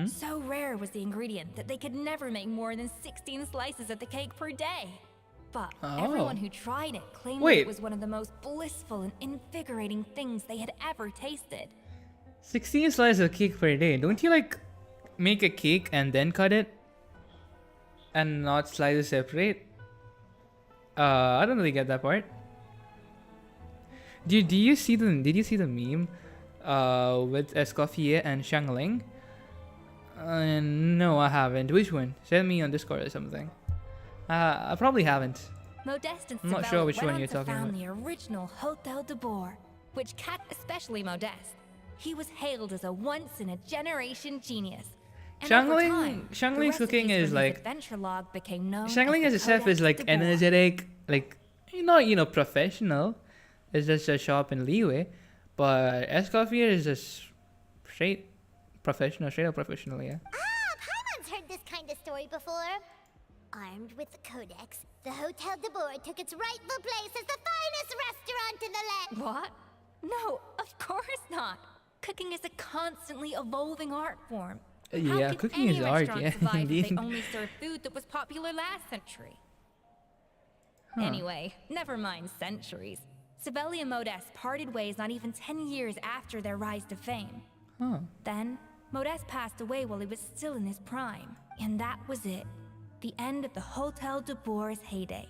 So rare was the ingredient that they could never make more than 16 slices of the cake per day. But everyone who tried it claimed that Wait. it was one of the most blissful and invigorating things they had ever tasted. 16 slices of cake per day. Don't you like make a cake and then cut it? And not slices separate? I don't really get that part. Did you see the meme with Escoffier and Shangling? No, I haven't. Which one? Send me on Discord or something. I probably haven't. Modeste and I'm not Sibeli sure which went one on you're to talking found about. the original Hotel de Boer, which kept especially Modeste. He was hailed as a once-in-a-generation genius. And over Shangling- time, the Shangling's cooking recipes is from his like- adventure log became known Shangling as as a the chef is Codex like de Boer. energetic, like not professional, It's just a shop in Leeway, but Escoffier is just straight up professional, yeah. Ah, Paimon's heard this kind of story before. Armed with the Codex, the Hotel de Boer took its rightful place as the finest restaurant in the land. What? No, of course not. Cooking is a constantly evolving art form. Yeah, How could cooking any is art, restaurant yeah, survive if indeed. they only serve food that was popular last century? Huh. Anyway, never mind centuries. Savelli and Modeste parted ways not even 10 years after their rise to fame. Huh. Then, Modeste passed away while he was still in his prime. And that was it. The end of the Hotel de Boer's heyday.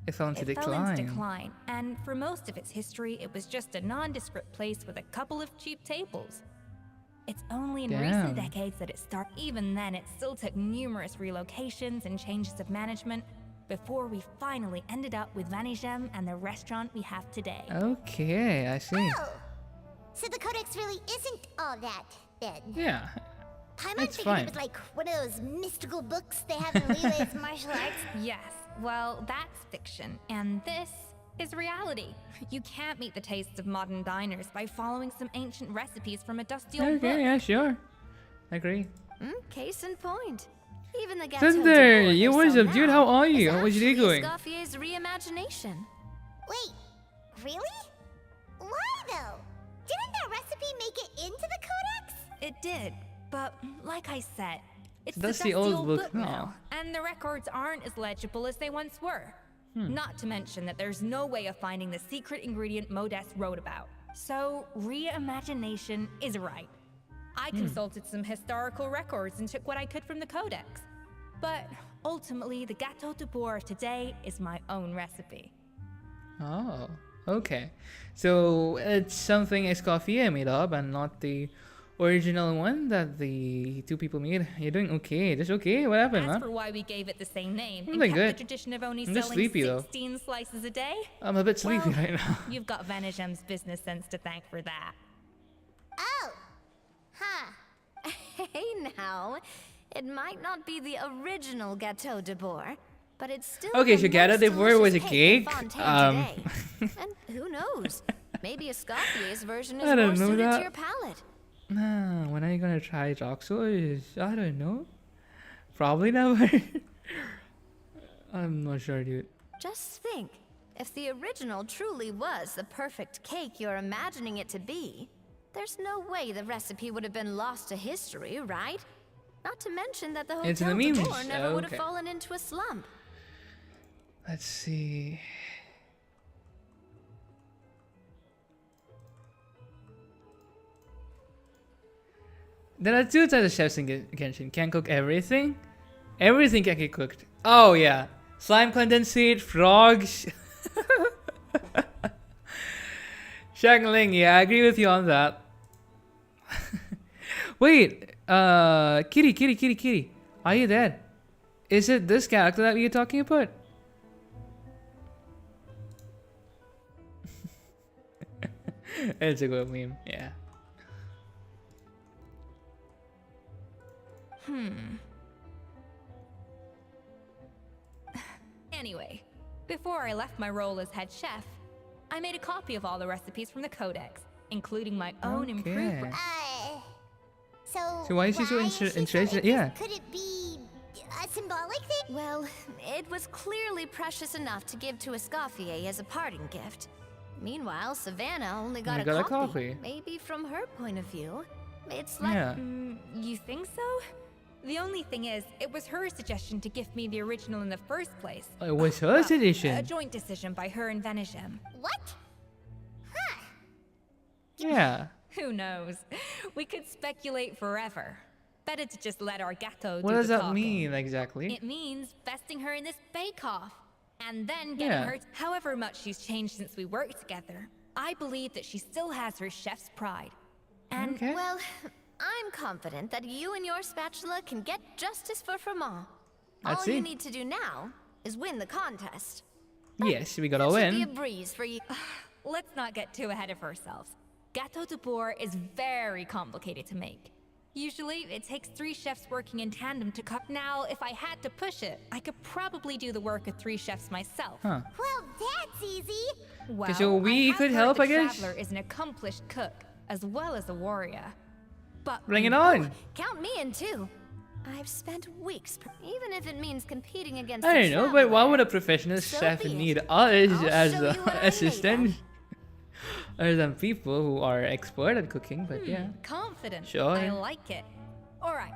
It fell into It decline. fell into decline, and for most of its history, it was just a nondescript place with a couple of cheap tables. It's only in recent Damn. decades that it started. Even then, it still took numerous relocations and changes of management before we finally ended up with Vanigem and the restaurant we have today. Okay, I see. Oh, so the Codex really isn't all that, then. Yeah. Paimon It's figured fine. it was like one of those mystical books they have in Leelay's martial arts. Yes, well, that's fiction, and this is reality. You can't meet the tastes of modern diners by following some ancient recipes from a dusty old book. Okay, yeah, sure. Agree. Case in point. Even the Gâteau de Thunder, Boer you they what's sell up, dude? now How are you? is How's your day actually going? Escoffier's reimagination. Wait, really? Why though? Didn't that recipe make it into the Codex? It did, but like I said, it's That's the the dusty old book now. and the records aren't as legible as they once were. Hmm. Not to mention that there's no way of finding the secret ingredient Modeste wrote about. So, reimagination is right. I consulted some historical records and took what I could from the Codex. But ultimately, the Gâteau de Boer of today is my own recipe. Oh, okay. So it's something Escoffier made up and not the original one that the two people made. You're doing okay. Just okay? What happened, As man? for why we gave it the same name I'm and doing kept good. the tradition of only I'm just selling sleepy, though. 16 slices a day, I'm a bit sleepy well, right now. you've got Vanigem's business sense to thank for that. Oh, huh. Hey now, it might not be the original Gâteau de Boer, but it's still Okay, the so Gâteau most de Boer was a delicious cake cake? in Fontaine today. And who knows? Maybe Escoffier's version is I don't more know suited that. to your palate. Nah, when are you gonna try Roxo? I don't know. Probably never. I'm not sure, dude. Just think, if the original truly was the perfect cake you're imagining it to be, there's no way the recipe would have been lost to history, right? Not to mention that the It's in Hotel the de memes. Boer never would Okay. have fallen into a slump. Let's see. There are two types of chefs in Genshin. Can cook everything. Everything can get cooked. Oh yeah. Slime condensate, frogs. Shangling, yeah, I agree with you on that. Wait, Kitty. Are you there? Is it this character that we are talking about? It's a good meme, yeah. Anyway, before I left my role as head chef, I made a copy of all the recipes from the Codex, including my own improved. Okay. So why is she so is she interested? into- Yeah. Could it be a symbolic thing? Well, it was clearly precious enough to give to Escoffier as a parting gift. Meanwhile, Savannah only got, Only got a copy. copy. Maybe from her point of view, it's like Yeah. You think so? The only thing is, it was her suggestion to gift me the original in the first place. It was her Well, suggestion. a joint decision by her and Vanigem. What? Huh. Yeah. Who knows? We could speculate forever. Better to just let our Gâteau What do does the that talking. mean exactly? It means vesting her in this bake-off. And then getting Yeah. her... However much she's changed since we worked together, I believe that she still has her chef's pride. And Okay. well, I'm confident that you and your spatula can get justice for Froment. Let's All see. you need to do now is win the contest. Yes, we gotta That should be a win. breeze for you. let's not get too ahead of ourselves. Gâteau de Boer is very complicated to make. Usually, it takes 3 chefs working in tandem to cook. Now, if I had to push it, I could probably do the work of 3 chefs myself. Huh. Well, that's easy. Well, so we I have could heard help, the I guess? Traveler is an accomplished cook, as well as a warrior. But Bring it on. Count me in too. I've spent weeks, even if it means competing against. I the don't know, but why Traveler. would a professional So chef be it. need us I'll as show you what I'm made assistants? Or some people who are expert at cooking, but yeah. confident. Sure. I like it. All right.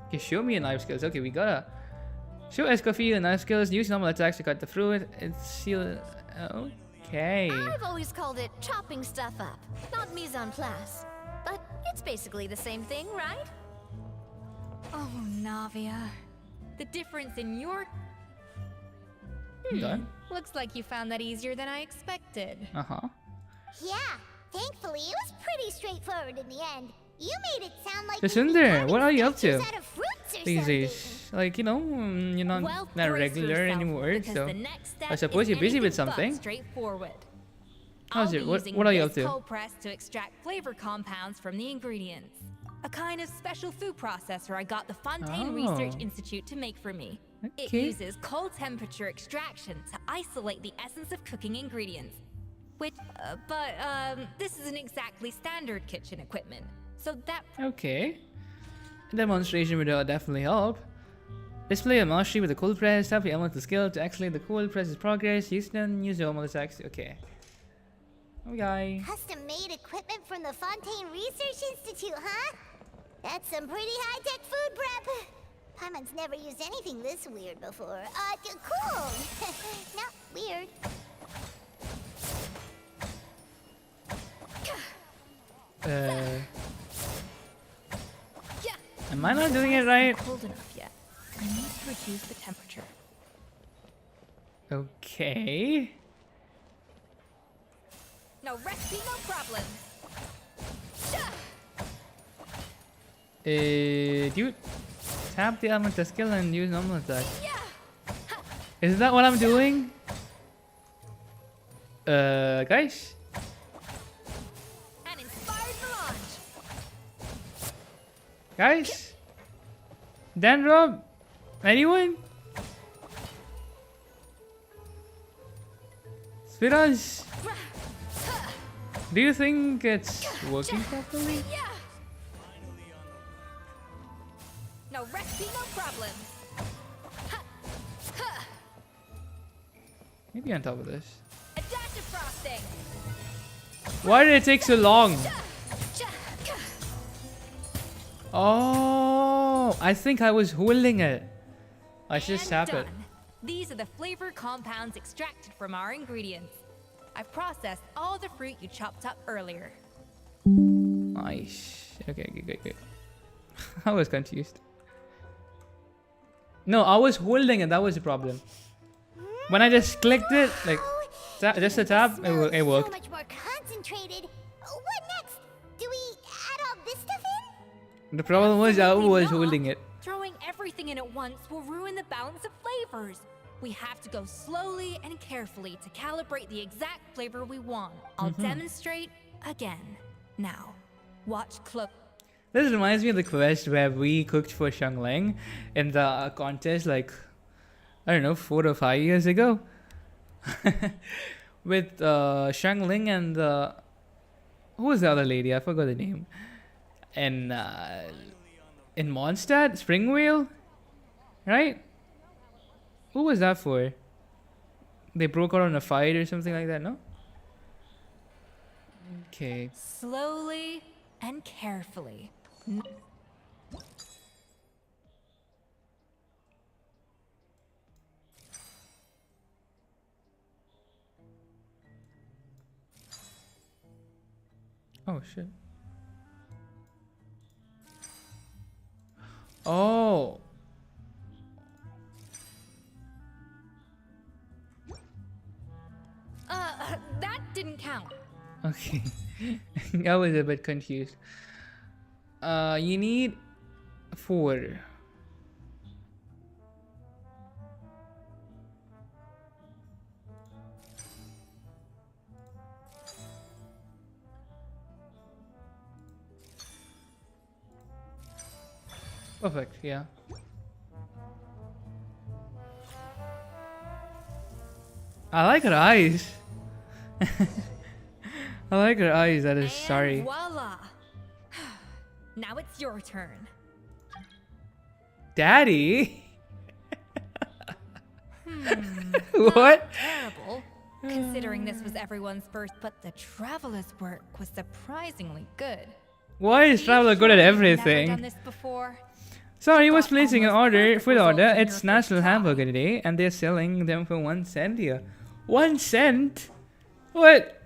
Okay, show me your knife skills. Okay, we gotta show Escoffier your knife skills. Use normal attacks to cut the fruit. It's seal. Okay. I've always called it chopping stuff up, not mise en place. But it's basically the same thing, right? Oh, Navia. The difference in your... Done. Looks like you found that easier than I expected. Uh-huh. Yeah, thankfully it was pretty straightforward in the end. You made it sound like So you'd be Sundar, carving what are you up to statues out of fruits or these something. days? Like, you know, you're not Well, that brace regular yourself, anymore, because so the next step I suppose is you're busy with anything but something. Straightforward. How's I'll it? be What using are you up this to? cold press to extract flavor compounds from the ingredients. A kind of special food processor I got the Fontaine Research Oh. Institute to make for me. It Okay. uses cold temperature extraction to isolate the essence of cooking ingredients. Which, this isn't exactly standard kitchen equipment. So that Okay. Demonstration would definitely help. Display a mastery with the cold press. Tap the element of skill to accelerate the cold press's progress. Use normal attacks. Okay. Okay. Custom-made equipment from the Fontaine Research Institute, huh? That's some pretty high-tech food prep. Paimon's never used anything this weird before. Cool. Not weird. Am I not doing it right? cold enough yet. I need to reduce the temperature. Okay. No recipe, no problem. Do you tap the element of skill and use normal attack? Is that what I'm doing? Guys? An inspired melange. Guys? Dan, Rob? Anyone? Spiraz? Do you think it's working properly? No recipe, no problem. Maybe on top of this. A dash of frosting. Why did it take so long? Oh, I think I was holding it. I should just tap it. Done. These are the flavor compounds extracted from our ingredients. I've processed all the fruit you chopped up earlier. Nice. Okay, good. I was confused. No, I was holding it. That was the problem. When I just clicked it, like, just a tap, it So worked. much more concentrated. What next? Do we add all this stuff in? The problem was I Absolutely was not. holding it. Throwing everything in at once will ruin the balance of flavors. We have to go slowly and carefully to calibrate the exact flavor we want. I'll demonstrate again. Now, watch close. This reminds me of the quest where we cooked for Xiangling in the contest, like, I don't know, 4 or 5 years ago. With Xiangling and who was the other lady? I forgot the name. And in Mondstadt, Springwheel, right? Who was that for? They broke out on a fight or something like that, no? Okay. Slowly and carefully. Oh shit. Oh. That didn't count. Okay. I was a bit confused. You need 4. Perfect, yeah. I like her eyes. I like her eyes, that is And sorry. voila! Now it's your turn. Daddy? What? Terrible, considering this was everyone's first, but the Traveler's work was surprisingly good. Why is Traveler good at Never done everything? this before. Sorry, he was Got placing an almost order, perfect food order. results in It's your National first try. Hamburger Day, and they're selling them for 1 cent here. 1 cent? What?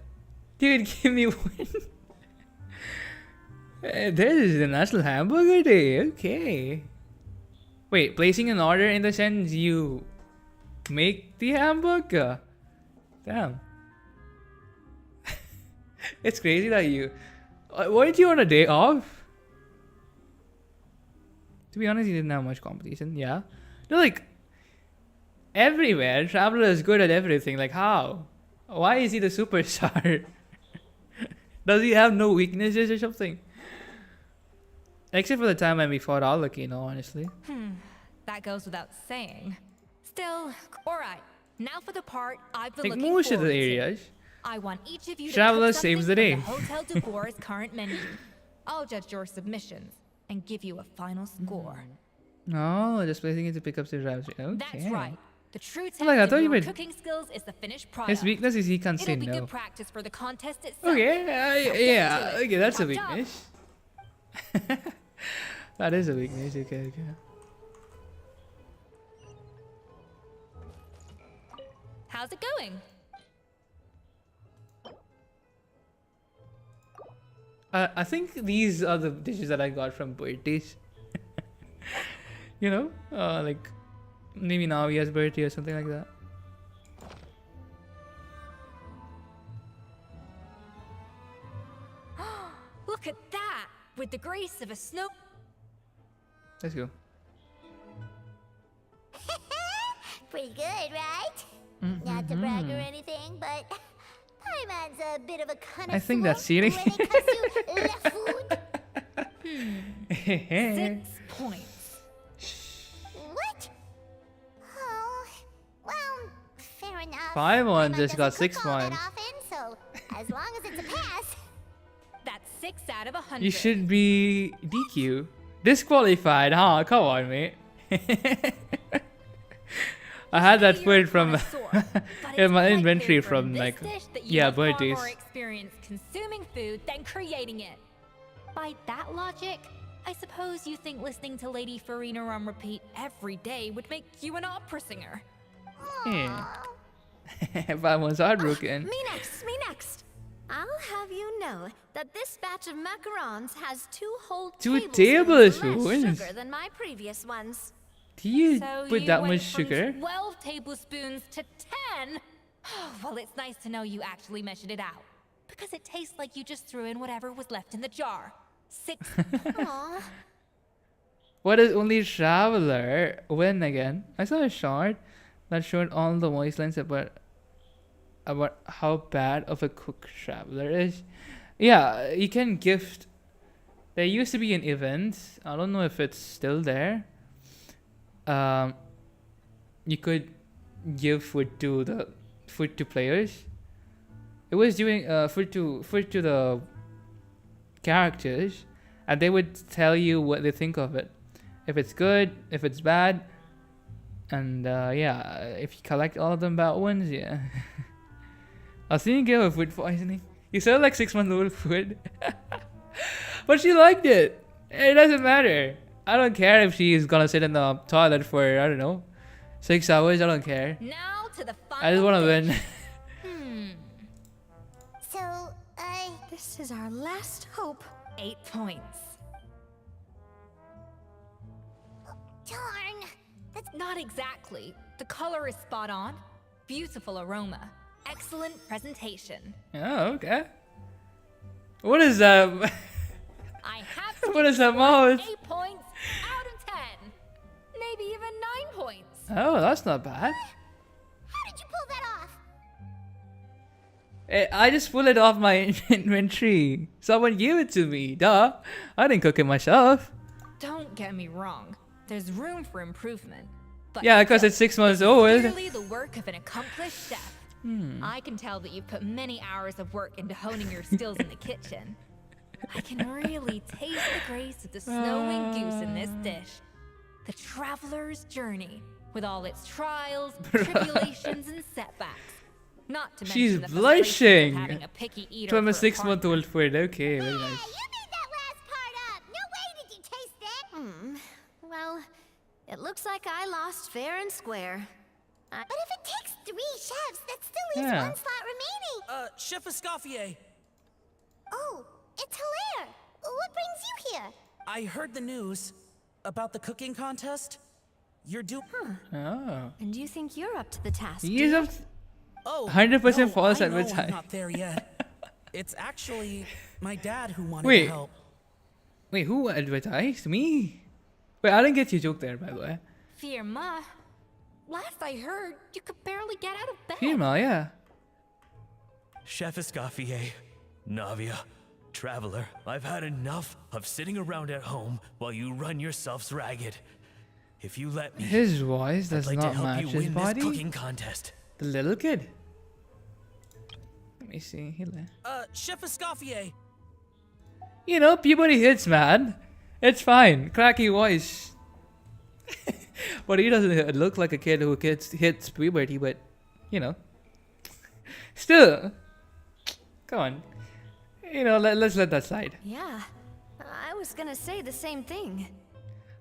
Dude, give me one. This is the National Hamburger Day. Okay. Wait, placing an order in the sense you make the hamburger. Damn. It's crazy that you. Weren't you on a day off? To be honest, he didn't have much competition. Yeah. No, like everywhere, Traveler is good at everything. Like how? Why is he the superstar? Does he have no weaknesses or something? Except for the time when we fought Arlecchino, honestly. That goes without saying. Still, alright. Now for the part I've been Like looking most of forward the to. areas. I want each of you to Traveler cook saves something the from day. the Hotel de Boer's current menu. I'll judge your submissions and give you a final score. No, just placing it to pick up the drives. Okay. That's right. The true test Like, I of thought you your meant cooking skills is the finished product. his weakness is he can't say It'll be no. good practice for the contest itself. Okay, Now get yeah, to it. okay, that's a Chop, chop. weakness. That is a weakness. Okay. How's it going? I think these are the dishes that I got from birthdays. You know, like maybe Navia's birthday or something like that. Look at that! With the grace of a snow. Let's go. Pretty good, right? Not to brag or anything, but Paimon's a bit of a connoisseur I think that's cheating. when it comes to la food. 6 points. What? Oh, well, fair enough. Paimon Paimon just got doesn't 6 cook all that points. often, so as long as it's a pass. That's 6 out of 100. You should be DQ. Disqualified, huh? Come on, mate. I had that food from in my inventory from like birthdays. More experience consuming food than creating it. By that logic, I suppose you think listening to Lady Farina on repeat every day would make you an opera singer. Yeah. Paimon's heartbroken. Me next. I'll have you know that this batch of macarons has 2 whole 2 tablespoons tablespoons? less sugar than my previous ones. Do you So put you that went much from sugar? 12 tablespoons to 10? Well, it's nice to know you actually measured it out. Because it tastes like you just threw in whatever was left in the jar. 6 Aw, What is only Traveler win again? I saw a short that showed all the voice lines about how bad of a cook Traveler is. Yeah, you can gift. There used to be an event. I don't know if it's still there. You could give food to players. It was doing food to the characters, and they would tell you what they think of it, if it's good, if it's bad, and yeah, if you collect all of them bad ones, yeah. I was thinking of food poisoning. You said like 6-month-old food, but she liked it. It doesn't matter. I don't care if she's gonna sit in the toilet for I don't know 6 hours. I don't care. Now to the final I just want to win. So, this is our last hope. 8 points. darn. That's Not exactly. The color is spot on. Beautiful aroma. Excellent presentation. Oh, okay. What is that? I have to What give is that you mouth? 8 points out of 10. Maybe even 9 points. Oh, that's not bad. how did you pull that off? I just pulled it off my inventory. Someone gave it to me. Duh. I didn't cook it myself. don't get me wrong. There's room for improvement. But Yeah, because still, it's 6 months old. clearly the work of an accomplished chef. I can tell that you've put many hours of work into honing your skills in the kitchen. I can really taste the grace of the snow-winged goose in this dish. The traveler's journey, with all its trials, tribulations, and setbacks. Not to mention She's the frustrations blushing of having a picky eater from a for a 6-month-old food. Okay, very Yeah, nice. you made that last part up. No way did you taste that. Well, it looks like I lost fair and square. But if it takes 3 chefs, that still leaves Yeah. 1 slot remaining. Chef Escoffier, Oh, it's Hilaire. What brings you here? I heard the news about the cooking contest. You're Oh. And you think you're up to the task? He is up. Oh, 100% no, false I know I'm advertising. not there yet. It's actually my dad who wanted Wait. to help. Wait, who advertised? Me? Wait, I didn't get your joke there, by the way. Firma, last I heard, you could barely get out of bed. Firma, yeah. Chef Escoffier, Navia, Traveler, I've had enough of sitting around at home while you run yourselves ragged. If you let me, His voice does I'd like to not help match you his win body. this cooking contest. The little kid. Let me see. Here. Chef Escoffier, You know, puberty hits, man. It's fine. Cracky voice. But he doesn't look like a kid who hits puberty, but, you know. Still. Come on. You know, let's let that slide. Yeah, I was gonna say the same thing.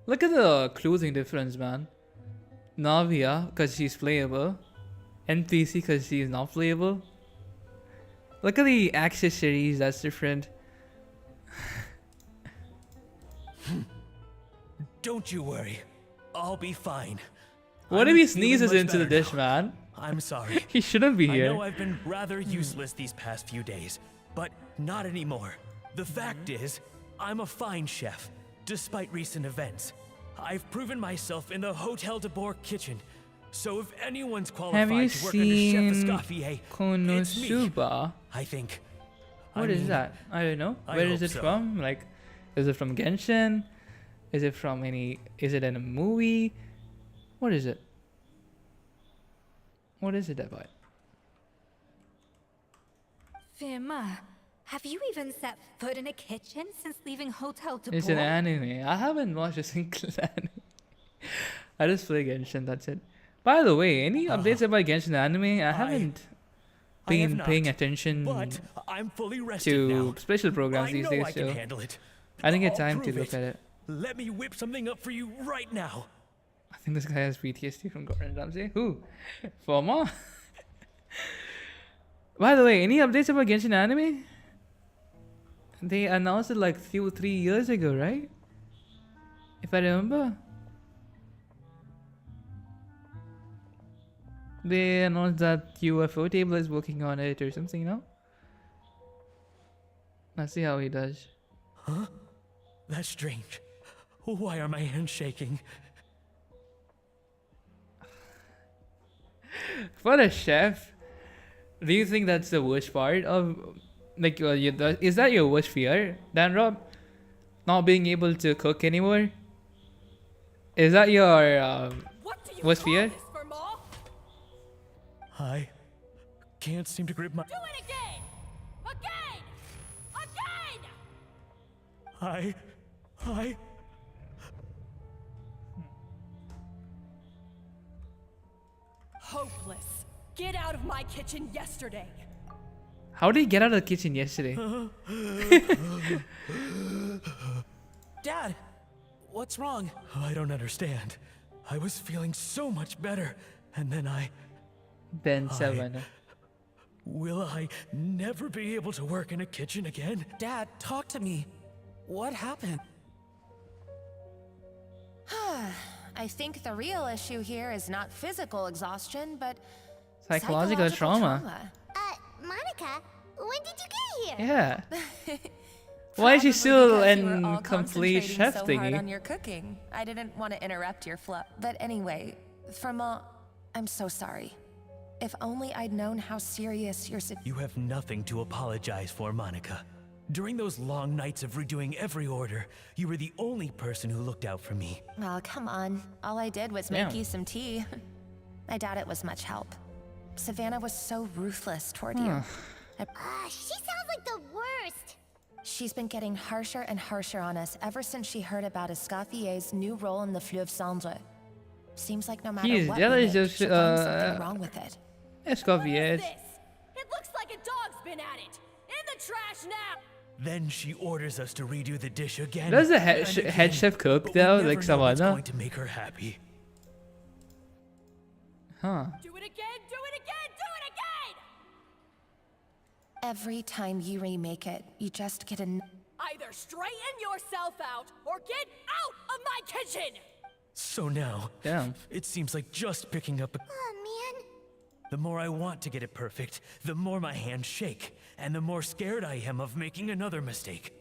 Look at the clothing difference, man. Navia, because she's playable. NPC, because she's not playable. Look at the accessories, that's different. Don't you worry, I'll be fine. What I'm if he feeling sneezes much into the better dish, now. man? I'm sorry. He shouldn't be I here. know I've been rather useless these past few days, but not anymore. The fact is, I'm a fine chef, despite recent events. I've proven myself in the Hotel de Bourg kitchen, so if anyone's Have qualified you to work under Chef seen Escoffier, it's me. Konosuba? I think. What is that? I don't know. I Where is hope it so. from? Like, is it from Genshin? Is it from any? Is it in a movie? What is it? What is it about? Firma, have you even set foot in a kitchen since leaving Hotel de It's an Bourg? anime. I haven't watched a single anime. I just play Genshin. That's it. By the way, any updates about Genshin anime? I haven't I have been not, paying attention But I'm fully rested to now. special programs I these know days, I can so handle it. I didn't get I'll time to prove look at it. Let me whip something up for you right now. I think this guy has PTSD from Gordon Ramsay. Who? Forma? By the way, any updates about Genshin anime? They announced it like 3 years ago, right? If I remember. They announced that UFO table is working on it or something, you know? Let's see how he does. Huh? That's strange. Why are my hands shaking? For a chef, do you think that's the worst part of, like, is that your worst fear, Dan Rob? Not being able to cook anymore? Is that your worst fear? I can't seem to grip my. Do it again! Again! Again! I. Hopeless. Get out of my kitchen yesterday. How did he get out of the kitchen yesterday? Dad, what's wrong? I don't understand. I was feeling so much better, and then Then Savannah. Will I never be able to work in a kitchen again? Dad, talk to me. What happened? I think the real issue here is not physical exhaustion, but Psychological trauma. Monica, when did you get here? Yeah. Why is she still Because you were in all complete concentrating chef so hard thingy? on your cooking. I didn't want to interrupt your flow. But anyway, Firma, I'm so sorry. If only I'd known how serious your You have nothing to apologize for, Monica. During those long nights of redoing every order, you were the only person who looked out for me. Oh, come on. All I did was Damn. make you some tea. I doubt it was much help. Savannah was so ruthless toward you. She sounds like the worst. She's been getting harsher and harsher on us ever since she heard about Escoffier's new role in the Fleuve Cendre. Seems like no matter He's what jealous we of, make, she'll find something wrong with it. Escoffier. It looks like a dog's been at it. In the trash now. Then she orders us to redo the dish again. Does the and head again, chef cook but we though, never like know what's Savannah? going to make her happy. Huh. Do it again, do it again, do it again! Every time you remake it, you just get a... Either straighten yourself out or get out of my kitchen! So now, Damn. it seems like just picking up a... Oh, man. The more I want to get it perfect, the more my hands shake, and the more scared I am of making another mistake.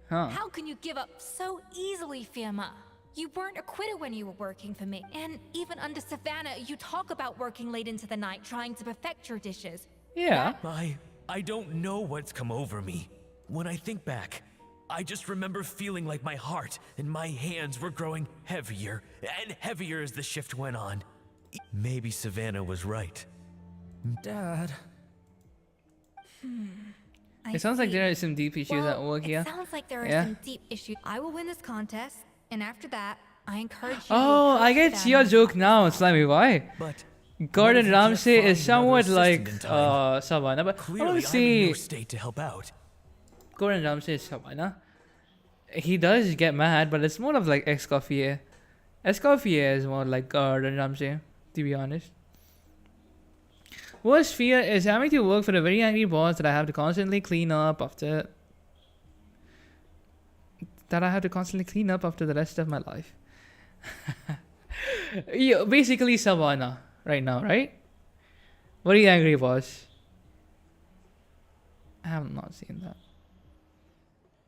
Huh. How can you give up so easily, Firma? You weren't a quitter when you were working for me. And even under Savannah, you talk about working late into the night trying to perfect your dishes. Yeah. I don't know what's come over me. When I think back, I just remember feeling like my heart and my hands were growing heavier and heavier as the shift went on. Maybe Savannah was right. Dad. It sounds like there are some deep issues at work here. It sounds like there are Yeah. some deep issues. I will win this contest, and after that, I encourage you Oh, to I approach get your Savannah. joke now, Slimy. Why? But Gordon what if we can't Ramsay find is somewhat another like assistant in time? Savannah, but I Clearly, don't I'm in see no state to help out. Gordon Ramsay is Savannah. He does get mad, but it's more of like Escoffier. Escoffier is more like Gordon Ramsay, to be honest. Worst fear is having to work for a very angry boss that I have to constantly clean up after. That I have to constantly clean up after the rest of my life. You basically Savannah right now, right? Very angry boss. I have not seen that.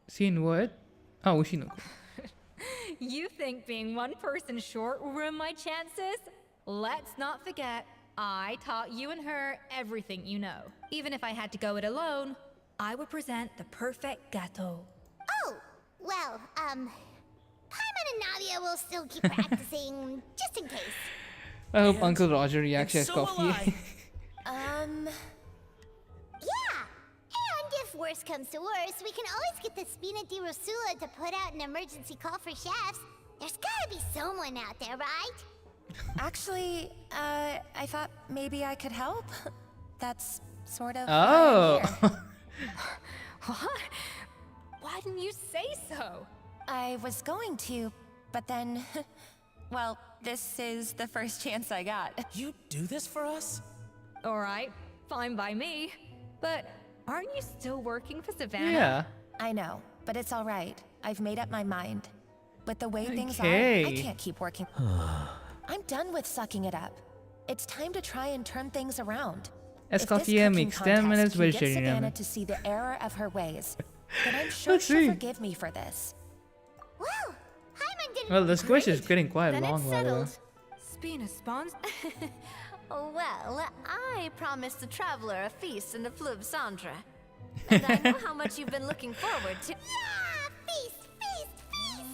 Seen what? Oh, Ushinoko. You think being one person short will ruin my chances? Let's not forget, I taught you and her everything you know. Even if I had to go it alone, I would present the perfect gâteau. Oh, well, Paimon and Nadia will still keep practicing, just in case. I hope Uncle Roger reacts to and so will Escoffier. Yeah, and if worse comes to worse, we can always get the Spina di Rosula to put out an emergency call for chefs. There's gotta be someone out there, right? Actually, I thought maybe I could help. That's sort of Oh. why I'm here. What? Why didn't you say so? I was going to, but then... Well, this is the first chance I got. You do this for us? Alright, fine by me. But aren't you still working for Savannah? Yeah. I know, but it's all right. I've made up my mind. But the way things are, I Okay. can't keep working. I'm done with sucking it up. It's time to try and turn things around. If this Escoffier cooking makes 10 minutes contest can with get Sherry Savannah Ramen. to see the error of her ways, then I'm sure Let's she'll see. forgive me for this. Well, Paimon did Well, this quiz is getting quite Then long, it's by the way. settled. Spina spawns. Well, I promised the traveler a feast in the Fleuve Cendre. And I know how much you've been looking forward to. Yeah, feast, feast, feast!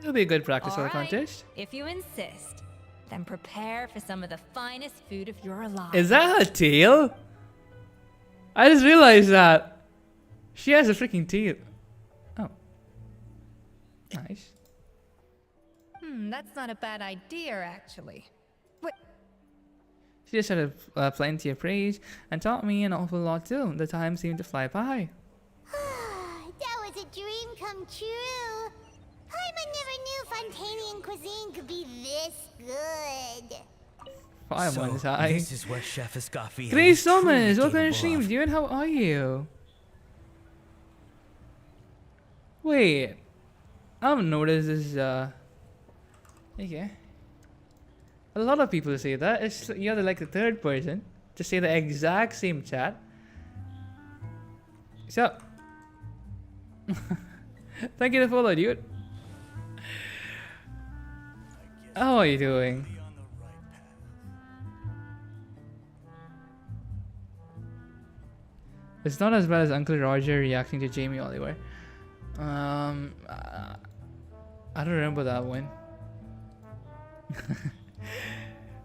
It'll be a good practice for the Alright, contest. if you insist, then prepare for some of the finest food if you're alive. Is that her tail? I just realized that. She has a freaking tail. Oh. Nice. That's not a bad idea, actually. Wait, She just had plenty of praise and taught me an awful lot too. The time seemed to fly by. That was a dream come true. Paimon never knew Fontanian cuisine could be this good. Fire So, one's high. this is what Chef Escoffier Grace is truly Thomas, welcome to capable stream, of. dude. How are you? Wait. I've noticed this, okay. A lot of people say that. It's, you're like the third person to say the exact same chat. So, thank you to follow, dude. How are you doing? It's not as bad as Uncle Roger reacting to Jamie Oliver. I don't remember that one.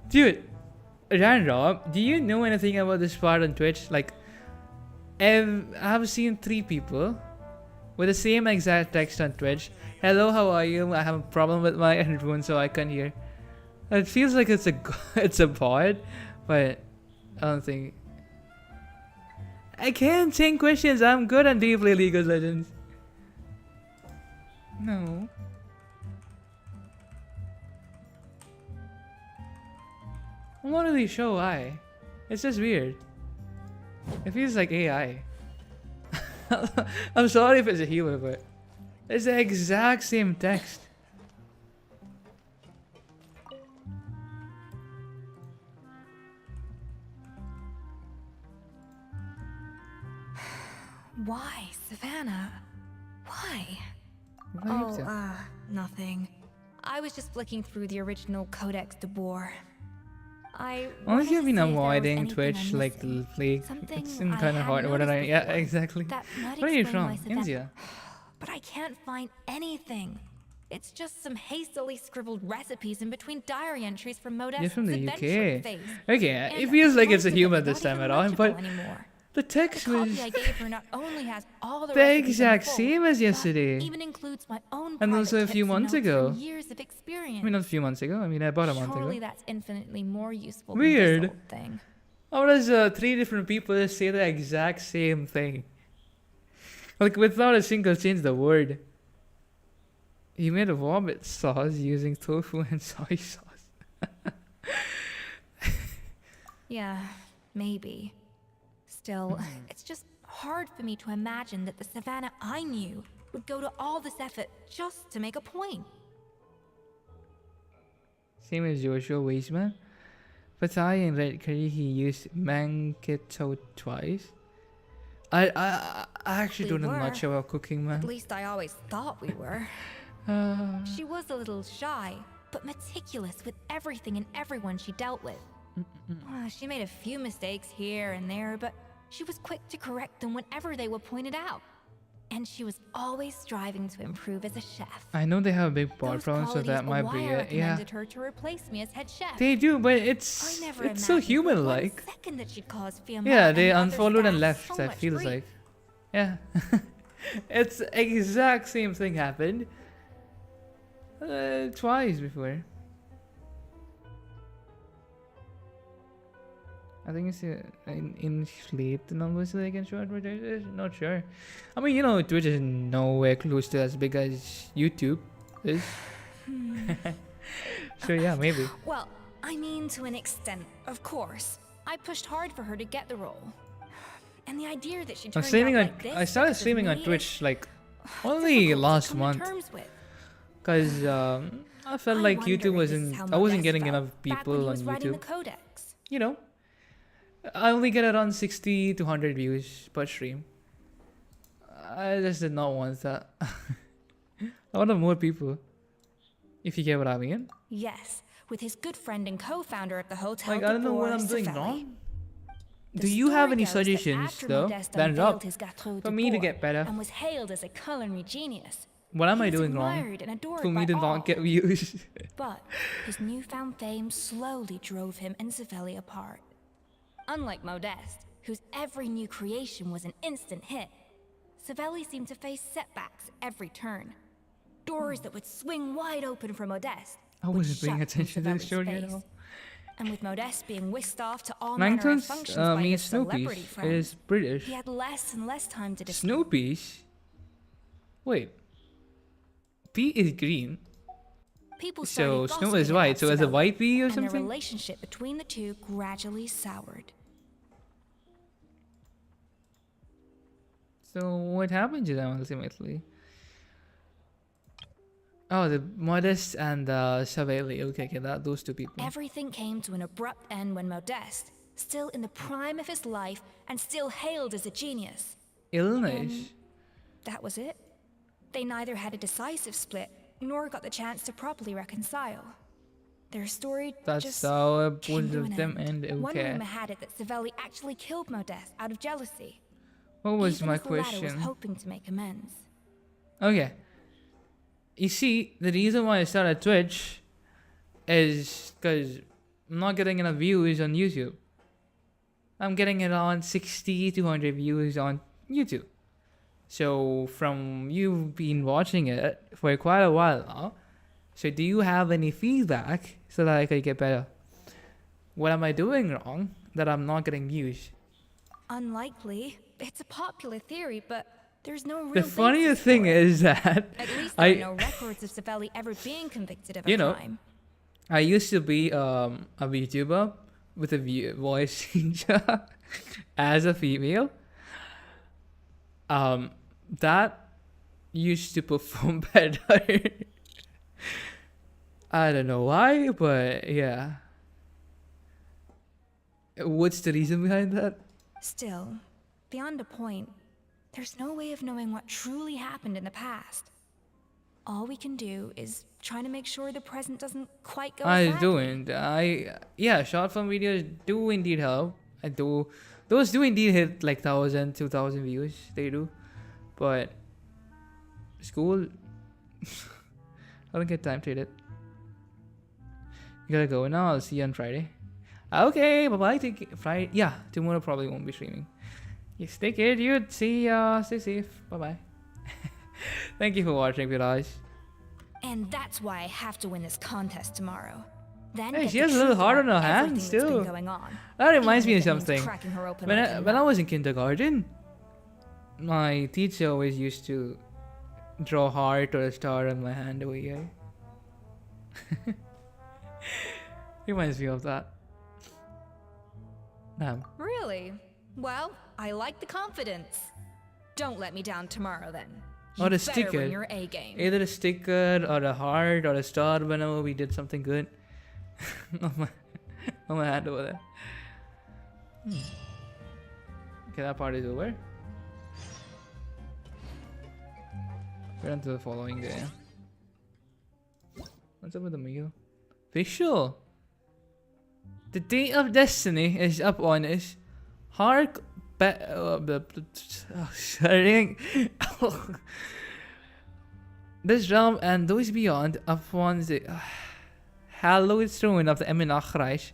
Dude, Ran Rob, do you know anything about this part on Twitch? Like, I've seen 3 people with the same exact text on Twitch. Hello, how are you? I have a problem with my headphones, so I can't hear. It feels like it's a bot, but I don't think. I can't take questions. I'm good and do you play League of Legends? No. I'm not really sure why. It's just weird. It feels like AI. I'm sorry if it's a human, but it's the exact same text. Why, Savannah? Why? What are you up to? Nothing. I was just flicking through the original Codex de Boer. Honestly, I've been wanted to see if there was avoiding anything Twitch I'm like the missing. plague. Something It's been I kind of hard. hadn't What did I? noticed Yeah, before. exactly. That might Where are you explain from? why Savannah- India. But I can't find anything. It's just some hastily scribbled recipes in between diary entries from Modest's You're from the adventuring UK. phase. Okay, And it feels like it's a most of human it's this not time even around, but legible anymore. the The text was copy I gave her not only has all the the recipes in exact full, same as but yesterday. even includes my own And also private a few tips and months notes ago. from years of experience. I mean, not a few months ago. I mean, about a month Surely ago. that's infinitely more useful Weird. than this old thing. How does 3 different people say the exact same thing? Like, without a single change the word. He made a vomit sauce using tofu and soy sauce. Yeah, maybe. Still, it's just hard for me to imagine that the Savannah I knew would go to all this effort just to make a point. Same as Joshua Weisman. For Thai and red curry, he used mankito twice. I actually We don't know were. much about cooking, man. At least I always thought we were. She was a little shy, but meticulous with everything and everyone she dealt with. She made a few mistakes here and there, but she was quick to correct them whenever they were pointed out. And she was always striving to improve as a chef. I know they have a big pot Those problem, so qualities that are might why be I it. Yeah, recommended her to replace me as head chef. they do, but I it's never so imagined for human-like. 1 second that she'd cause Fiamma Yeah, and they the other unfollowed and staff left. so That much feels grief. like, yeah, it's exact same thing happened twice before. I think it's inflate the numbers so they can show advertisers. Not sure. I mean, you know, Twitch is nowhere close to as big as YouTube is. So yeah, maybe. Well, I mean, to an extent, of course. I pushed hard for her to get the role. And the idea that she I'm turned streaming out on. like this I started because of streaming on me Twitch like is only difficult to last come to month, terms with. cause I felt like wonder YouTube if this is wasn't. how I wasn't Modest getting felt enough back when people he on was writing YouTube. the Codex. You know, I only get around 60 to 100 views per stream. I just did not want that. I wanted more people. If you get what I mean. Yes, with his good friend and co-founder of the hotel. Like, I don't know what I'm doing wrong. Do you have any suggestions though, Ben Rob, for me to get better? And was hailed as a culinary genius. What am He I was doing wrong admired and adored for me by to all. not get views? But his newfound fame slowly drove him and Savelli apart. Unlike Modeste, whose every new creation was an instant hit, Savelli seemed to face setbacks every turn. Doors that would swing wide open for Modeste. I would wasn't paying shut in attention to this Savelli's show yet face. all. And with Modeste being whisked off to all manner of Langton's functions by means his celebrity Snoopies friends, is British. he had less and less time to discuss. Snoopies? Wait. P is green. People So started Snow is gossiping white. about So as a Savelli, white bee or and the something? relationship between the two gradually soured. So what happened to them ultimately? Oh, the Modest and Savelli. Okay, those two people. Everything came to an abrupt end when Modeste, still in the prime of his life and still hailed as a genius. Illness. That was it. They neither had a decisive split nor got the chance to properly reconcile. Their story That's just how came both to of an them end. end. One Okay. rumor had it that Savelli actually killed Modeste out of jealousy. What was Even my as the latter question? was hoping to make amends. Okay. You see, the reason why I started Twitch is because I'm not getting enough views on YouTube. I'm getting around 60 to 100 views on YouTube. So from you been watching it for quite a while now, so do you have any feedback so that I could get better? What am I doing wrong that I'm not getting views? Unlikely. It's a popular theory, but there's no real The funniest basis thing for it. is that At least there are no records of Savelli ever being convicted of a You know, crime. I used to be a VTuber with a voice changer as a female. That used to perform better. I don't know why, but yeah. What's the reason behind that? Still, beyond a point, there's no way of knowing what truly happened in the past. All we can do is try to make sure the present doesn't quite go as badly. Yeah, short form videos do indeed help. Those do indeed hit like 1,000, 2,000 views. They do, but school, I don't get time to it. You gotta go now. I'll see you on Friday. Okay, bye bye. Friday. Yeah, tomorrow probably won't be streaming. Yes, take care, dude. See ya. Stay safe. Bye bye. Thank you for watching, Viraj. And that's why I have to win this contest tomorrow. Then Hey, get she the has a little truth heart on about her everything hands that's been too. going on, That reminds me even of if it means something. cracking her open When like a I nut. was in kindergarten, my teacher always used to draw a heart or a star on my hand over here. Reminds me of that. Damn. Really? Well, I like the confidence. Don't let me down tomorrow then. Or You a better sticker. bring your A game. Either a sticker or a heart or a star whenever we did something good. on my hand over there. Okay, that part is over. We're on to the following day. What's up with the meal? Visual. The day of destiny is up on us. Hark back. This realm and those beyond upon the hallowed throne of the Eminach Reich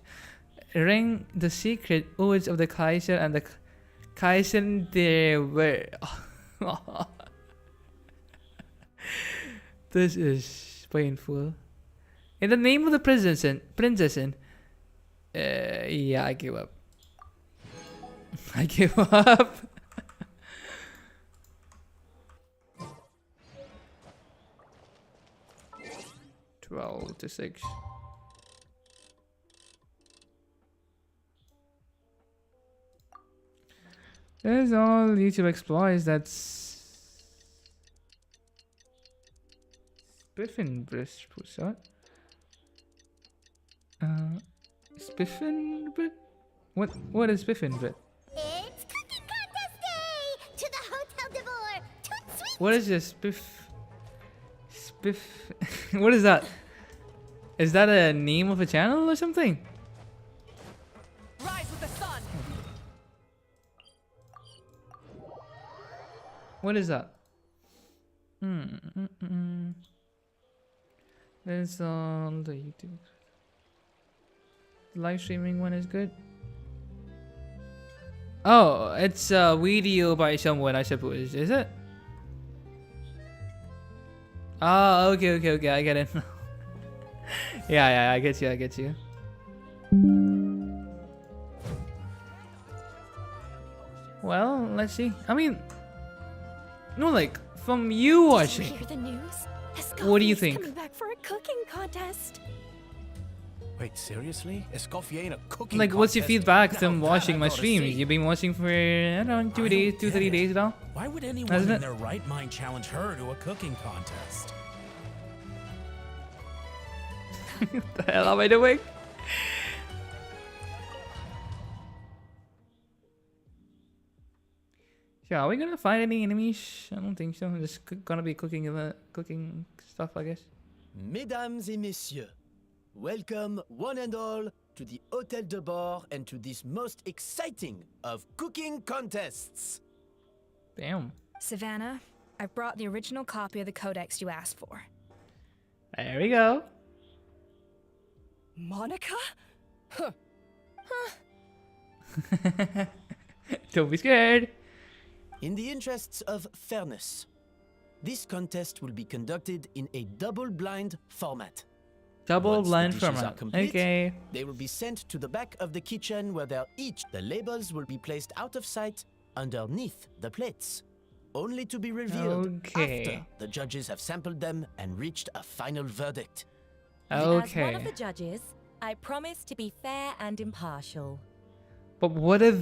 ring the secret oaths of the Kaiser and the Kaiser there were. This is painful. In the name of the princess, yeah, I give up. I give up. Twelve to 6. There's all YouTube exploits. That's Spiffin breast pussat. Spiffin bit? What is Spiffin bit? It's cooking contest day! To the Hotel de Boer! Toot sweet! What is this? Spiff. What is that? Is that a name of a channel or something? Rise with the sun! What is that? There's all the YouTube. Live streaming one is good. Oh, it's a video by someone, I suppose. Is it? Oh, okay, I get it. yeah, I get you. Well, let's see. I mean, no, like from you watching. Did you hear the news? What do you Escoffier's think? coming back for a cooking contest. Wait, seriously? Escoffier in a cooking Like, what's your contest? feedback Now from that watching I my gotta streams? see. You've been watching for around 2 days, 3 days now. Why would anyone Hasn't in it? their right mind challenge her to a cooking contest? What the hell am I doing? So are we gonna find any enemies? I don't think so. I'm just gonna be cooking stuff, I guess. Mesdames et messieurs, welcome one and all to the Hotel de Bord and to this most exciting of cooking contests. Damn. Savannah, I've brought the original copy of the codex you asked for. There we go. Monica? Huh. Don't be scared. In the interests of fairness, this contest will be conducted in a double-blind format. Double Once the blind dishes are format. complete, Okay. they will be sent to the back of the kitchen where they're each. The labels will be placed out of sight underneath the plates, only to be revealed Okay. after the judges have sampled them and reached a final verdict. As one of Okay. the judges, I promise to be fair and impartial. But what if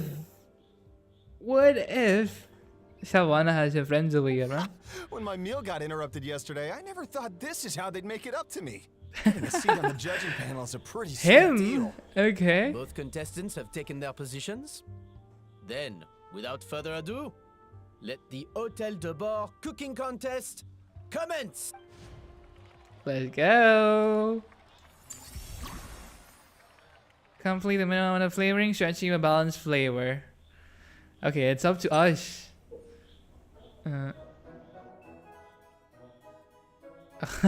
Savannah has her friends over here, huh? When my meal got interrupted yesterday, I never thought this is how they'd make it up to me. Getting a seat on the judging panel is a pretty sweet Him? deal. Okay. Both contestants have taken their positions. Then, without further ado, let the Hôtel de Bord cooking contest commence! Let's go. Complete the minimum amount of flavoring to achieve a balanced flavor. Okay, it's up to us.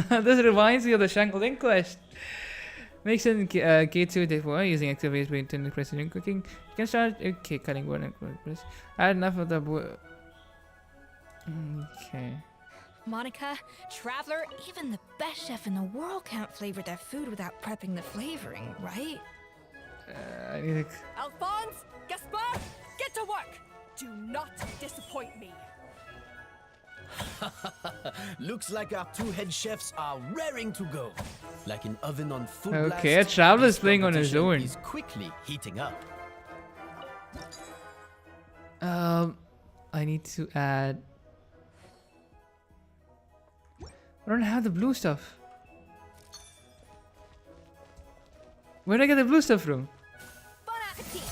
This reminds me of the Shanklin quest. Mix in K2 Day4 using activities for intended precision cooking. You can start cutting board and press. Add enough of the board. Okay. Monica, Traveler, even the best chef in the world can't flavor their food without prepping the flavoring, right? I need to... Alphonse, Gaspard, get to work! Do not disappoint me. Looks like our two head chefs are raring to go. Like an oven on full Okay, blast, Traveler's this playing on his competition own. is quickly heating up. I need to add... I don't have the blue stuff. Where did I get the blue stuff from? Bon appetit!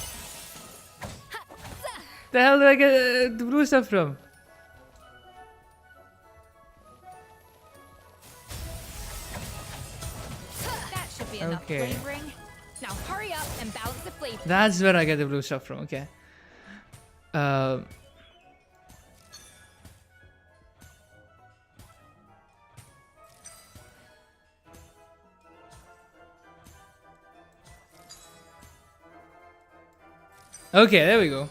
The hell did I get the blue stuff from? That should be enough Okay. flavoring. Now hurry up and balance the flavor. That's where I get the blue stuff from. Okay. Okay, there we go.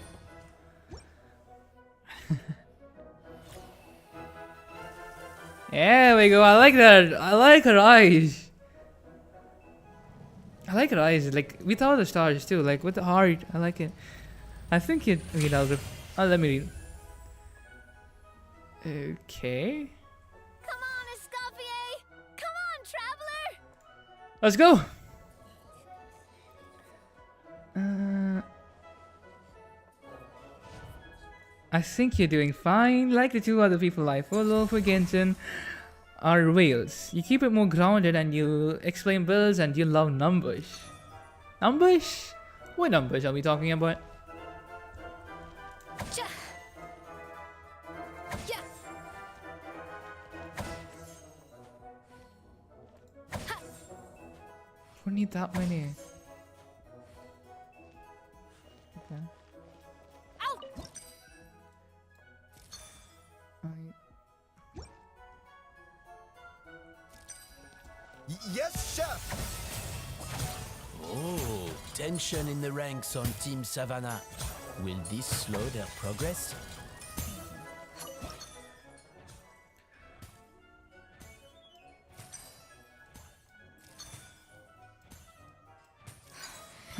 There we go. I like that. I like her eyes. I like her eyes. Like without the stars too. Like with the heart. I like it. I think it. Okay, let me read. Okay. Come on, Escoffier! Come on, Traveler! Let's go. I think you're doing fine. Like the two other people I follow for Genshin are whales. You keep it more grounded and you explain bills and you love numbers. Numbers? What numbers are we talking about? Don't need that many. Okay. Yes, chef! Oh, tension in the ranks on Team Savannah. Will this slow their progress?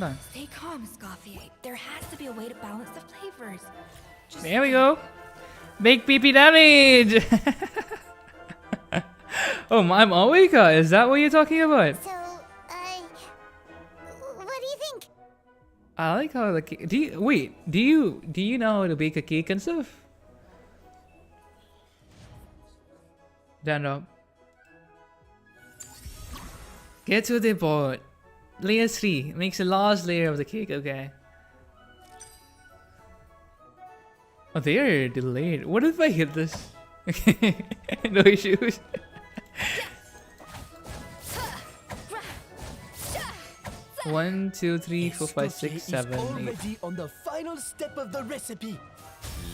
No. Stay calm, Escoffier. There has to be a way to balance the flavors. There we go. Big PP damage! Oh, I'm Aweka. Is that what you're talking about? So, what do you think? I like how the cake. Do you know how to bake a cake and stuff? Stand up. Get to the board. Layer 3 makes the last layer of the cake. Okay. Oh, they're delayed. What if I hit this? Okay, no issues. 1, 2, 3, 4, 5, 6, 7, 8. Already on the final step of the recipe.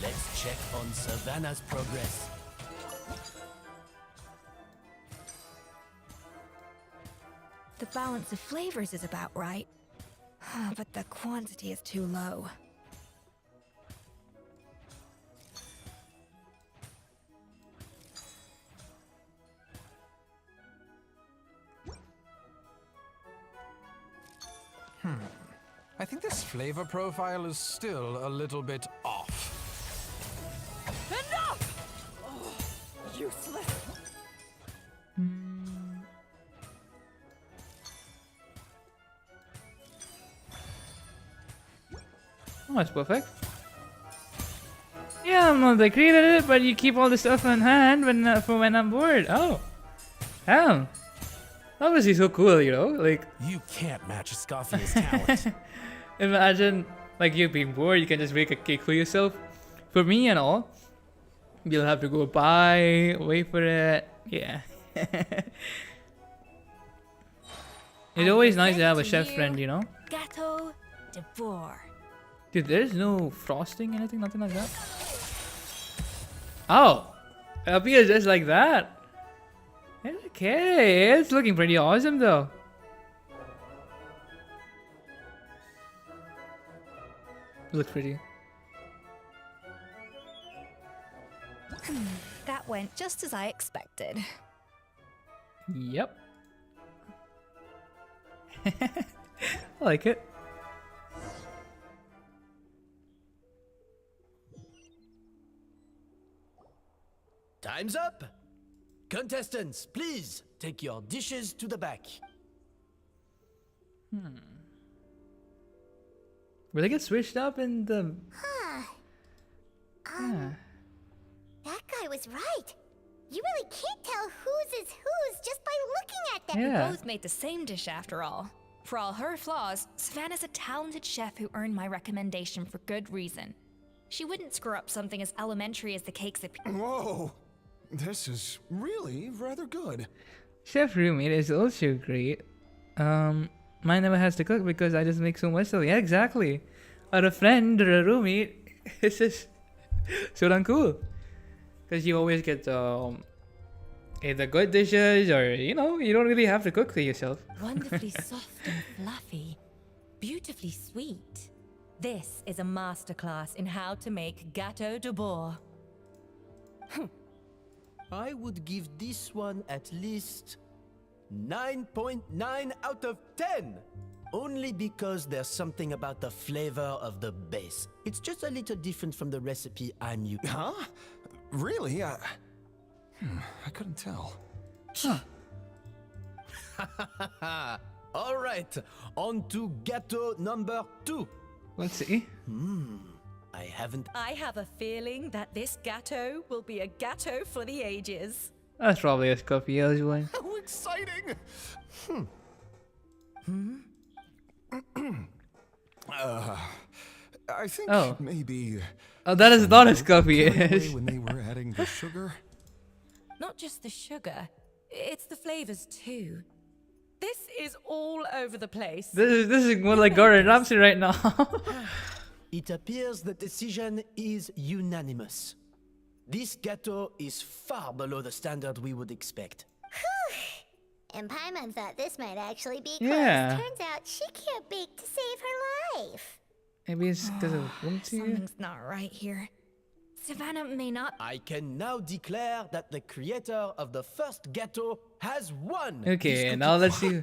Let's check on Savannah's progress. The balance of flavors is about right, but the quantity is too low. I think this flavor profile is still a little bit off. Enough! Oh, useless. Oh, that's perfect. Yeah, I'm not like created it, but you keep all the stuff on hand when for when I'm bored. Oh, damn. That was so cool, you know? Like, You can't match Escoffier's talent. imagine like you being bored, you can just make a cake for yourself. For me and all, you'll have to go buy, wait for it. Yeah. It's always nice to have a chef friend, you know? Gâteau de Bourg. Dude, there's no frosting, anything, nothing like that. Oh, it appears just like that. Okay, it's looking pretty awesome though. Looks pretty. That went just as I expected. Yep. I like it. Time's up! Contestants, please take your dishes to the back. Will they get switched up in the... That guy was right. You really can't tell whose is whose just by looking at them. Yeah. We both made the same dish after all. For all her flaws, Savannah's a talented chef who earned my recommendation for good reason. She wouldn't screw up something as elementary as the cakes Whoa! This is really rather good. Chef roommate is also great. Mine never has to cook because I just make so much. So yeah, exactly. Or a friend or a roommate. It's just so damn cool. Because you always get either good dishes or, you know, you don't really have to cook for yourself. Wonderfully soft and fluffy. Beautifully sweet. This is a masterclass in how to make Gâteau de Bourg. I would give this one at least 9.9 out of 10. Only because there's something about the flavor of the base. It's just a little different from the recipe I'm using. Huh? Really? I couldn't tell. All right, on to gâteau number 2. Let's see. I haven't. I have a feeling that this gâteau will be a gâteau for the ages. That's probably a Escoffier's one. How exciting! I think maybe. Oh, that is not Escoffier's. When they were adding the sugar. Not just the sugar, it's the flavors too. This is all over the place. This is more like Gordon Ramsay right now. It appears the decision is unanimous. This gâteau is far below the standard we would expect. And Paimon thought this might actually be close. Yeah. Turns out she can't bake to save her life. Maybe it's because of Ramsay. Something's not right here. Savannah may not. I can now declare that the creator of the first gâteau has won. Okay, now let's see.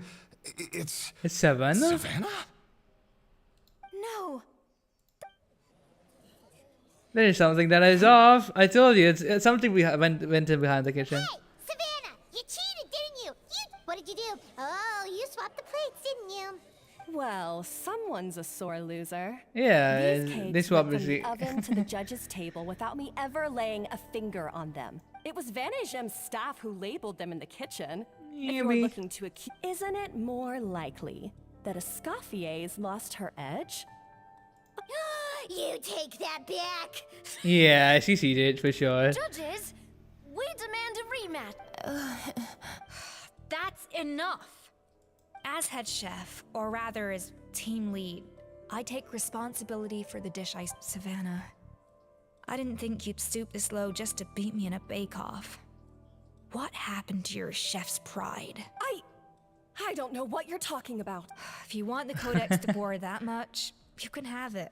It's Savannah? Savannah? No. There is something that is off. I told you, it's something we went in behind the kitchen. Hey, Savannah, you cheated, didn't you? What did you do? Oh, you swapped the plates, didn't you? Well, someone's a sore loser. Yeah, These cakes they swapped went from the the oven to the judge's table without me ever laying a finger on them. It was Vanishem's staff who labeled them in the kitchen. If you're Maybe. looking to accuse, isn't it more likely that Escoffier's lost her edge? You take that back. Yeah, she sees it for sure. Judges, we demand a rematch. That's enough. As head chef, or rather as team lead, I take responsibility for the dish Savannah. I didn't think you'd stoop this low just to beat me in a bake-off. What happened to your chef's pride? I don't know what you're talking about. If you want the Codex de Boer that much, you can have it.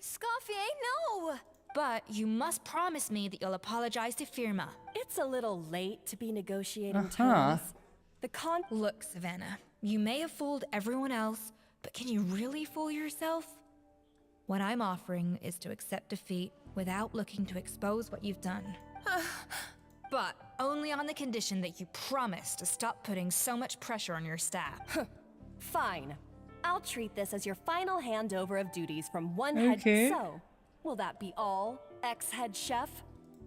Escoffier, no! But you must promise me that you'll apologize to Firma. It's a little late to be negotiating terms. Look, Savannah, you may have fooled everyone else, but can you really fool yourself? What I'm offering is to accept defeat without looking to expose what you've done. But only on the condition that you promise to stop putting so much pressure on your staff. Fine. I'll treat this as your final handover of duties from one Okay. head. So, will that be all, ex-head chef?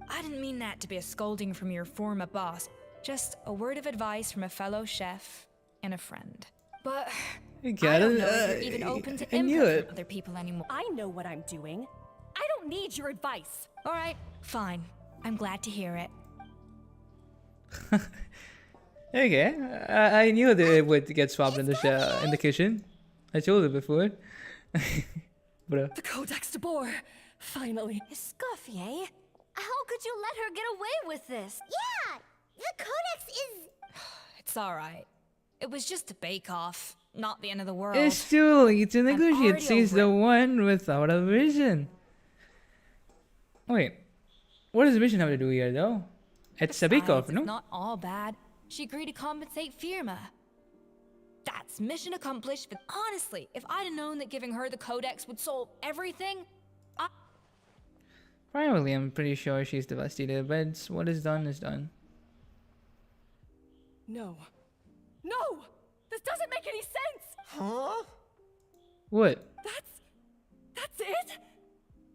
I didn't mean that to be a scolding from your former boss. Just a word of advice from a fellow chef and a friend. But I don't know if you're even open to input from other people anymore. I know what I'm doing. I don't need your advice. All right, fine. I'm glad to hear it. Okay, I knew that it would get swapped in the kitchen. I told it before. Bro. The Codex de Boer, finally. Escoffier, how could you let her get away with this? Yeah, the Codex is... It's all right. It was just a bake-off, not the end of the world. It's too late to negotiate, already says over the one without a vision. Wait, what does the vision have to do here, though? It's a bake-off, Besides, no? It's not all bad. She agreed to compensate Firma. That's mission accomplished, but honestly, if I'd have known that giving her the Codex would solve everything, Primarily, I'm pretty sure she's devastated, but what is done is done. No. No! This doesn't make any sense! Huh? What? That's it?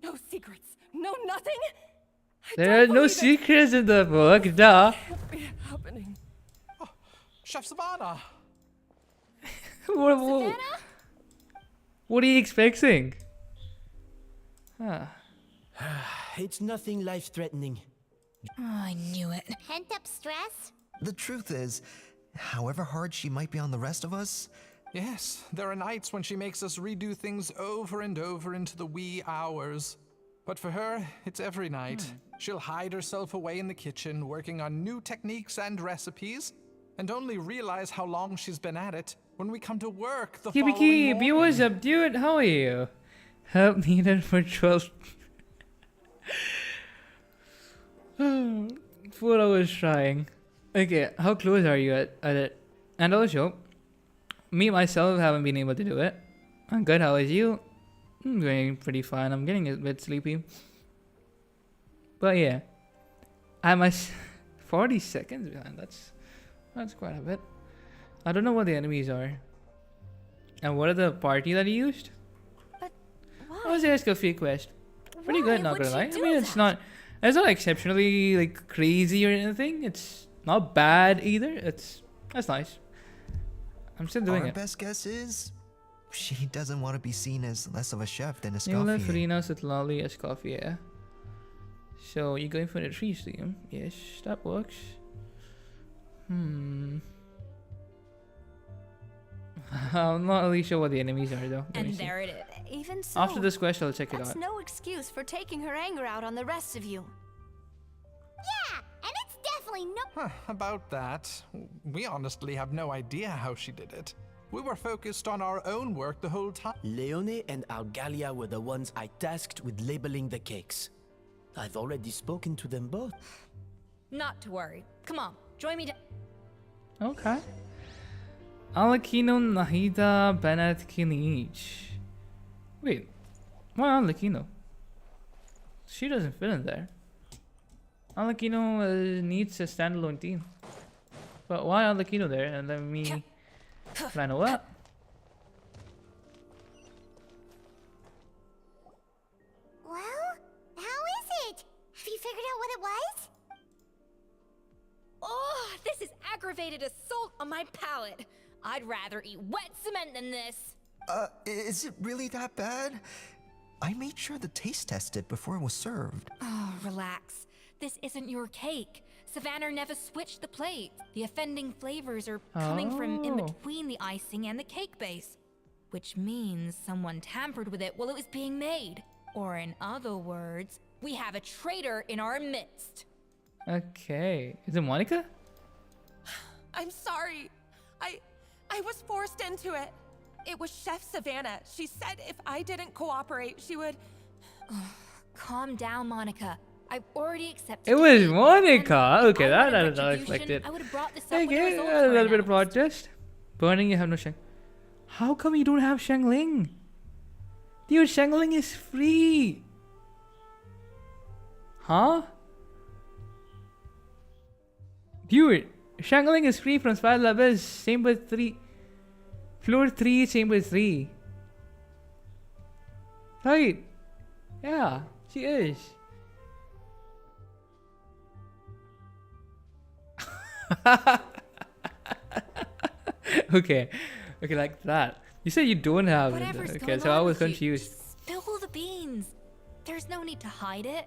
No secrets. No nothing? There are no secrets in the book, duh. Can't be happening. Oh, Chef Savannah! What are you expecting? It's nothing life-threatening. Oh, I knew it. Pent-up stress? The truth is, however hard she might be on the rest of us... Yes, there are nights when she makes us redo things over and over into the wee hours. But for her, it's every night. She'll hide herself away in the kitchen, working on new techniques and recipes, and only realize how long she's been at it when we come to work the following Keep, morning. what's up, dude? How are you? Help needed for 12... 4 hours trying. Okay, how close are you at it? And also, me myself haven't been able to do it. I'm good, how is you? I'm doing pretty fine. I'm getting a bit sleepy. But yeah, I'm 40 seconds behind. That's quite a bit. I don't know what the enemies are. And what are the party that he used? But why? What was the Escoffier quest? Pretty good, not would gonna lie. she I mean, do it's not exceptionally like crazy or anything. It's not bad either. That's nice. I'm still doing Our it. best guess is... she doesn't want to be seen as less of a chef than a Nila, Escoffier. Farina, Sutlali, Escoffier. So you're going for the tree stream? Yes, that works. I'm not really sure what the enemies are though. Let me And see. there it is. Even so, After this quest, I'll check it that's out. no excuse for taking her anger out on the rest of you. Yeah, and it's definitely no... Huh, about that, we honestly have no idea how she did it. We were focused on our own work the whole time. Leone and Algalia were the ones I tasked with labeling the cakes. I've already spoken to them both. Not to worry. Come on, join me. Okay. Alakino Nahida Bennett Kinich. Wait, why Alakino? She doesn't fit in there. Alakino needs a standalone team. But why Alakino there? And let me plan a what? Well, how is it? Have you figured out what it was? Oh, this is aggravated assault on my palate. I'd rather eat wet cement than this. Is it really that bad? I made sure to taste test it before it was served. Oh, relax. This isn't your cake. Savannah never switched the plate. The offending flavors are coming from in between the icing and the cake base, which means someone tampered with it while it was being made. Or in other words, We have a traitor in our midst. Okay. Is it Monica? I'm sorry. I was forced into it. It was Chef Savannah. She said if I didn't cooperate, she would... Calm down, Monica. I've already accepted It was defeat, Monica. and Okay, if I that wanted I retribution, expected. I would have brought this up when the Okay, results a were little bit of announced. protest. Burning, you have no Sheng. How come you don't have Shengling? Dude, Shengling is free. Huh? Dude, Shangling is free from Spire Levels, Chamber 3. Floor 3, Chamber 3. Right. Yeah, she is. Okay. Okay, like that. You said you don't have Whatever's it. Okay, going so I on was with you, confused. just spill the beans. There's no need to hide it.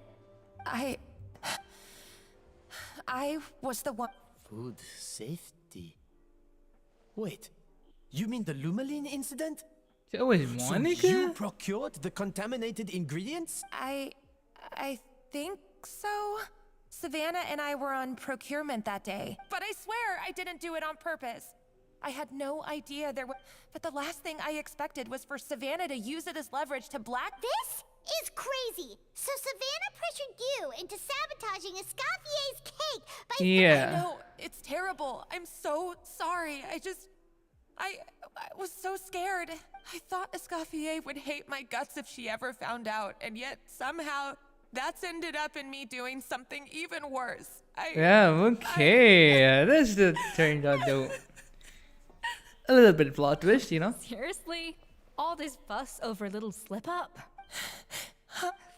I was the one... Food safety. Wait, you mean the Lumaline incident? It was So Monica? you procured the contaminated ingredients? I think so. Savannah and I were on procurement that day. But I swear I didn't do it on purpose. I had no idea there was... But the last thing I expected was for Savannah to use it as leverage to This is crazy. So Savannah pressured you into sabotaging Escoffier's cake by... Yeah. I know, it's terrible. I'm so sorry. I was so scared. I thought Escoffier would hate my guts if she ever found out, and yet somehow that's ended up in me doing something even worse. Yeah, okay. This turned out though a little bit plot twist, you know? Seriously? All this fuss over a little slip up?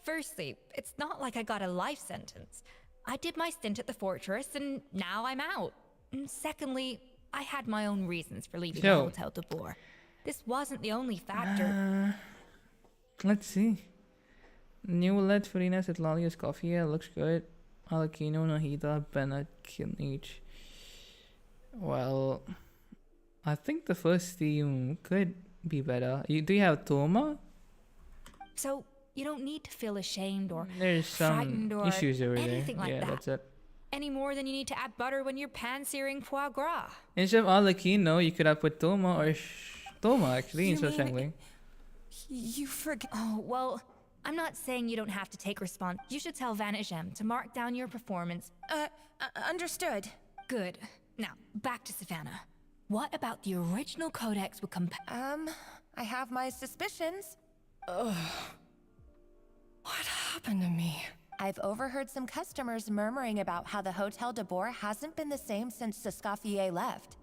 Firstly, it's not like I got a life sentence. I did my stint at the fortress and now I'm out. And secondly, I had my own reasons for leaving the So- Hotel de Boer. This wasn't the only factor. Let's see. New LED Farina Citlali Escoffier looks good. Alakino Nahida Bennett Kinich. Well, I think the first theme could be better. Do you have Toma? So you don't need to feel ashamed or There's some frightened or issues over there. anything like Yeah, that. that's it. Any more than you need to add butter when you're pan-searing foie gras. Instead of Alakino, you could have put Toma or Toma actually You instead of mean- Shangling. You forget. Oh, well, I'm not saying you don't have to take response. You should tell Vanagem to mark down your performance. Understood. Good. Now, back to Savannah. What about the original codex would I have my suspicions. What happened to me? I've overheard some customers murmuring about how the Hotel de Boer hasn't been the same since Escoffier left.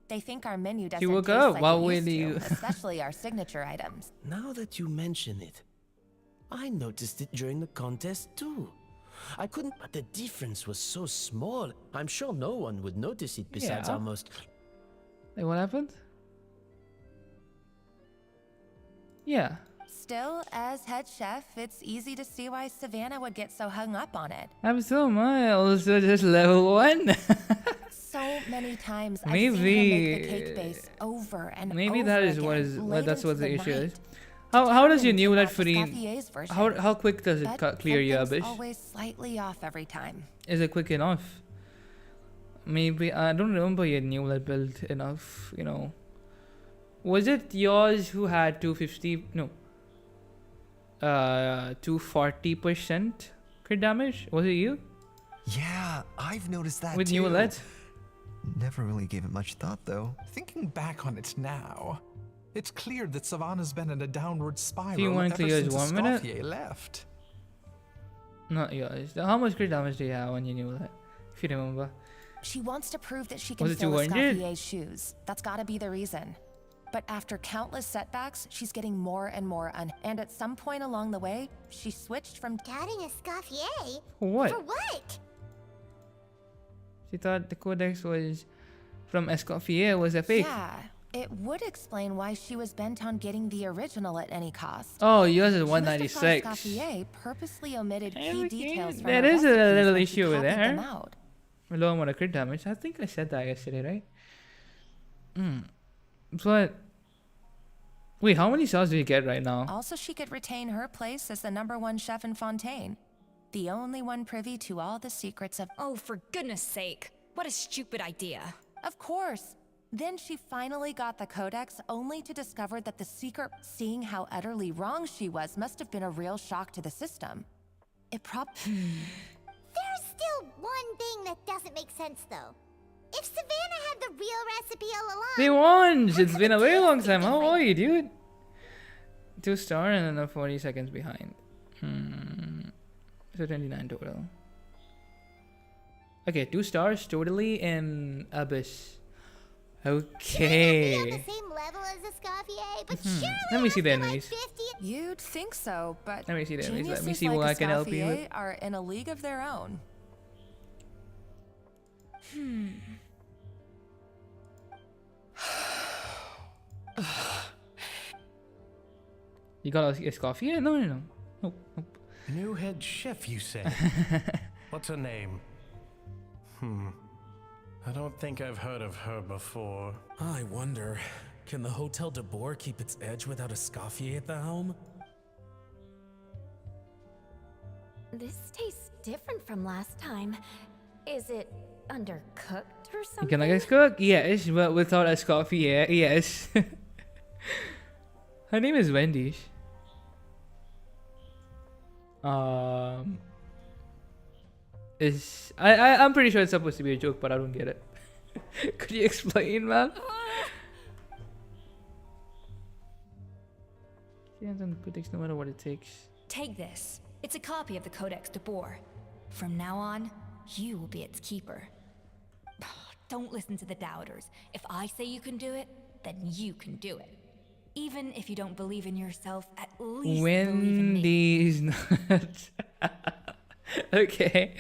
They think our menu doesn't woke taste up. like Why it would used to, you- especially our signature items. Now that you mention it, I noticed it during the contest too. I couldn't, but the difference was so small. I'm sure no one would notice it besides Yeah. our most... Like what happened? Yeah. Still, as head chef, it's easy to see why Savannah would get so hung up on it. I'm so mild, so just level 1. So many times I've seen her make the cake base over and Maybe over that is again, what late that's what into the issue night. is. How does your Counting new to LED match Farine? Escoffier's version. How quick does it But clear your something's abyss? always slightly off every time. Is it quick enough? Maybe I don't remember your new LED build enough. You know, was it yours who had 250? No. 240% crit damage. Was it you? Yeah, I've noticed that With too. new LED? Never really gave it much thought, though. Thinking back on it now, it's clear that Savannah's been in a downward spiral Do you want ever to use since 1 minute? Escoffier left. Not yours. How much crit damage do you have on your new LED? If you remember. She wants to prove that she can Was it fill 200? Escoffier's shoes. That's gotta be the reason. But after countless setbacks, she's getting more and more and at some point along the way, she switched from Doubting Escoffier? What? For what? She thought the codex was from Escoffier was a fake. Yeah, it would explain why she was bent on getting the original at any cost. Oh, yours is She must have thought 196. Escoffier purposely omited key Okay, details from there her is a recipes little when she issue with copied them there. out. Low amount of crit damage. I think I said that yesterday, right? But wait, how many stars do you get right now? Also, she could retain her place as the #1 chef in Fontaine. The only one privy to all the secrets of... Oh, for goodness sake. What a stupid idea. Of course. Then she finally got the codex, only to discover that the secret, seeing how utterly wrong she was, must have been a real shock to the system. It There's still one thing that doesn't make sense, though. If Savannah had the real recipe all along... They won! It's been a very long time. How are you, dude? 2-star and then 40 seconds behind. So 29 total. Okay, 2 stars totally in Abyss. Okay. On the same level as Escoffier, but surely Let me see the after, like, enemies. 50 You'd think so, but Let me see the enemies. Let me geniuses see what I like can help you with. Escoffier are in a league of their own. You got a Escoffier? No, no, no. Nope, nope. New head chef, you say? What's her name? I don't think I've heard of her before. I wonder, can the Hotel de Boer keep its edge without Escoffier at the helm? This tastes different from last time. Is it undercooked or something? Can I guys cook? Yes, but without Escoffier, yes. Her name is Wendy. I'm pretty sure it's supposed to be a joke, but I don't get it. Could you explain, man? Yeah, then critics no matter what it takes. Take this. It's a copy of the Codex de Boer. From now on, you will be its keeper. Don't listen to the doubters. If I say you can do it, then you can do it. Even if you don't believe in yourself, at least believe in me. Wendy's nuts. Okay.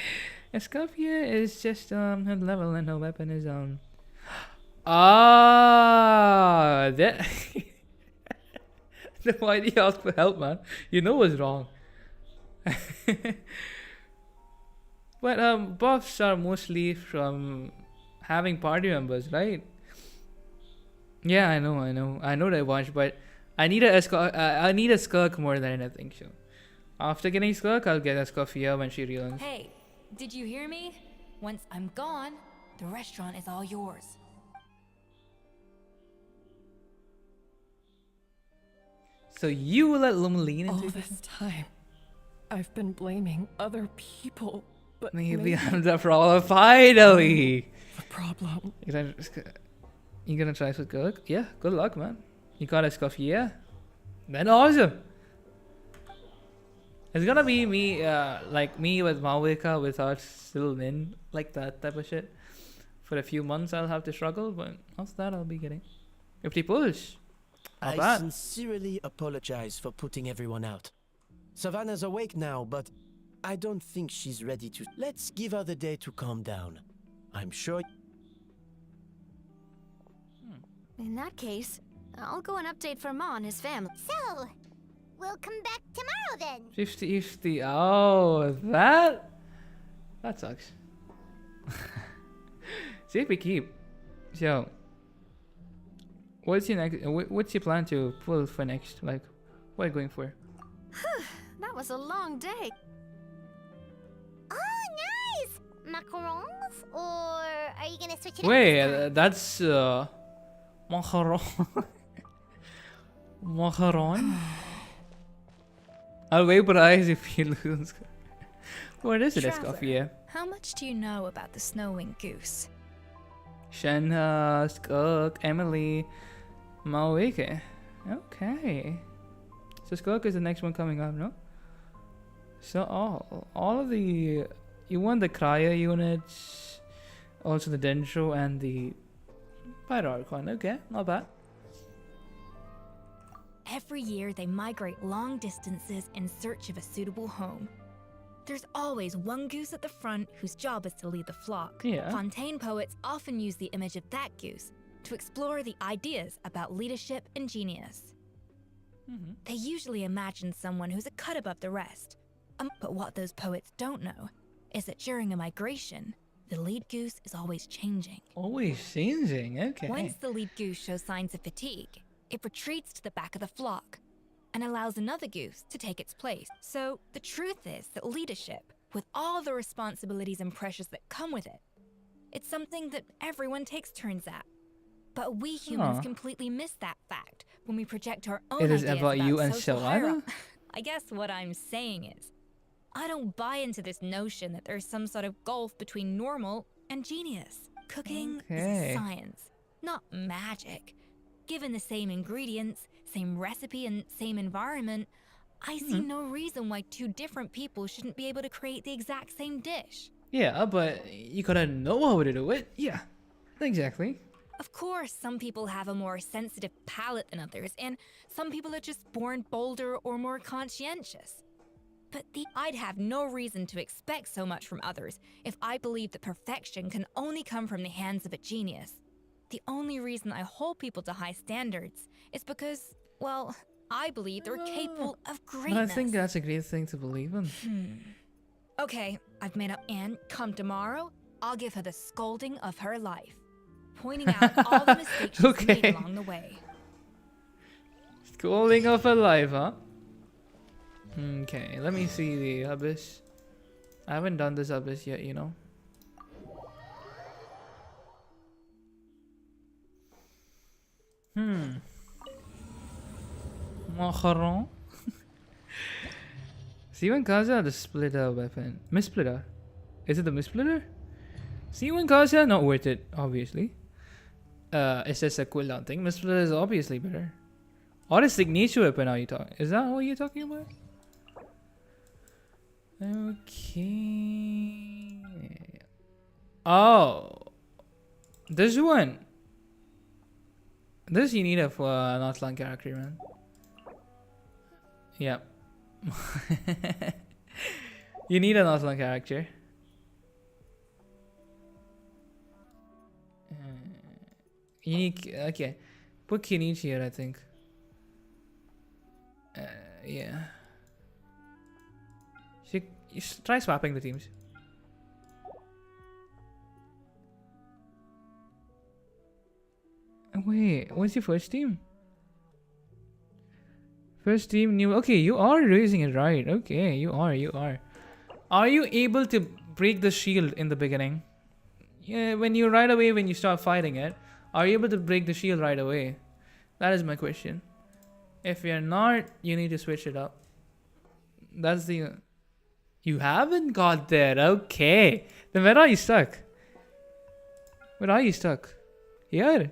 Escoffier is just her level and her weapon is that why do you ask for help, man? You know what's wrong. But buffs are mostly from having party members, right? Yeah, I know that much, but I need a Skirk more than anything. So after getting Skirk, I'll get Escoffier when she realizes. Hey, did you hear me? Once I'm gone, the restaurant is all yours. So you let Lum lean All into this time, I've been blaming other people, but maybe I'm the problem. Finally, the problem. You gonna try for Kirk? Yeah, good luck, man. You got Escoffier? Then awesome. It's gonna be me, like me with Mawika without still win, like that type of shit. For a few months, I'll have to struggle, but after that, I'll be getting 50 push. Not I bad. sincerely apologize for putting everyone out. Savannah's awake now, but I don't think she's ready to. Let's give her the day to calm down. I'm sure. In that case, I'll go and update for Ma and his family. So, we'll come back tomorrow then. 50-50. Oh, that sucks. See if we keep. So, what's your next? What's your plan to pull for next? Like, what are you going for? That was a long day. Oh, nice! Macarons? Or are you gonna switch it up? Wait, that's macaron. Macaron. I'll vaporize if you lose. What is it, Escoffier? How much do you know about the snow-winged goose? Shenna, Skirk, Emily, Mawike. Okay. So Skirk is the next one coming up, no? So all of the you want the cryo units, also the Dendro and the Pyroarchon. Okay, not bad. Every year, they migrate long distances in search of a suitable home. There's always one goose at the front whose job is to lead the flock. Yeah. Fontaine poets often use the image of that goose to explore the ideas about leadership and genius. They usually imagine someone who's a cut above the rest. But what those poets don't know is that during a migration, the lead goose is always changing. Always changing, okay. Once the lead goose shows signs of fatigue, it retreats to the back of the flock and allows another goose to take its place. So the truth is that leadership, with all the responsibilities and pressures that come with it. It's something that everyone takes turns at. But we humans Huh. completely miss that fact when we project our own It is ideas about you and social Shalana? I guess what I'm saying is, I don't buy into this notion that there's some sort of gulf between normal and genius. Cooking is Okay. a science, not magic. Given the same ingredients, same recipe, and same environment, I see no reason why two different people shouldn't be able to create the exact same dish. Yeah, but you gotta know how to do it. Yeah, exactly. Of course, some people have a more sensitive palate than others, and some people are just born bolder or more conscientious. But I'd have no reason to expect so much from others if I believe that perfection can only come from the hands of a genius. The only reason I hold people to high standards is because, well, I believe they're capable of But I greatness. think that's a great thing to believe in. Okay, I've made up Anne. Come tomorrow, I'll give her the scolding of her life, pointing out all the mistakes she's Okay. made along the way. Schooling of a life, huh? Okay, let me see the abyss. I haven't done this abyss yet, you know. Macaron. Steven Kaza, the splitter weapon. Missplitter. Is it the Missplitter? Steven Kaza, not worth it, obviously. It's just a cooldown thing. Missplitter is obviously better. Or a signature weapon are you talking? Is that what you're talking about? Okay. Oh. This one. This you need a Northland character, man. Yep. You need a Northland character. Unique. Okay. Put Kinichi here, I think. Yeah. You should try swapping the teams. Wait, what's your first team? First team new. Okay, you are raising it right. Okay, you are. Are you able to break the shield in the beginning? Yeah, when you start fighting it, are you able to break the shield right away? That is my question. If you're not, you need to switch it up. That's the... You haven't got there. Okay. Then where are you stuck? Where are you stuck? Here.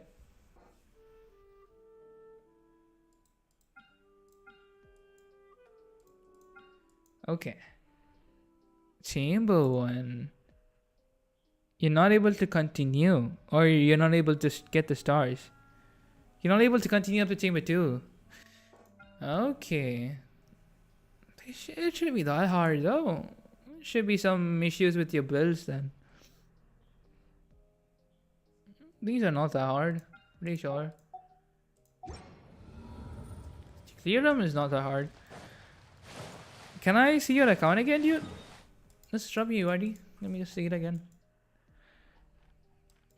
Okay. Chamber 1. You're not able to continue. Or you're not able to get the stars. You're not able to continue up to Chamber 2. Okay. It shouldn't be that hard though. Should be some issues with your builds then. These are not that hard. Pretty sure. Clear them is not that hard. Can I see your account again, dude? Let's drop you, UID. Let me just see it again.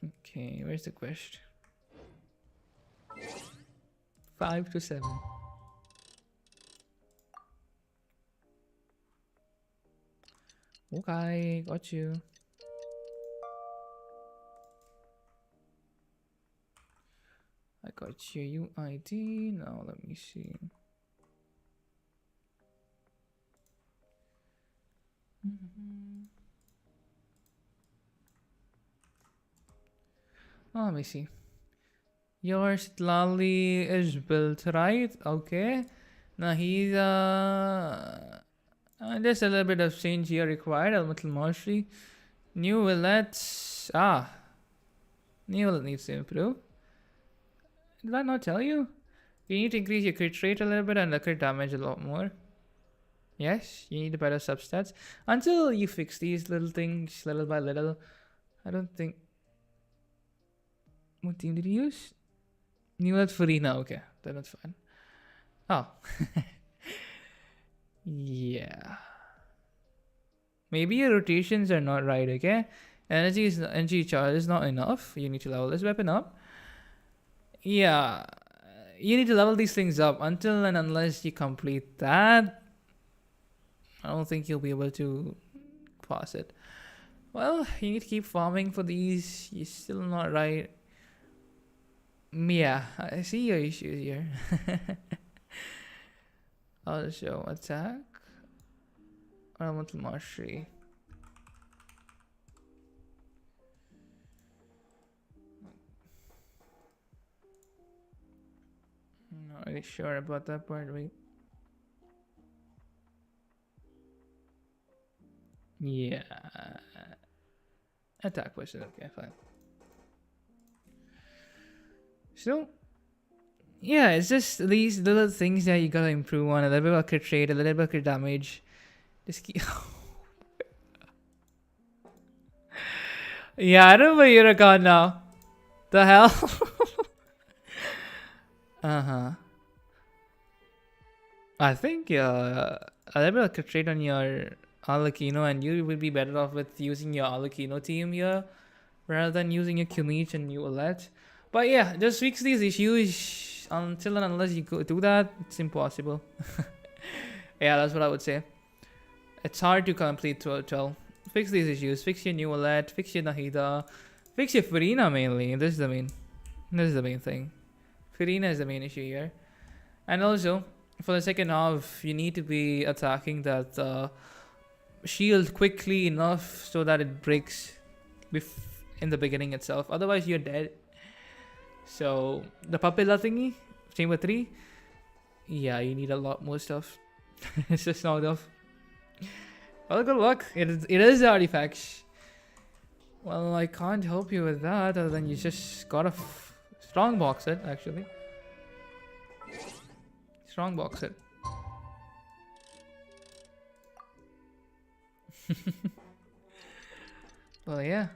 Okay, where's the quest? 5 to 7. Okay, got you. I got your UID. Now let me see. Oh, let me see. Your Lali is built right. Okay. Now he's there's a little bit of change here required. Elemental Mastery. New Willets. New Willet needs to improve. Did I not tell you? You need to increase your crit rate a little bit and the crit damage a lot more. Yes, you need better substats. Until you fix these little things little by little. I don't think... What team did you use? New Willet Farina. Okay, then that's fine. Oh. Yeah. Maybe your rotations are not right, okay? Energy charge is not enough. You need to level this weapon up. Yeah. You need to level these things up. Until and unless you complete that, I don't think you'll be able to pass it. Well, you need to keep farming for these. You're still not right. Yeah, I see your issues here. Also, attack. Ornamental mastery. I'm not really sure about that part. Wait. Yeah. Attack question. Okay, fine. So, yeah, it's just these little things that you gotta improve on. A little bit of crit rate, a little bit of crit damage. Just keep. Yeah, I don't know where you're gone now. The hell? I think a little bit of crit rate on your Alakino, and you will be better off with using your Alakino team here rather than using your Chillypeach and you Alette. But yeah, just fix these issues. Until and unless you go do that, it's impossible. Yeah, that's what I would say. It's hard to complete 12. Fix these issues. Fix your new Alette. Fix your Nahida. Fix your Furina mainly. This is the main thing. Furina is the main issue here. And also, for the second half, you need to be attacking that shield quickly enough so that it breaks in the beginning itself. Otherwise, you're dead. So, the Papilla thingy, chamber 3, yeah, you need a lot more stuff. It's just not enough. Well, good luck. It is the artifacts. Well, I can't help you with that other than you just gotta strong box it, actually. Strong box it. Well, yeah.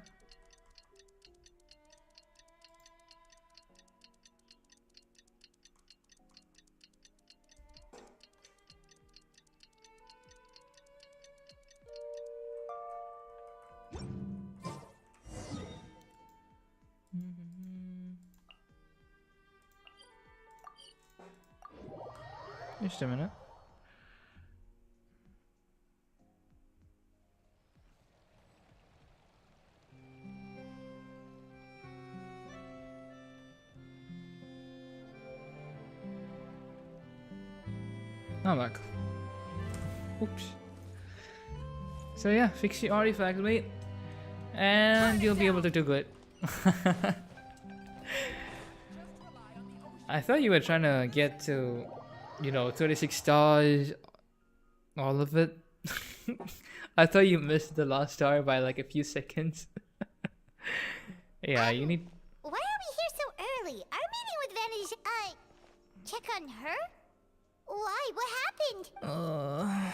Just a minute. I'm back. Oops. So yeah, fix your artifact, mate, and you'll be able to do good. I thought you were trying to get to, 36 stars, all of it. I thought you missed the last star by like a few seconds. Yeah, you need. Why are we here so early? Our meeting with Vanish. Check on her? Why? What happened? Oh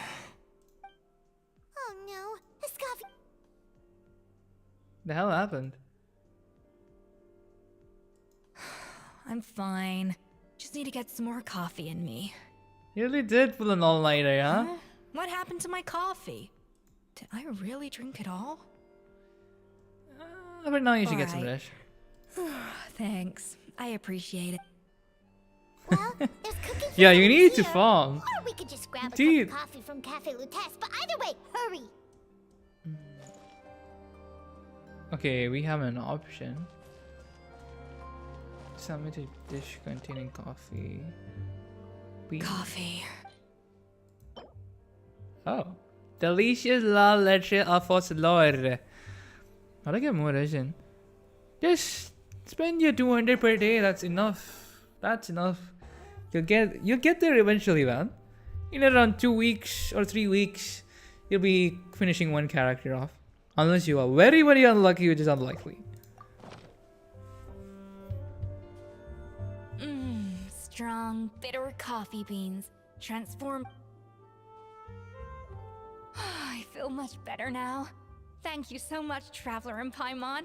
no, Escoffier. The hell happened? I'm fine. Just need to get some more coffee in me. You really did pull an all-nighter, huh? What happened to my coffee? Did I really drink it all? But now you should get some Alright. rest. Thanks. I appreciate it. Well, there's cooking. Yeah, you need to here. farm. Or we could just grab a Dude. cup of coffee from Cafe Lutece. But either way, hurry. Okay, we have an option. Submit a dish containing coffee. Coffee. Oh. Delicious la leche a fossilor. How do I get more resin? Just spend your 200 per day. That's enough. That's enough. You'll get there eventually, man. In around 2 weeks or 3 weeks, you'll be finishing one character off. Unless you are very, very unlucky, which is unlikely. Strong, bitter coffee beans. Transform. I feel much better now. Thank you so much, Traveler and Paimon.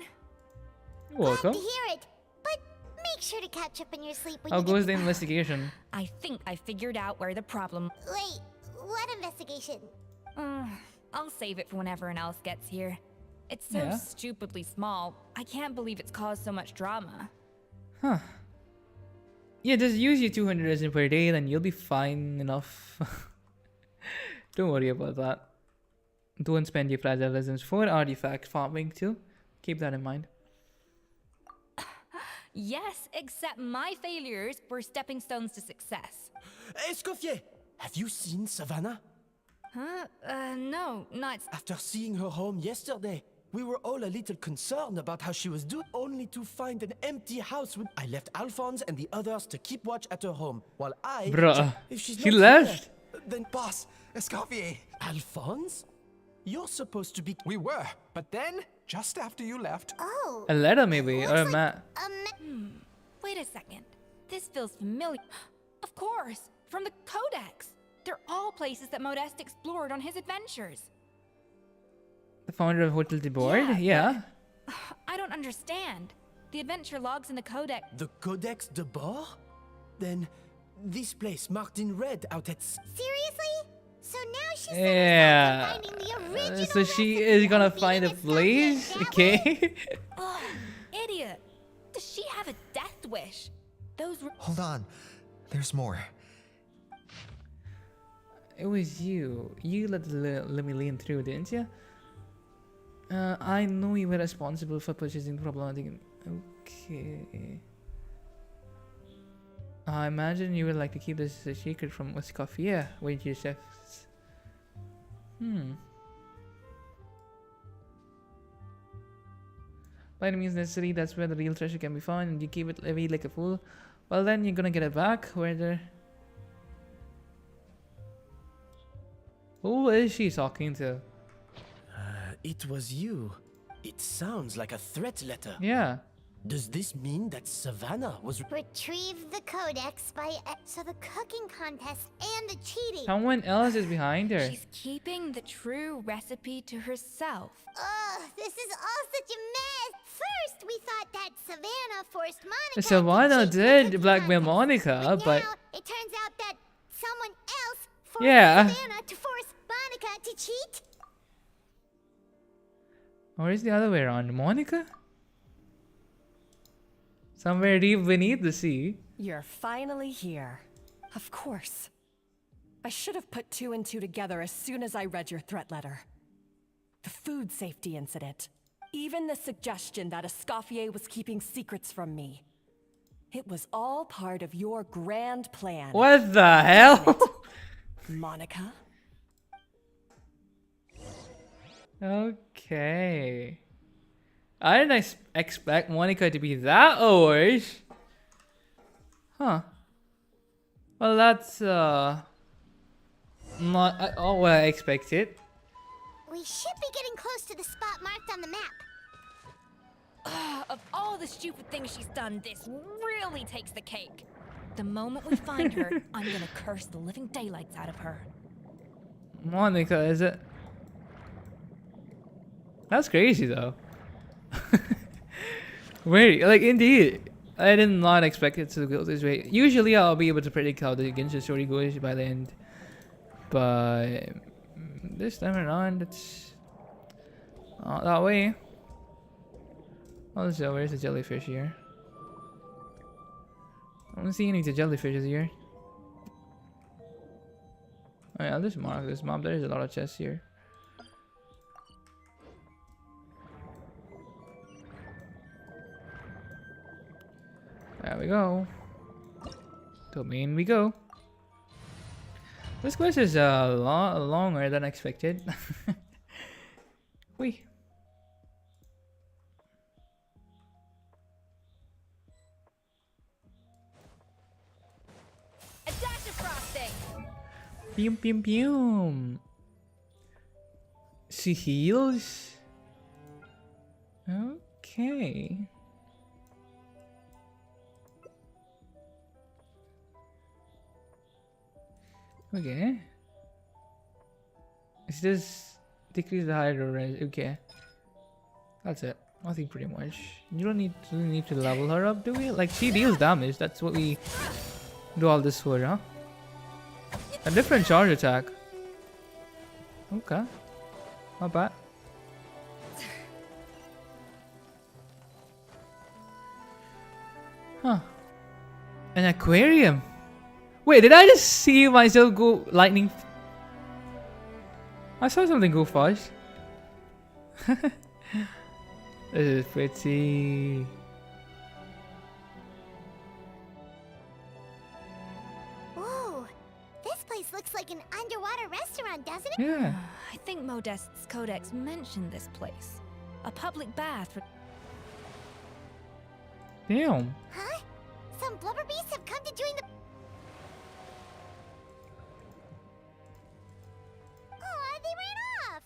You're welcome. Glad to hear it. But make sure to catch up in your sleep when How you get goes the investigation? I think I figured out where the problem. Wait, what investigation? I'll save it for when everyone else gets here. It's so Yeah. stupidly small. I can't believe it's caused so much drama. Huh. Yeah, just use your 200 resin per day, then you'll be fine enough. Don't worry about that. Don't spend your fragile lessons for artifact farming too. Keep that in mind. Yes, except my failures were stepping stones to success. Escoffier, have you seen Savannah? Huh? No, not. After seeing her home yesterday, we were all a little concerned about how she was doing, only to find an empty house. I left Alphonse and the others to keep watch at her home, while I... Bruh, if she's she not left? Here, then boss, Escoffier. Alphonse? You're supposed to be... We were, but then, just after you left... Oh. A letter maybe, or a map. Wait a second. This feels familiar. Of course, from the Codex. They're all places that Modeste explored on his adventures. The founder of Hotel de Board? Yeah. I don't understand. The adventure logs in the Codex. The Codex de Bord? Then this place marked in red out at... Seriously? So now she's Yeah. finding the original So she is gonna find a place? Okay. Ugh, idiot. Does she have a death wish? Those were... Hold on. There's more. It was you. You let me lean through, didn't you? I know you were responsible for purchasing problematic... Okay. I imagine you would like to keep this a secret from Escoffier, wait your chefs. By any means necessary, that's where the real treasure can be found, and you keep it away like a fool. Well then, you're gonna get it back, whether... Who is she talking to? It was you. It sounds like a threat letter. Yeah. Does this mean that Savannah was... Retrieve the codex by... so the cooking contest and the cheating. Someone else is behind her. She's keeping the true recipe to herself. Ugh, this is all such a mess. First, we thought that Savannah forced Monica Savannah to cheat the did blackmail Monica, but... now it turns out that someone else forced Yeah. Savannah to force Monica to cheat. Or is the other way around? Monica? Somewhere deep beneath the sea. You're finally here. Of course. I should have put two and two together as soon as I read your threat letter. The food safety incident. Even the suggestion that Escoffier was keeping secrets from me. It was all part of your grand plan. What the hell? Monica? Okay. I didn't expect Monica to be that old. Huh. Well, that's not at all what I expected. We should be getting close to the spot marked on the map. Of all the stupid things she's done, this really takes the cake. The moment we find her, I'm gonna curse the living daylights out of her. Monica, is it? That's crazy though. Wait, like indeed, I did not expect it to go this way. Usually I'll be able to predict how the Genshin story goes by the end. But this time around, it's not that way. Also, where's the jellyfish here? I don't see any of the jellyfishes here. Oh yeah, I'll just mark this map. There's a lot of chests here. There we go. Domain we go. This quest is longer than expected. Whee. A dash of frosting. Pew pew pew. She heals. Okay. Okay. It's just decrease the hydro res. Okay. That's it. Nothing pretty much. You don't need to level her up, do we? Like she deals damage. That's what we do all this for, huh? A different charge attack. Okay. Not bad. Huh. An aquarium. Wait, did I just see myself go lightning? I saw something go fast. This is pretty. Whoa, this place looks like an underwater restaurant, doesn't it? Yeah. I think Modest's codex mentioned this place. A public bath for... Damn. Huh? Some blubber beasts have come to join the... Aw, they ran off!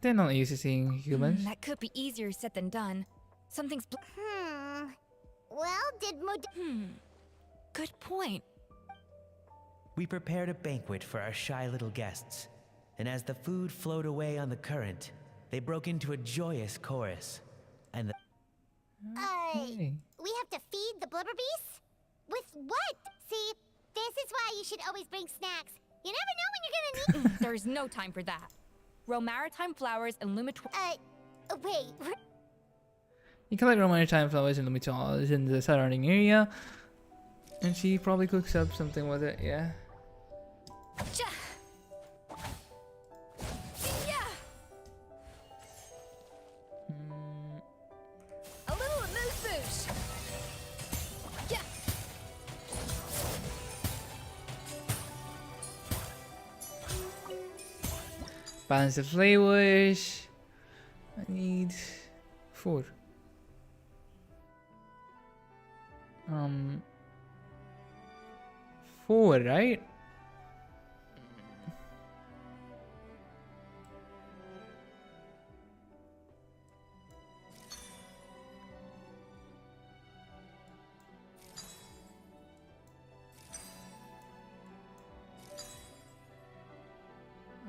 They're not used to seeing humans. That could be easier said than done. Something's... Well, did Good point. We prepared a banquet for our shy little guests, and as the food flowed away on the current, they broke into a joyous chorus. And the... we have to feed the blubber beasts? With what? See, this is why you should always bring snacks. You never know when you're gonna need... There's no time for that. Grow maritime flowers and wait. You collect maritime flowers in the surrounding area. And she probably cooks up something with it, yeah. A little amuse-bouche. Yeah. Balance the flavors. I need 4. 4, right?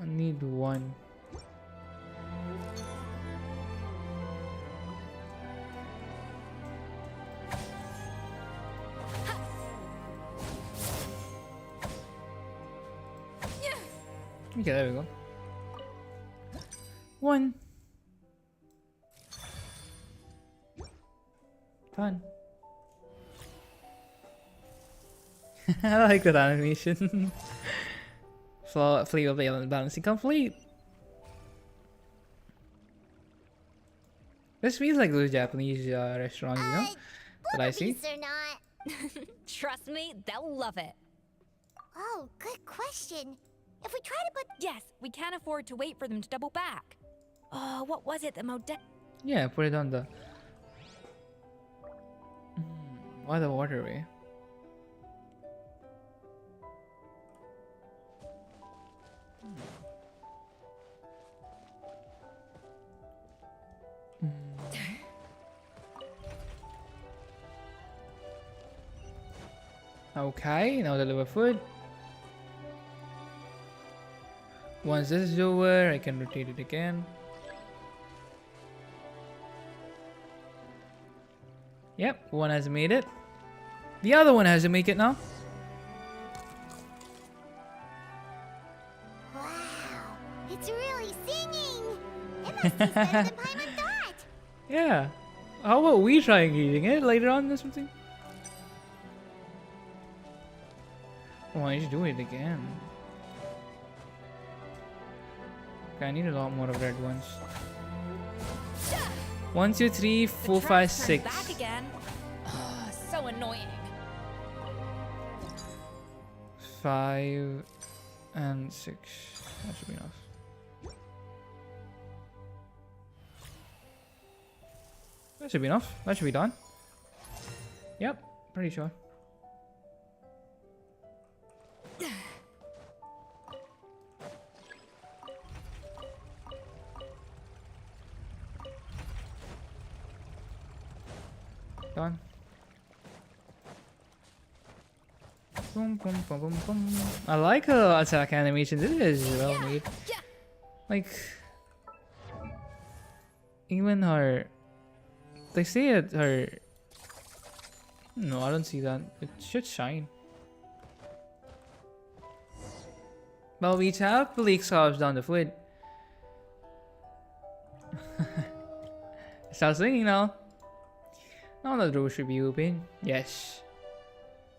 I need 1. Okay, there we go. 1. Done. I like that animation. Flavor balancing complete. This feels like those Japanese restaurants, you know? That I see. Beasts or not? Trust me, they'll love it. Oh, good question. If we try to put... Yes, we can't afford to wait for them to double back. Oh, what was it that Yeah, put it on the... Why the waterway? Okay, now deliver food. Once this is over, I can rotate it again. Yep, one has made it. The other one has to make it now. Wow, it's really singing. It must be better than Paimon thought. Yeah. How about we trying eating it later on or something? Why don't you do it again? Okay, I need a lot more of red ones. 1, 2, 3, 4, 5, 6. Back again. Oh, so annoying. 5 and 6. That should be enough. That should be enough. That should be done. Yep, pretty sure. Done. Boom, boom, boom, boom, boom. I like her attack animation. This is well made. Like, even her. They say it. Her. No, I don't see that. It should shine. Well, we have bleak scarves down the foot. Start singing now. Now the door should be open. Yes.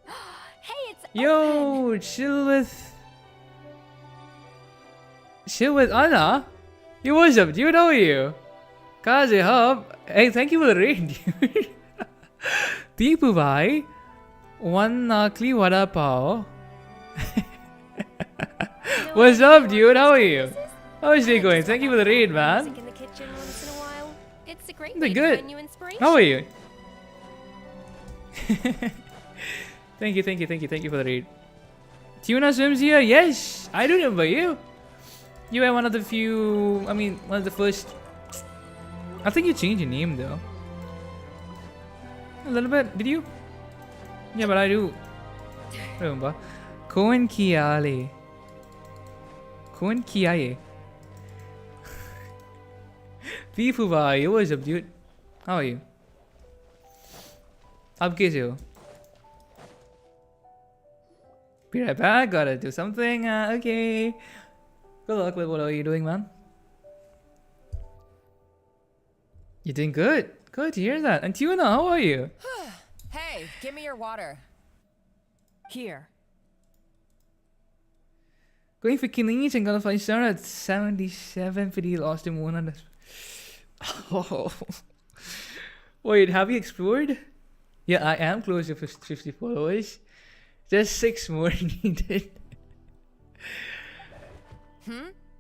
Hey, it's Yo, chill with Chill with Anna. You what's up, dude? How are you? Kaze Hub. Hey, thank you for the raid, dude. Deepu bhai. One nakli vada pav. What's up, dude? How are you? How's it going? Thank you for the raid, man. In the kitchen once in a while. It's a great They're way good. to find new inspiration. How are you? Thank you for the raid. Tuna swims here? Yes, I do remember you. You were one of the few, I mean, one of the first. I think you changed your name though. A little bit, did you? Yeah, but I do remember. Koen Kiale. Koen Kiaye. Pifuba, what's up, dude? How are you? Up कैसे हो? Be right back. Gotta do something. Okay. Good luck with whatever you're doing, man. You're doing good. Good to hear that. And Tuna, how are you? Hey, give me your water. Here. Going for Kinich and got a 5-star at 77 for the lost in 100. Oh. Wait, have you explored? Yeah, I am close to 50 followers. Just 6 more needed.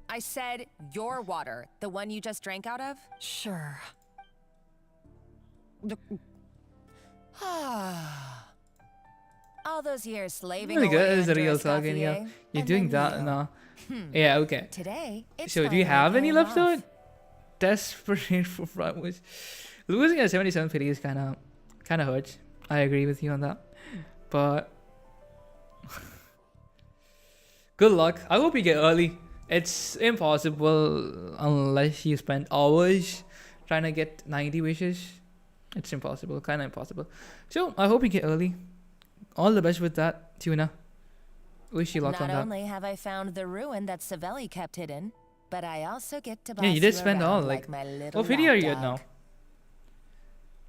I said your water, the one you just drank out of? Sure. All those years slaving Really away good. Is a under real talk in here. Escoffier, You're and doing then that you. now. Yeah, okay. Today, it's So, do you finally have any paying left off. out? Desperate for front was losing at 77 pity is kind of hurts. I agree with you on that. But good luck. I hope you get early. It's impossible unless you spend hours trying to get 90 wishes. It's impossible, kind of impossible. So I hope you get early. All the best with that, Tuna. Wish you luck on Not that. only have I found the ruin that Savelli kept hidden, but I also get to boss Yeah, you did spend around all like my little what pity are you at lapdog.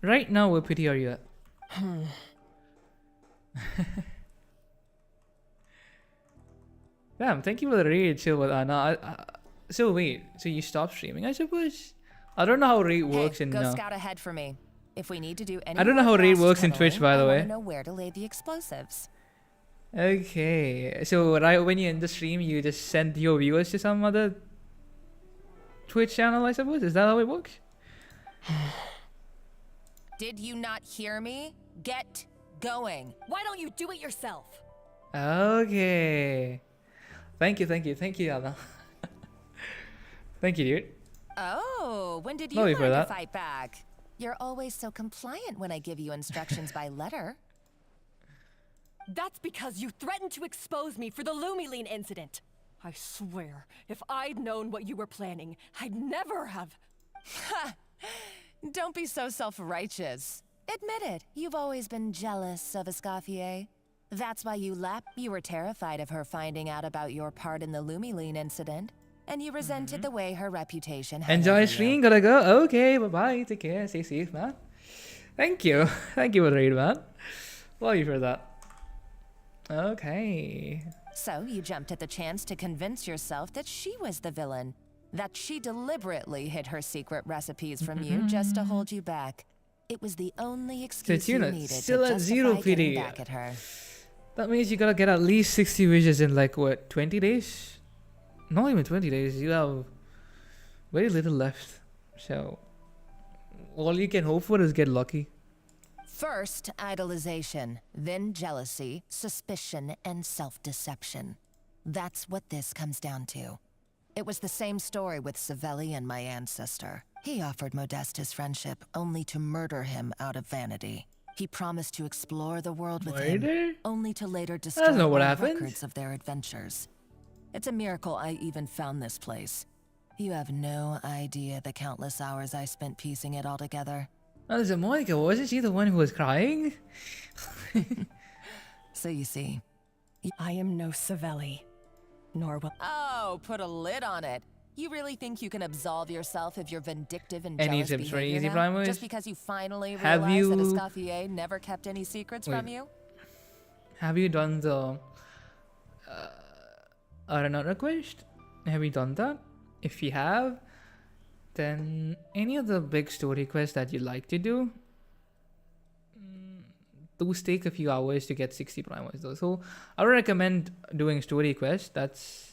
now? Right now, what pity are you at? Damn, thank you for the raid, chill with Anna. So wait, so you stopped streaming, I suppose? I don't know how raid works in Go scout ahead for me. If we need to do any I don't know more how raid fast works in Twitch, by tunneling, the I way. wanna know where to lay the explosives. Okay, so right when you end the stream, you just send your viewers to some other Twitch channel, I suppose? Is that how it works? Did you not hear me? Get going. Why don't you do it yourself? Okay. Thank you, Anna. Thank you, dude. Oh, when did you Love you learn for to that. fight back? You're always so compliant when I give you instructions by letter. That's because you threatened to expose me for the Lumiline incident. I swear, if I'd known what you were planning, I'd never have. Don't be so self-righteous. Admit it, you've always been jealous of Escoffier. That's why you left. You were terrified of her finding out about your part in the Lumiline incident, and you resented the way her reputation hung Enjoy over you. stream, gotta go. Okay, bye-bye. Take care. Stay safe, man. Thank you. Thank you for the raid, man. Love you for that. Okay. So you jumped at the chance to convince yourself that she was the villain, that she deliberately hid her secret recipes from you just to hold you back. It was the only excuse you Tuna, needed still to at 0 justify getting PD. back at her. That means you gotta get at least 60 wishes in like what, 20 days? Not even 20 days. You have very little left. So all you can hope for is get lucky. First, idolization, then jealousy, suspicion, and self-deception. That's what this comes down to. It was the same story with Savelli and my ancestor. He offered Modeste his friendship only to murder him out of vanity. He promised to explore the world with Murder? him, only to later destroy not what all happened. records of their adventures. It's a miracle I even found this place. You have no idea the countless hours I spent piecing it all together. Oh, so Monica, wasn't she the one who was crying? So you see, I am no Savelli, nor will. Oh, put a lid on it. You really think you can absolve yourself of your vindictive and Any jealous tips for behavior easy now, primers? just because you finally Have realized that you- Escoffier never kept any secrets from you? Have you done the Arena request? have you done that? If you have, then any of the big story quests that you like to do, those take a few hours to get 60 primos though. So I would recommend doing story quests. That's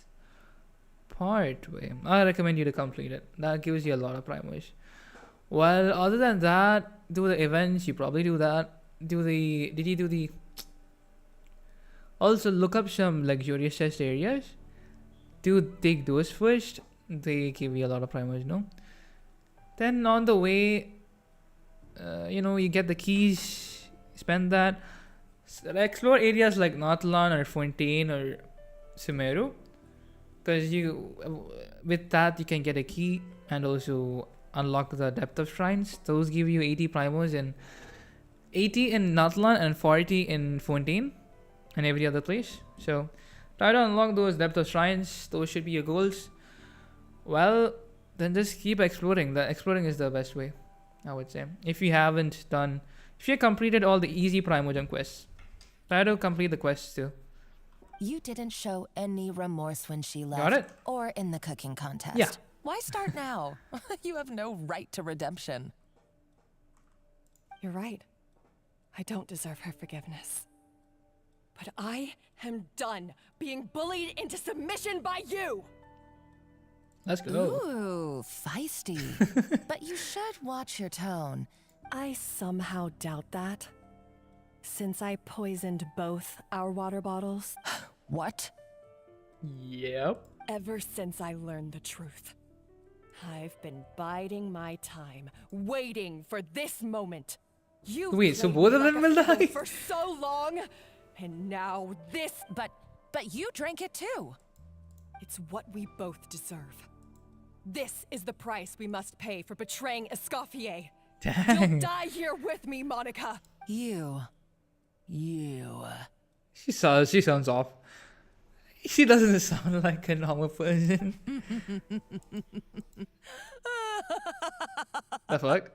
part way. I recommend you to complete it. That gives you a lot of primos. Well, other than that, do the events. You probably do that. Did you do the? Also look up some luxurious chest areas. Take those first. They give you a lot of primos, no? Then on the way, you get the keys. Spend that. Explore areas like Natlan or Fontaine or Sumeru, because with that you can get a key and also unlock the depth of shrines. Those give you 80 primos, and 80 in Natlan and 40 in Fontaine and every other place. So try to unlock those depth of shrines. Those should be your goals. Well, then just keep exploring. The exploring is the best way, I would say. If you completed all the easy Primogem quests, try to complete the quests too. You didn't show any remorse when she left. Got it? Or in the cooking contest. Yeah. Why start now? You have no right to redemption. You're right. I don't deserve her forgiveness. But I am done being bullied into submission by you! Let's go. Ooh, feisty. But you should watch your tone. I somehow doubt that. Since I poisoned both our water bottles. What? Yep. Ever since I learned the truth, I've been biding my time, waiting for this moment. You Wait, so played both me of like them a will fool die? for so long, and now this. But you drank it too. It's what we both deserve. This is the price we must pay for betraying Escoffier. Dang. You'll die here with me, Monica. You. She sounds off. She doesn't sound like a normal person. The fuck?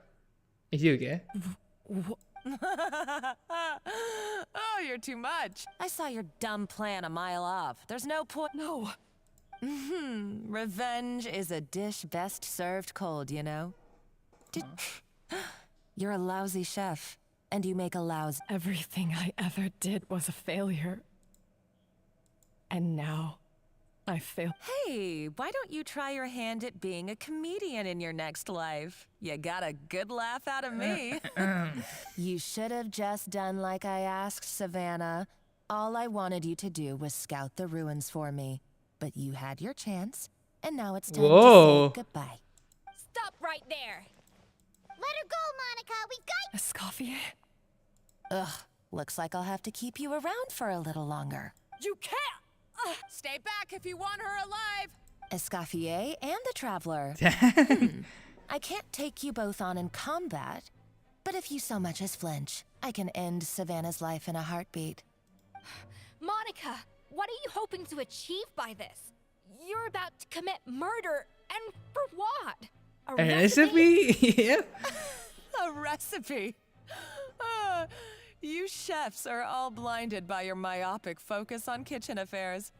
Is you okay? Oh, you're too much. I saw your dumb plan a mile off. There's no point. No. Revenge is a dish best served cold, you know? You're a lousy chef, and you make a lousy... Everything I ever did was a failure. And now, I fail. Hey, why don't you try your hand at being a comedian in your next life? You got a good laugh out of me. You should have just done like I asked, Savannah. All I wanted you to do was scout the ruins for me. But you had your chance, and now it's time to say goodbye. Stop right there! Let her go, Monica. We got Escoffier? Ugh, looks like I'll have to keep you around for a little longer. You can't! Stay back if you want her alive! Escoffier and the Traveler. I can't take you both on in combat, but if you so much as flinch, I can end Savannah's life in a heartbeat. Monica, what are you hoping to achieve by this? You're about to commit murder, and for what? A recipe? Yeah. A recipe? You chefs are all blinded by your myopic focus on kitchen affairs.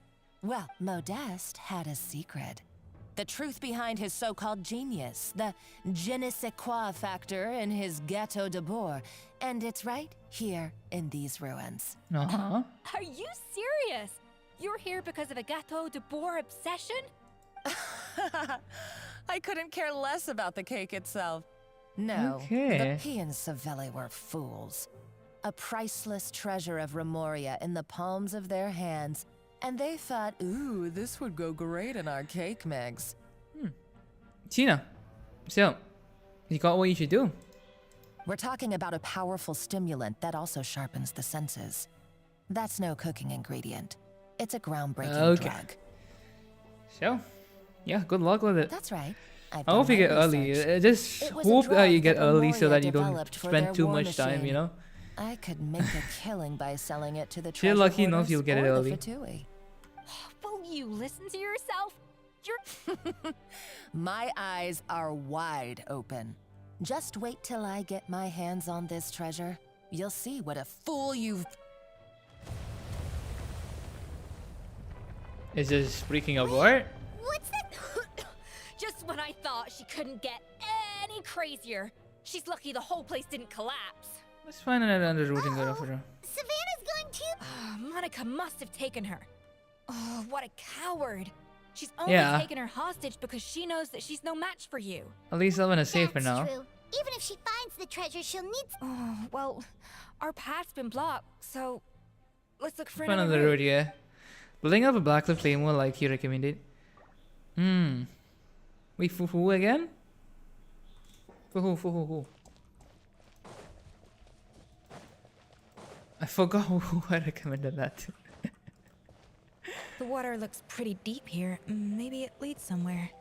Well, Modeste had a secret. The truth behind his so-called genius, the je ne sais quoi factor in his Gâteau de Bourg, and it's right here in these ruins. Uh-huh. Are you serious? You're here because of a Gâteau de Bourg obsession? I couldn't care less about the cake itself. No, Okay. the P and Savelli were fools. A priceless treasure of Remoria in the palms of their hands, and they thought, ooh, this would go great in our cake mix. Tina, so, you got what you should do. We're talking about a powerful stimulant that also sharpens the senses. That's no cooking ingredient. It's a groundbreaking drug. So, yeah, good luck with it. That's right. I hope you get early. Just hope you get early so that you don't spend too much time, you know? I could make a killing by selling it to the If you're treasure lucky enough, hoarders you'll get it or the early. Fatui. Will you listen to yourself? You're... My eyes are wide open. Just wait till I get my hands on this treasure. You'll see what a fool you've... Is this freaking apart? What's that when I thought she couldn't get any crazier. She's lucky the whole place didn't collapse. Let's find another routing girl for her. Savannah's going to... Monica must have taken her. Oh, what a coward. She's only Yeah. taken her hostage because she knows that she's no match for you. At least Elvin is safe for now. True. Even if she finds the treasure, she'll need... Oh, well, our path's been blocked, so let's look for Find another another route. route, yeah. Building up a Blackcliff Claymore like you recommended. Wait, for who again? For who? I forgot who I recommended that to. The water looks pretty deep here. Maybe it leads somewhere.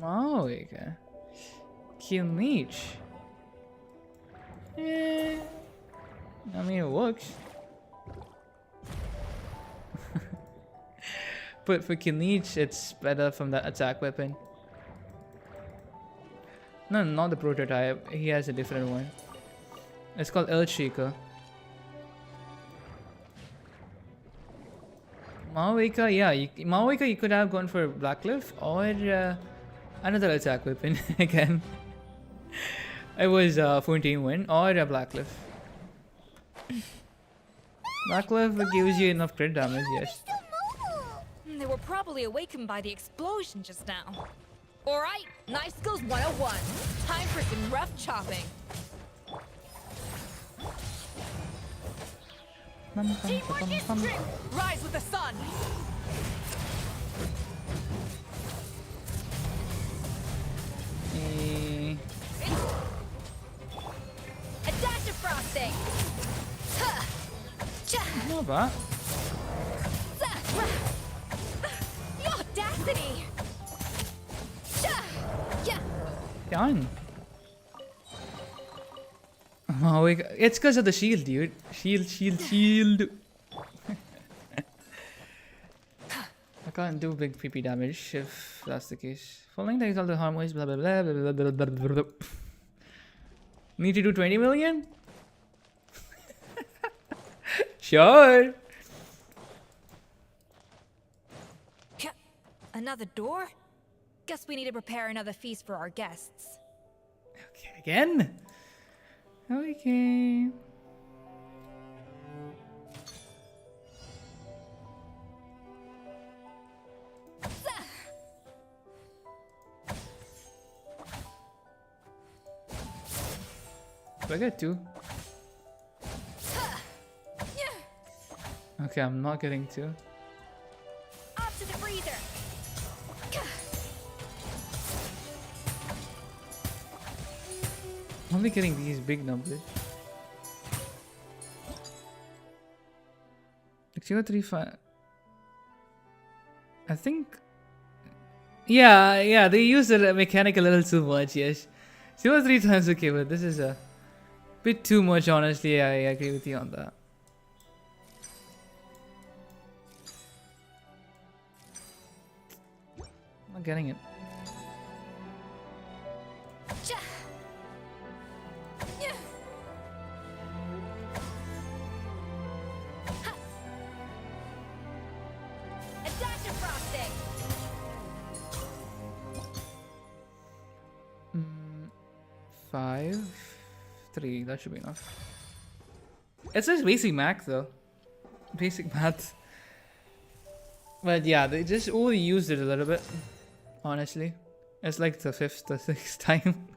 Oh, okay. Chillypeach. I mean, it works. But for Chillypeach, it's better from the attack weapon. No, not the prototype. He has a different one. It's called Earthshaker. miHoYo, yeah. miHoYo, you could have gone for Blackcliff or another attack weapon again. It was 14-1 or a Blackcliff. Blackcliff gives you enough crit damage, yes. They were probably awakened by the explosion just now. Alright, Knife Skills 101. Time for some rough chopping. Teamwork is strength. Rise with the sun. A dash of frosting. Not bad. The audacity. Done. Oh, it's because of the shield, dude. Shield. I can't do big PP damage if that's the case. Following takes all the harmonies, blah blah blah blah blah blah blah blah. Need to do 20 million? Sure. Another door? Guess we need to prepare another feast for our guests. Okay, again? Okay. Do I get two? Okay, I'm not getting two. Up to the breather. I'm only getting these big numbers. 035. I think. Yeah, they use the mechanic a little too much, yes. 03 times okay, but this is a bit too much, honestly. I agree with you on that. I'm not getting it. A dash of frosting. 5, 3, that should be enough. It's just basic math though. Basic math. But yeah, they just only used it a little bit. Honestly. It's like the 5th or 6th time.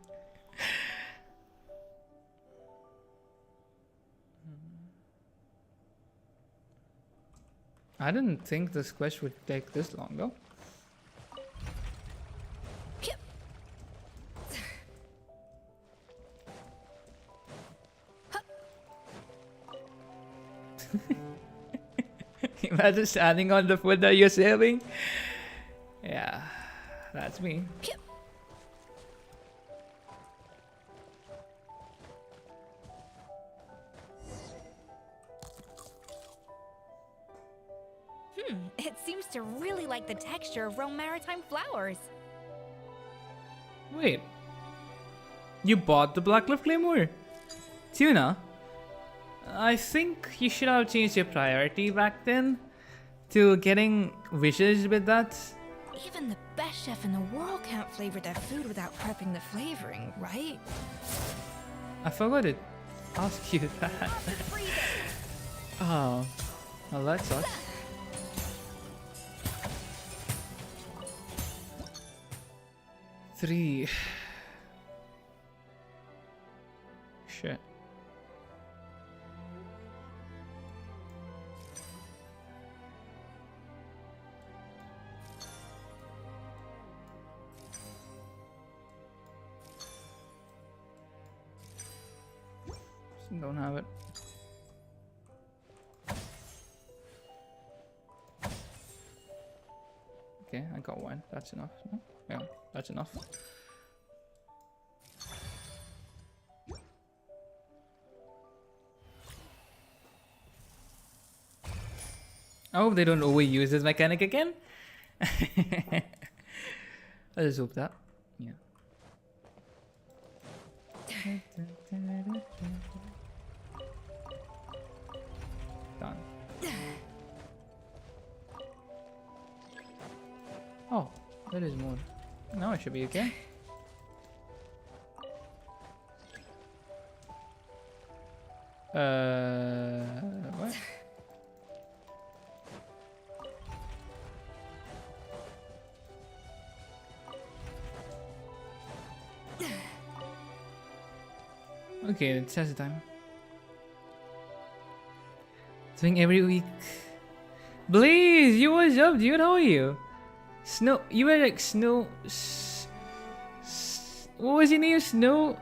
I didn't think this quest would take this long though. Imagine standing on the foot that you're sailing. Yeah, that's me. It seems to really like the texture of Rome maritime flowers. Wait. You bought the Blackcliff Claymore? Tuna? I think you should have changed your priority back then. to getting wishes with that. Even the best chef in the world can't flavor their food without prepping the flavoring, right? I forgot to ask you that. Oh, well that sucks. Three. Shit. Don't have it. Okay, I got one. That's enough. No? Yeah, that's enough. I hope they don't overuse this mechanic again. I just hope that. Yeah. Done. Oh, there is more. Now I should be okay. What? Okay, it's just time. Doing every week. Blaze, you what's up, dude? How are you? Snow, you were like Snow. What was your name? Snow.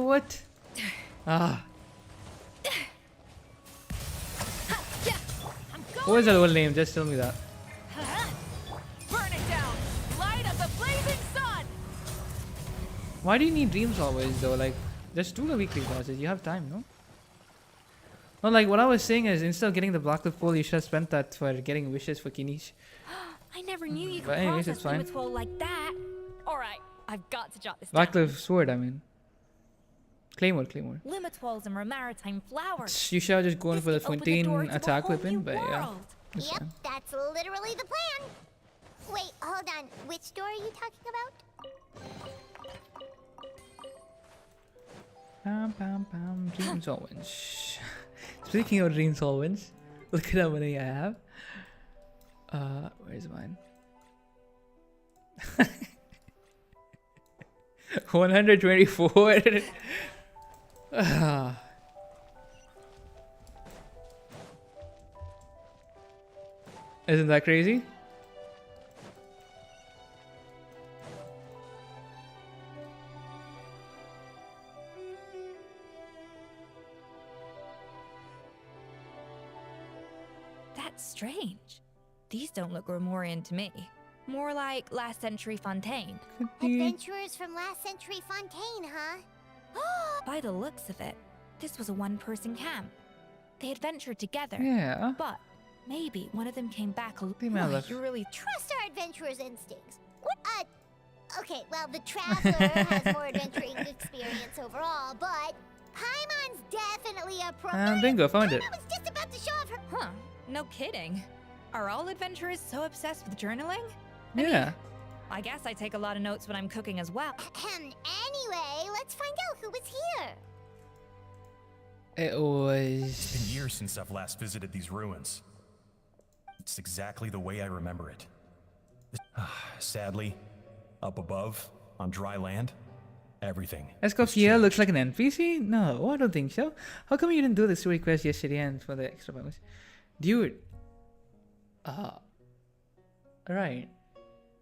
What? Ah. What was that old name? Just tell me that. Burn it down. Light of the blazing sun. Why do you need dreams always though? Like, just do the weekly classes. You have time, no? No, like what I was saying is instead of getting the Blackcliff Pole, you should have spent that for getting wishes for Kinish. I never knew you could But anyways, process it's fine. Limit Wall like that. Alright, I've got to jot this down. Blackcliff Sword, I mean. Claymore. Limit Walls and maritime flowers. You should have just gone for the open the Fontaine door to a attack whole weapon, new but yeah. world. That's Yep, fine. that's literally the plan. Wait, hold on. Which door are you talking about? Pam. Dream Solvents. Speaking of Dream Solvents, look at how many I have. Where's mine? 124. Isn't that crazy? That's strange. These don't look Grimoirian to me. More like last century Fontaine. Adventurers from last century Fontaine, huh? By the looks of it, this was a one-person camp. They adventured together. Yeah. But maybe one of them came back a They might have you really Trust our adventurer's instincts. Okay, well, the traveler has more adventuring experience overall, but Paimon's definitely a pro. Bingo, found it. I was just about to show off her. Huh, no kidding. Are all adventurers so obsessed with journaling? Yeah. I guess I take a lot of notes when I'm cooking as well. Anyway, let's find out who was here. It was. It's been years since I've last visited these ruins. It's exactly the way I remember it. Sadly, up above, on dry land, everything. Escoffier looks like an NPC? No, I don't think so. How come you didn't do the story quest yesterday and for the extra bonus? Dude. Right.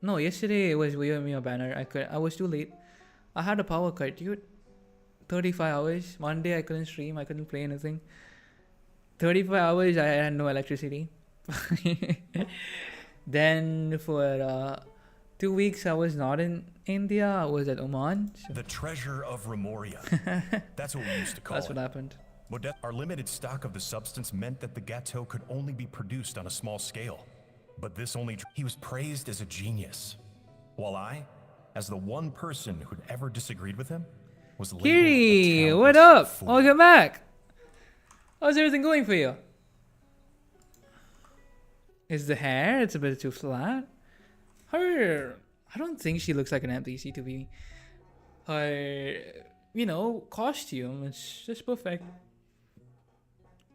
No, yesterday it was MiHoYo banner. I was too late. I had a power cut, dude. 35 hours. One day I couldn't stream, I couldn't play anything. 35 hours I had no electricity. Then for 2 weeks I was not in India, I was at Oman. So. The treasure of Grimoire. That's what we used to call That's it. what happened. Our limited stock of the substance meant that the gâteau could only be produced on a small scale. But he was praised as a genius, while I, as the one person who'd ever disagreed with him, was labeled Kiri, what up? Welcome back. How's everything going for you? Is the hair? It's a bit too flat. Her, I don't think she looks like an NPC to be. Her, you know, costume. It's just perfect.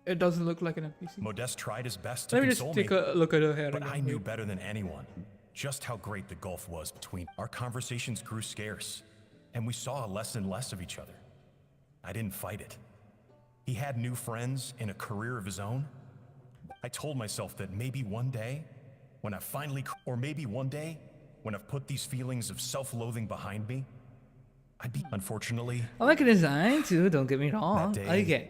It doesn't look like an NPC. Modeste tried his best to Let me just console take me, a look at her hair but again. I knew better than anyone just how great the gulf was between. Our conversations grew scarce, and we saw less and less of each other. I didn't fight it. He had new friends and a career of his own. I told myself that maybe one day, when I finally, or maybe one day, when I've put these feelings of self-loathing behind me, I'd be. Unfortunately, I like the design too, don't get me wrong. that day Okay.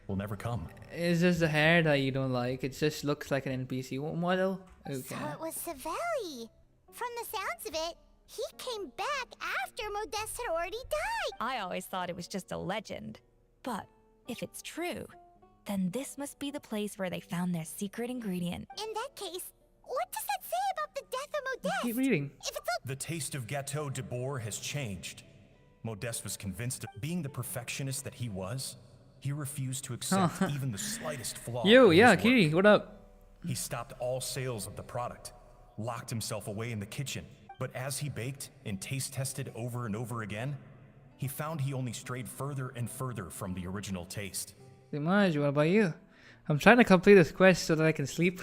will never come. It's just the hair that you don't like. It just looks like an NPC model. Okay. So it was Savelli. From the sounds of it, he came back after Modeste had already died. I always thought it was just a legend. But if it's true, then this must be the place where they found their secret ingredient. In that case, what does that say about the death of Modeste? Keep reading. If it's The taste of Gâteau de Bourg has changed. Modeste was convinced of being the perfectionist that he was. He refused to accept even the slightest flaw. Yo, in yeah, his work. Kitty, what up? He stopped all sales of the product, locked himself away in the kitchen. But as he baked and taste tested over and over again, he found he only strayed further and further from the original taste. Dimaj, what about you? I'm trying to complete this quest so that I can sleep.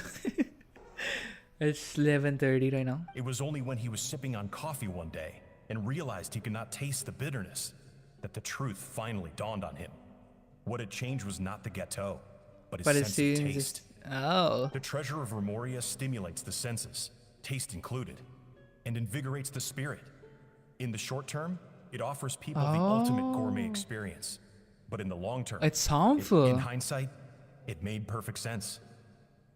It's 11:30 right now. It was only when he was sipping on coffee one day and realized he could not taste the bitterness that the truth finally dawned on him. What had changed was not the gâteau, but his sense of taste. Oh. The treasure of Remoria stimulates the senses, taste included, and invigorates the spirit. In the short term, it offers people the ultimate gourmet experience. But in the long term, It's harmful. in hindsight, it made perfect sense.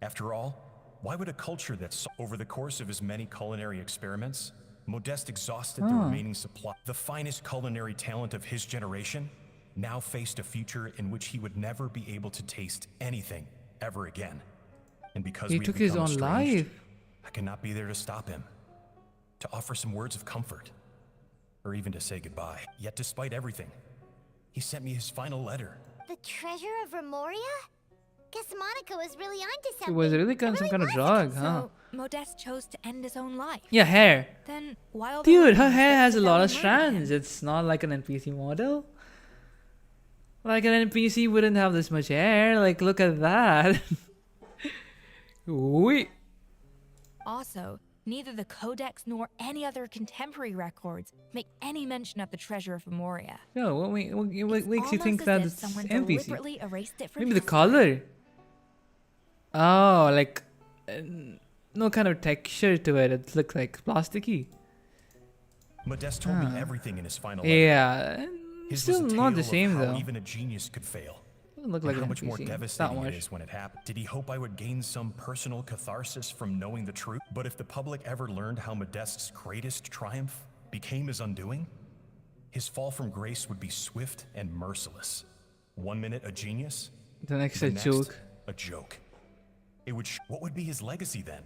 After all, why would a culture that's over the course of his many culinary experiments, Modeste exhausted the remaining supply? The finest culinary talent of his generation now faced a future in which he would never be able to taste anything ever again. And because He we've took his become own estranged, life. I cannot be there to stop him, to offer some words of comfort, or even to say goodbye. Yet despite everything, he sent me his final letter. the treasure of Remoria? Guess Monica was really onto It something. was really kind of some kind of drug, huh? So Modeste chose to end his own life. Yeah, hair. Then while Dude, her hair has a lot of strands. It's not like an NPC model. Like an NPC wouldn't have this much hair. Like, look at that. Wait. Also, neither the Codex nor any other contemporary records make any mention of the treasure of Memoria. Yo, what makes you think Almost that as if it's someone NPC? deliberately erased it from Maybe the history. color. Oh, like no kind of texture to it. It looks like plasticky. Modeste told me everything in his final letter. Yeah, His still was a not the tale of same how though. even a genius could fail. Doesn't look and like how an much more NPC. devastating Not it much. is when it happened. Did he hope I would gain some personal catharsis from knowing the truth? But if the public ever learned how Modeste's greatest triumph became his undoing, his fall from grace would be swift and merciless. 1 minute a genius, The next the a next joke. a joke. It would. What would be his legacy then?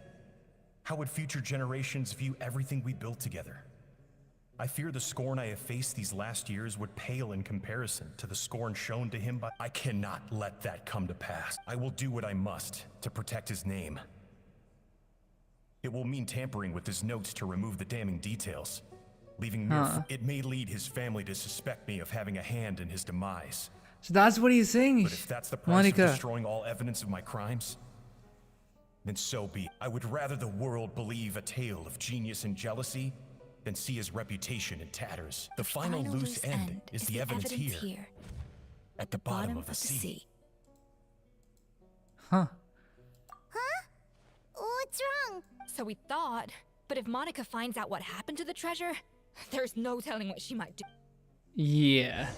How would future generations view everything we built together? I fear the scorn I have faced these last years would pale in comparison to the scorn shown to him by. I cannot let that come to pass. I will do what I must to protect his name. It will mean tampering with his notes to remove the damning details, leaving mere. It may lead his family to suspect me of having a hand in his demise. So that's what he's saying. But if that's the price Monica. of destroying all evidence of my crimes, then so be it. I would rather the world believe a tale of genius and jealousy than see his reputation in tatters. The final loose end is the evidence here, at the bottom of the sea. Huh. What's wrong? So we thought, but if Monica finds out what happened to the treasure, there's no telling what she might do. Yeah.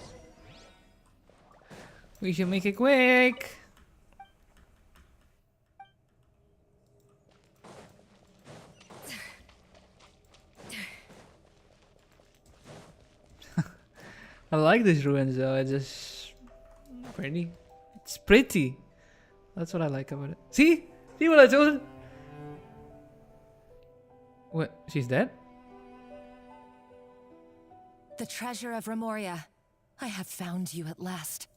We should make it quick. I like these ruins though. It's just pretty. It's pretty. That's what I like about it. See? See what I told you? What? She's dead? The treasure of Remoria. I have found you at last.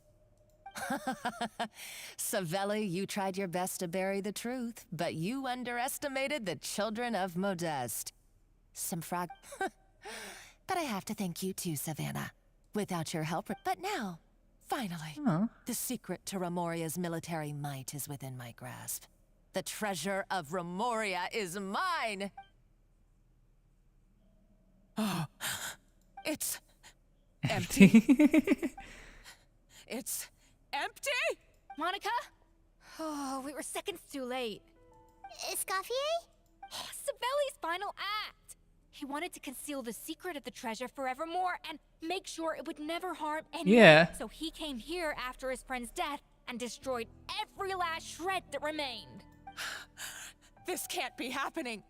Savelli, you tried your best to bury the truth, but you underestimated the children of Modeste. Some frog. But I have to thank you too, Savannah. Without your help. But now, finally, the secret to Remoria's military might is within my grasp. The treasure of Remoria is mine! Oh, it's empty. It's empty? Monica? Oh, we were seconds too late. Escoffier? Savelli's final act! He wanted to conceal the secret of the treasure forevermore and make sure it would never harm anyone. Yeah. So he came here after his friend's death and destroyed every last shred that remained. This can't be happening.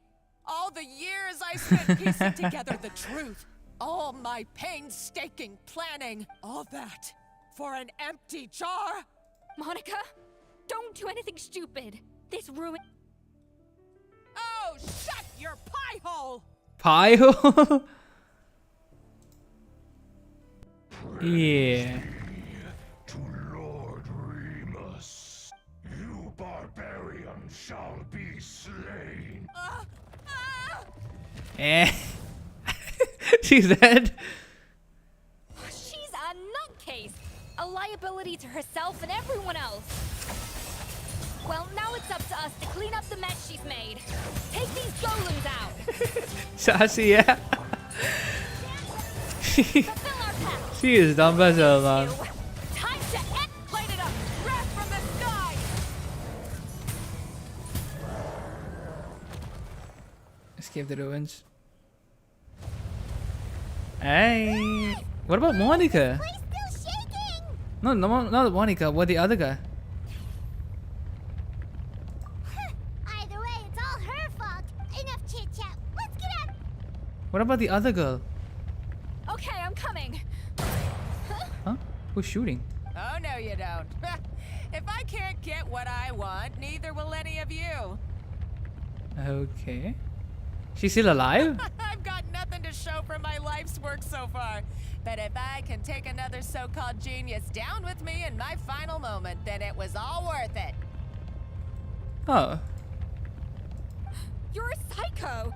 All the years I spent piecing together the truth. All my painstaking planning. All that for an empty jar? Monica, don't do anything stupid. This ruin. Oh, shut your pie hole! Pie hole? Yeah. To Lord Remus, you barbarian shall be slain. Eh. She's dead. She's a nutcase. A liability to herself and everyone else. Well, now it's up to us to clean up the mess she's made. Take these golems out. Sassy, yeah. She is dumb as hell, man. Time to light it up. Wrath from the sky. Escape the ruins. Hey. What about Monica? No, not Monica. What the other guy? Either way, it's all her fault. Enough chit-chat. Let's get out. What about the other girl? Okay, I'm coming. Huh? Who's shooting? Oh, no, you don't. If I can't get what I want, neither will any of you. Okay. She's still alive? I've got nothing to show for my life's work so far. But if I can take another so-called genius down with me in my final moment, then it was all worth it. Oh. You're a psycho.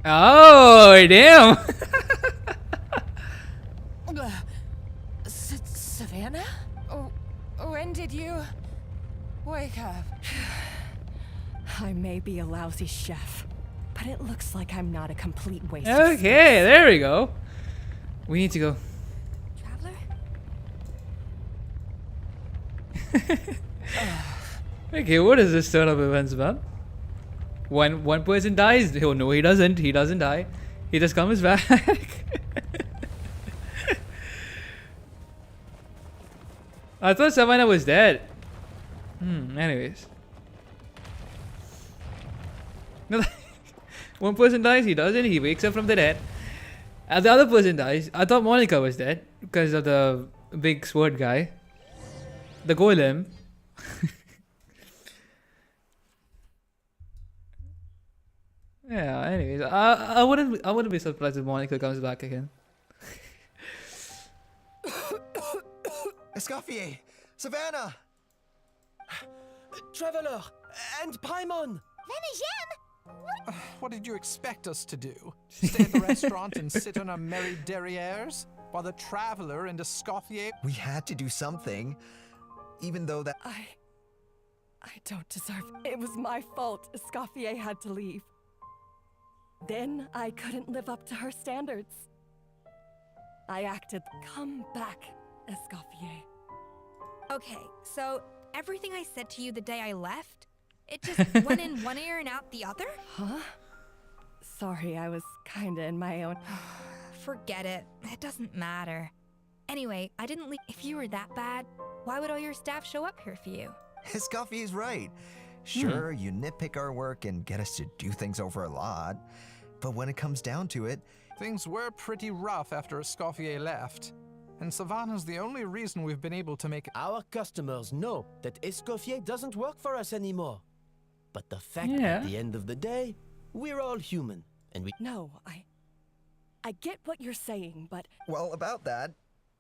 Oh, damn. Savannah? When did you wake up? I may be a lousy chef, but it looks like I'm not a complete waste of Okay, space. there we go. We need to go. Okay, what is this turn of events about? One person dies. Oh no, he doesn't. He doesn't die. He just comes back. I thought Savannah was dead. Anyways. One person dies, he doesn't. He wakes up from the dead. And the other person dies. I thought Monica was dead because of the big sword guy. The golem. Yeah, anyways. I wouldn't be surprised if Monica comes back again. Escoffier! Savannah! Traveler! And Paimon! Venegem! What did you expect us to do? Stay at the restaurant and sit on our merry derrieres? While the Traveler and Escoffier... We had to do something. Even though that... I don't deserve it. It was my fault Escoffier had to leave. Then I couldn't live up to her standards. I acted. Come back, Escoffier. Okay, so everything I said to you the day I left, it just went in one ear and out the other? Huh? Sorry, I was kinda in my own... Forget it. It doesn't matter. Anyway, I didn't leave. If you were that bad, why would all your staff show up here for you? Escoffier's right. Sure, you nitpick our work and get us to do things over a lot. But when it comes down to it... Things were pretty rough after Escoffier left. And Savannah's the only reason we've been able to make... Our customers know that Escoffier doesn't work for us anymore. But the fact Yeah. at the end of the day, we're all human, and we... No, I get what you're saying, but... Well, about that,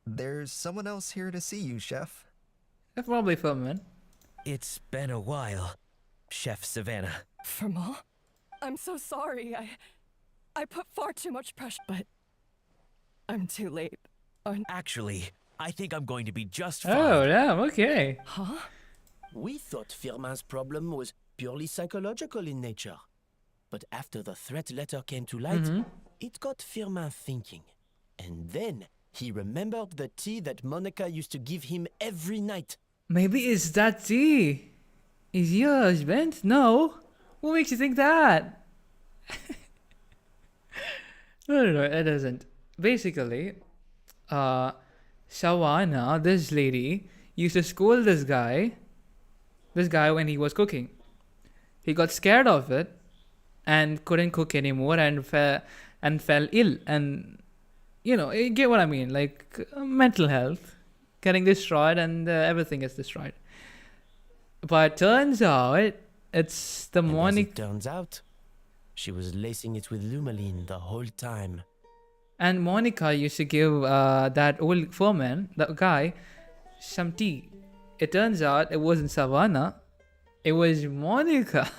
there's someone else here to see you, Chef. That's probably Firman. It's been a while, Chef Savannah. Firmal? I'm so sorry. I put far too much pressure, but... I'm too late. Actually, I think I'm going to be just fine. Oh, damn, okay. Huh? We thought Firmin's problem was purely psychological in nature. But after the threat letter came to light, it got Firmin thinking. And then he remembered the tea that Monica used to give him every night. Maybe it's that tea. Is your husband? No. What makes you think that? No, it doesn't. Basically, Shawana, this lady, used to scold this guy when he was cooking. He got scared of it and couldn't cook anymore and fell ill. And, you know, you get what I mean, like mental health getting destroyed and everything is destroyed. But turns out it's the morning. As it turns out, she was lacing it with Lumaline the whole time. And Monica used to give that old foreman, that guy, some tea. It turns out it wasn't Savannah, it was Monica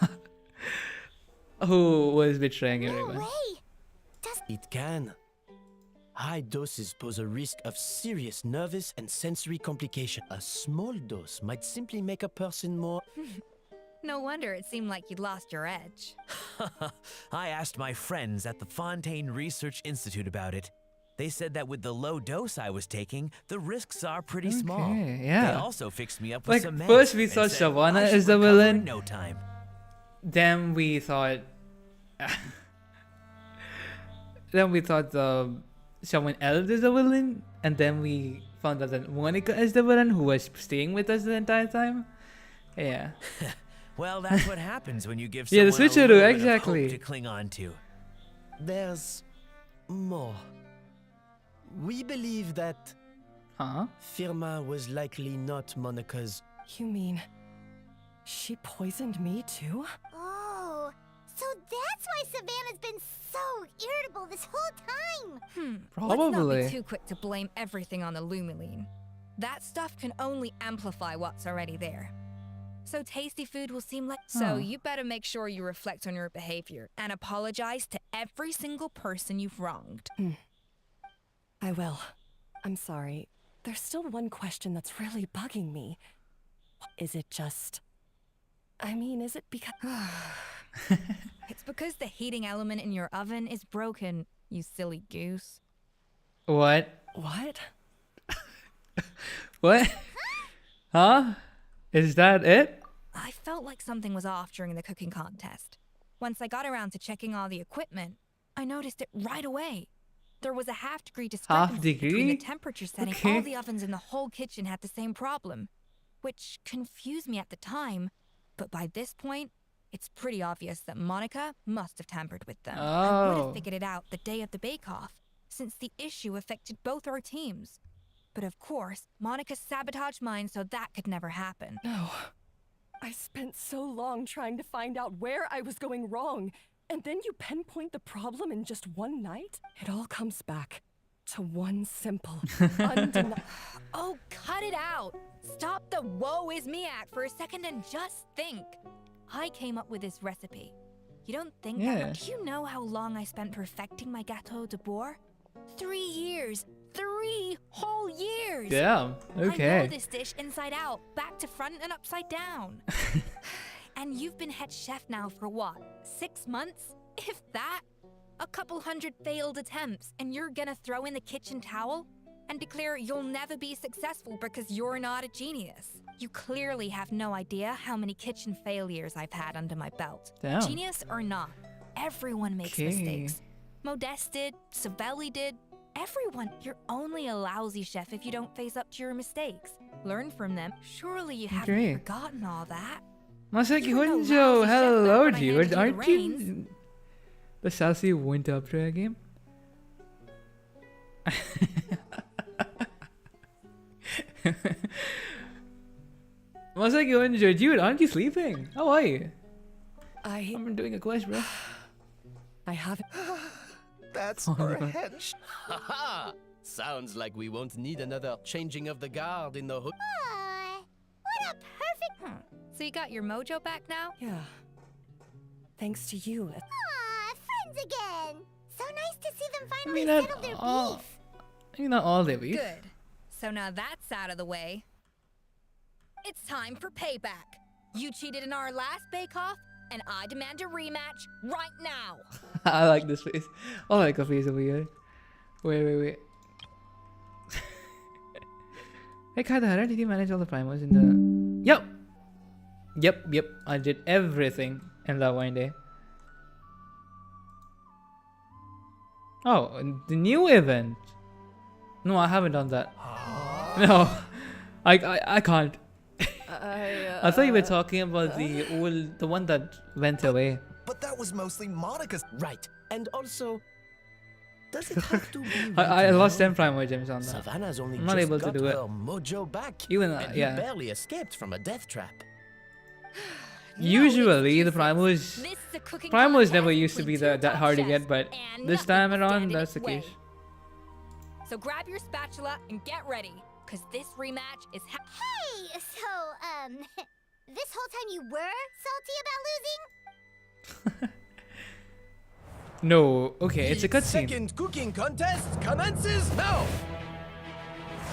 who was betraying everyone. It can. High doses pose a risk of serious nervous and sensory complication. A small dose might simply make a person more... No wonder it seemed like you'd lost your edge. I asked my friends at the Fontaine Research Institute about it. They said that with the low dose I was taking, the risks are pretty small. Yeah. They also fixed me up with some meds. First we and thought said Shavana I should is the recover villain. in no time. Then we thought... someone else is the villain. And then we found out that Monica is the villain who was staying with us the entire time. Yeah. Well, that's what happens when you give Yeah, someone the a switcheroo, little bit of exactly. hope to cling on to. There's more. We believe that Firmin was likely not Monica's... You mean... she poisoned me too? Oh, so that's why Savannah's been so irritable this whole time. Let's not Probably. be too quick to blame everything on the Lumaline. That stuff can only amplify what's already there. So tasty food will seem like... So you better make sure you reflect on your behavior and apologize to every single person you've wronged. I will. I'm sorry. There's still one question that's really bugging me. Is it just... I mean, is it because... It's because the heating element in your oven is broken, you silly goose. What? What? What? Huh? Is that it? I felt like something was off during the cooking contest. Once I got around to checking all the equipment, I noticed it right away. There was a half-degree discrepancy between the temperature setting. All the ovens in the whole kitchen had the same problem, which confused me at the time. But by this point, it's pretty obvious that Monica must have tampered with them. I would have figured it out the day of the bake-off, since the issue affected both our teams. But of course, Monica sabotaged mine so that could never happen. No. I spent so long trying to find out where I was going wrong, and then you pinpoint the problem in just one night? It all comes back to one simple, undeniable... Oh, cut it out! Stop the woe is me act for a second and just think. I came up with this recipe. You don't think that much? Do you know how long I spent perfecting my gâteau de bois? 3 years. 3 whole years! Damn, okay. I know this dish inside out, back to front and upside down. And you've been head chef now for what, 6 months? If that? A couple hundred failed attempts, and you're gonna throw in the kitchen towel? And declare you'll never be successful because you're not a genius. You clearly have no idea how many kitchen failures I've had under my belt. Damn. Genius or not, everyone makes mistakes. Modeste did, Savelli did, everyone. You're only a lousy chef if you don't face up to your mistakes. Learn from them. Surely you haven't forgotten all that. Masaki You were no Honjo, lousy chef hello when I handed you dude. the Aren't you reins. the sassy winter player game? Masaki Honjo, dude, aren't you sleeping? How are you? I've been doing a quest, bro. I haven't... That's our head. Haha! Sounds like we won't need another changing of the guard in the hood. What a perfect. So you got your mojo back now? Yeah. Thanks to you. Friends again. So nice to see them I finally mean, not settle their all. beef. I mean, not all their beef. Good. So now that's out of the way. It's time for payback. You cheated in our last bake-off, and I demand a rematch right now. I like this face. I like a face over here. Wait. Hey Kadahara, did you manage all the primos in the... Yep. I did everything in that one day. Oh, the new event. No, I haven't done that. No, I can't. I thought you were talking about the one that went away. But that was mostly Monica's. Right. And also, does it have to be? I lost 10 Primo Gems on that. Savannah's only I'm not just able to got do it. her mojo back. Even and yeah. he barely escaped from a death trap. Usually the Primos never used to be that hard to get, but this time around that's the case. So grab your spatula and get ready, cause this rematch is Hey, so this whole time you were salty about losing? No, okay, it's a cutscene. Second cooking contest commences now.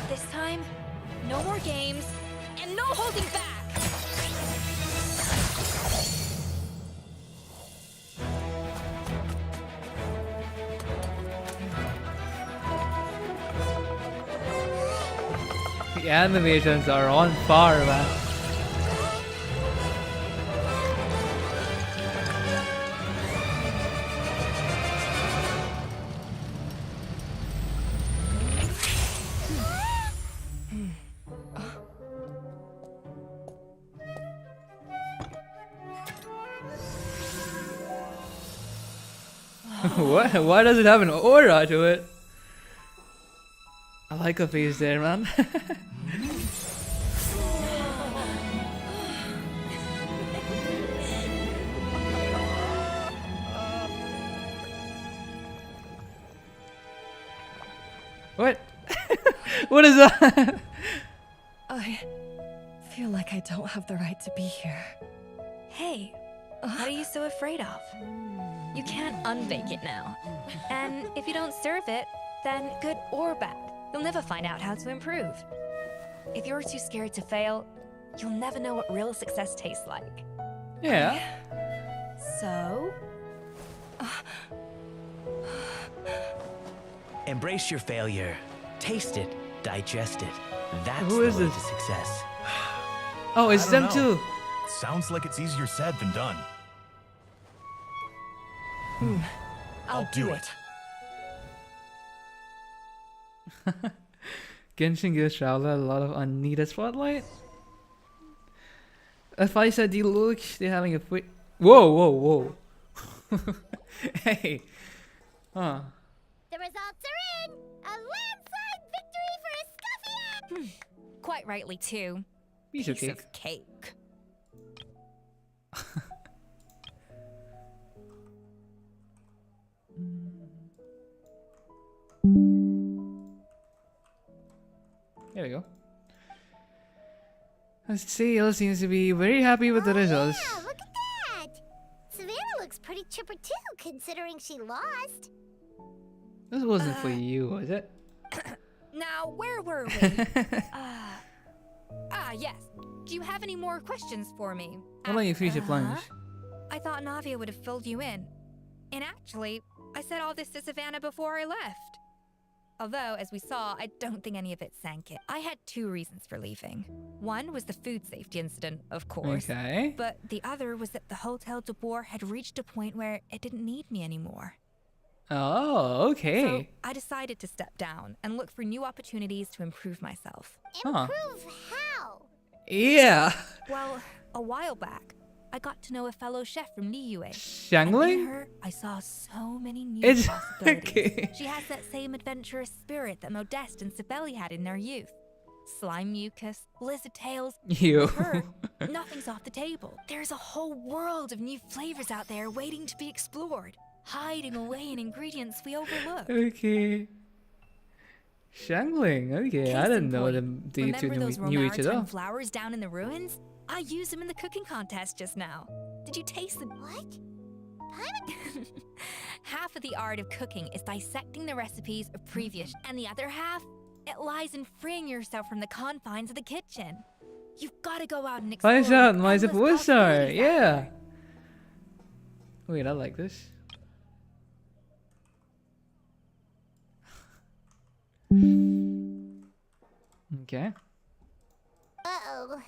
This time, no more games and no holding back. The animations are on par, man. What? Why does it have an aura to it? I like a face there, man. What? What is that? I feel like I don't have the right to be here. Hey, what are you so afraid of? You can't unbake it now. And if you don't serve it, then good or bad, you'll never find out how to improve. If you're too scared to fail, you'll never know what real success tastes like. Yeah. So? Embrace your failure. Taste it. Digest it. That's Who is the way this? to success. Oh, it's I don't them know. too. Sounds like it's easier said than done. I'll do it. Genshin gives Traveler a lot of unneeded spotlight. If I said Deluxe, they're having a foot. Whoa. Hey. Huh. The results are in! A landslide victory for Escoffier! Quite rightly, too. Piece of cake. Of cake. There we go. Sale seems to be very happy with the results. Yeah, look at that! Savannah looks pretty chipper too, considering she lost. This wasn't for you, was it? Now, where were we? Yes. Do you have any more questions for me? How about you finish your plunge? I thought Navia would have filled you in. And actually, I said all this to Savannah before I left. Although, as we saw, I don't think any of it sank in. I had two reasons for leaving. One was the food safety incident, of course. Okay. But the other was that the Hotel de Boer had reached a point where it didn't need me anymore. Oh, okay. So I decided to step down and look for new opportunities to improve myself. Huh. Improve how? Yeah. Well, a while back, I got to know a fellow chef from Liyue. Xiangling? And in her, I saw so many new It's possibilities. okay. She has that same adventurous spirit that Modeste and Sibeli had in their youth. Slime mucus, lizard tails. You. With her, nothing's off the table. There's a whole world of new flavors out there waiting to be explored. hiding away in ingredients we overlook. Okay. Shangling. Okay, Case I didn't in know point, them. The two remember those knew each other. maritime flowers down in the ruins? I used them in the cooking contest just now. Did you taste the... What? Half of the art of cooking is dissecting the recipes of previous, and the other half, it lies in freeing yourself from the confines of the kitchen. You've got to go out and explore. Find out, the my endless supposed possibilities out yeah. there. Wait, I like this. Okay. Uh-oh.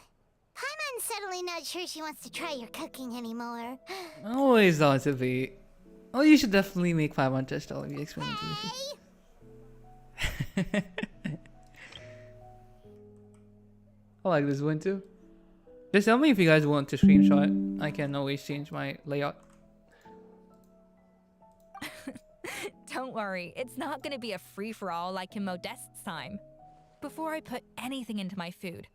Paimon's suddenly not sure she wants to try your cooking anymore. Always thought to be. Oh, you should definitely make 5 test all of your experimental dishes. I like this one too. Just tell me if you guys want to screenshot. I can always change my layout. Don't worry, it's not gonna be a free-for-all like in Modeste's time. Before I put anything into my food,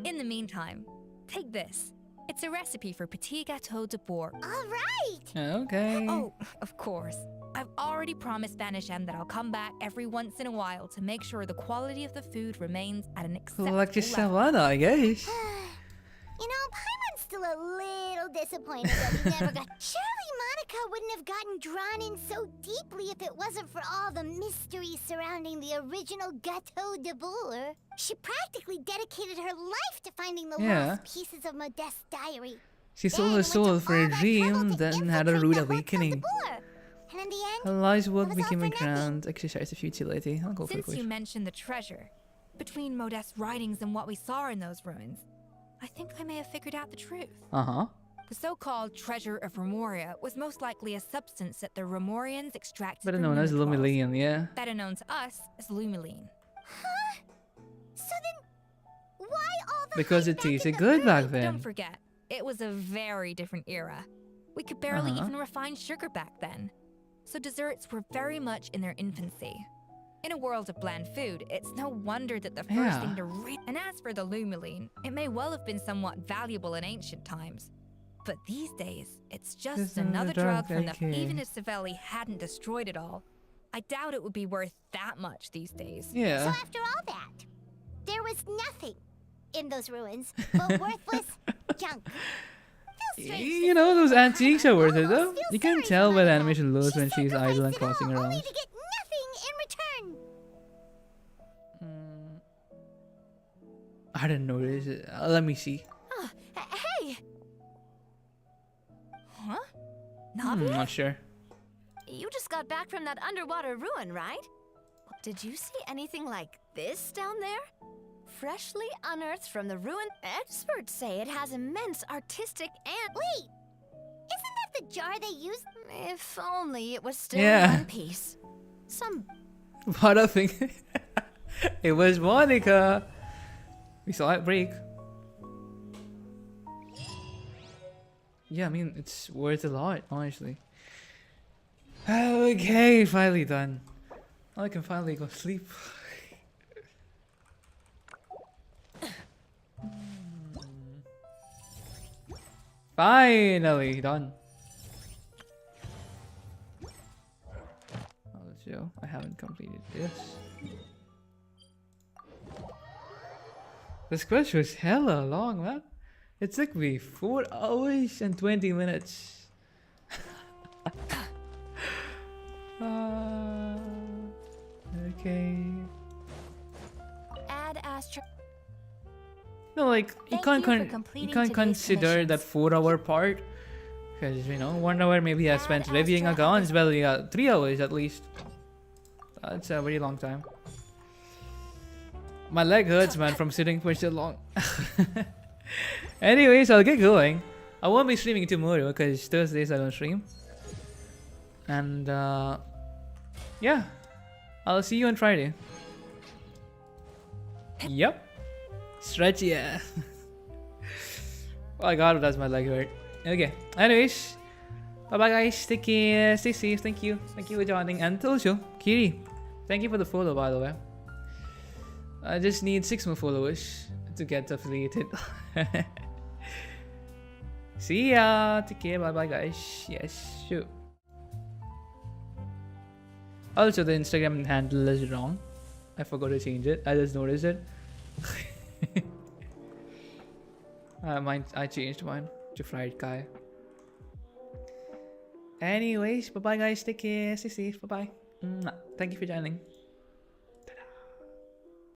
in the meantime, take this. It's a recipe for petit gâteau de bourg. All right. Okay. Oh, of course. I've already promised Spanish M that I'll come back every once in a while to make sure the quality of the food remains at an acceptable Like your level. savannah, I guess. You know, Paimon's still a little disappointed that we never got... Surely Monica wouldn't have gotten drawn in so deeply if it wasn't for all the mystery surrounding the original Gâteau de Bourg. She practically dedicated her life to finding the lost pieces of Modeste's diary. She sold her soul for a dream, then had a rude awakening. And in the end, Her life's work became a grand exercise of futility. I'll go for Since it. you mentioned the treasure, between Modeste's writings and what we saw in those ruins, I think I may have figured out the truth. Uh-huh. The so-called treasure of Remoria was most likely a substance that the Remorians extracted Better from known as Luminotrolls. Lumilene, yeah. Better known to us as Lumiline. Huh? So then, why all the Because it tasted good back then. Don't forget, it was a very different era. We could barely Uh-huh. even refine sugar back then. So desserts were very much in their infancy. In a world of bland food, it's no wonder that the first thing to read. And as for the Lumiline, it may well have been somewhat valuable in ancient times. But these days, it's just another drug from the. Even if Savelli hadn't destroyed it all, I doubt it would be worth that much these days. So after all that, there was nothing in those ruins but worthless junk. You know, those antiques are worth it though. You can tell by the animation loads when she's idle and crossing around. Only to get nothing in return. I didn't notice it. Let me see. Hey! Huh? I'm not sure. You just got back from that underwater ruin, right? Did you see anything like this down there? Freshly unearthed from the ruin. Experts say it has immense artistic and... Wait! Isn't that the jar they used? If only it was still Yeah. in one piece. Some... What a thing. It was Monica. We saw it break. Yeah, I mean, it's worth a lot, honestly. Okay, finally done. I can finally go sleep. Finally done. Oh, let's go. I haven't completed this. This quest was hella long, man. It took me 4 hours and 20 minutes. Okay. Add astro... No, like you Thank can't you for you completing can't today's consider that 4-hour part, because you know 1 hour maybe I spent reviewing accounts. Well, you got 3 hours at least. That's a very long time. My leg hurts, man, from sitting for so long. Anyways, I'll get going. I won't be streaming tomorrow because Thursdays I don't stream. And yeah, I'll see you on Friday. Yep. Stretch, yeah. Oh my god, does my leg hurt. Okay. Anyways, bye bye guys. Take care. Stay safe. Thank you. Thank you for joining. And also, Kiri, thank you for the follow, by the way. I just need 6 more followers to get affiliated. See ya. Take care. Bye bye guys. Yes. Shoot. Also, the Instagram handle is wrong. I forgot to change it. I just noticed it. I changed mine to Fried Kai. Anyways, bye bye guys. Take care. Stay safe. Bye bye. Thank you for joining.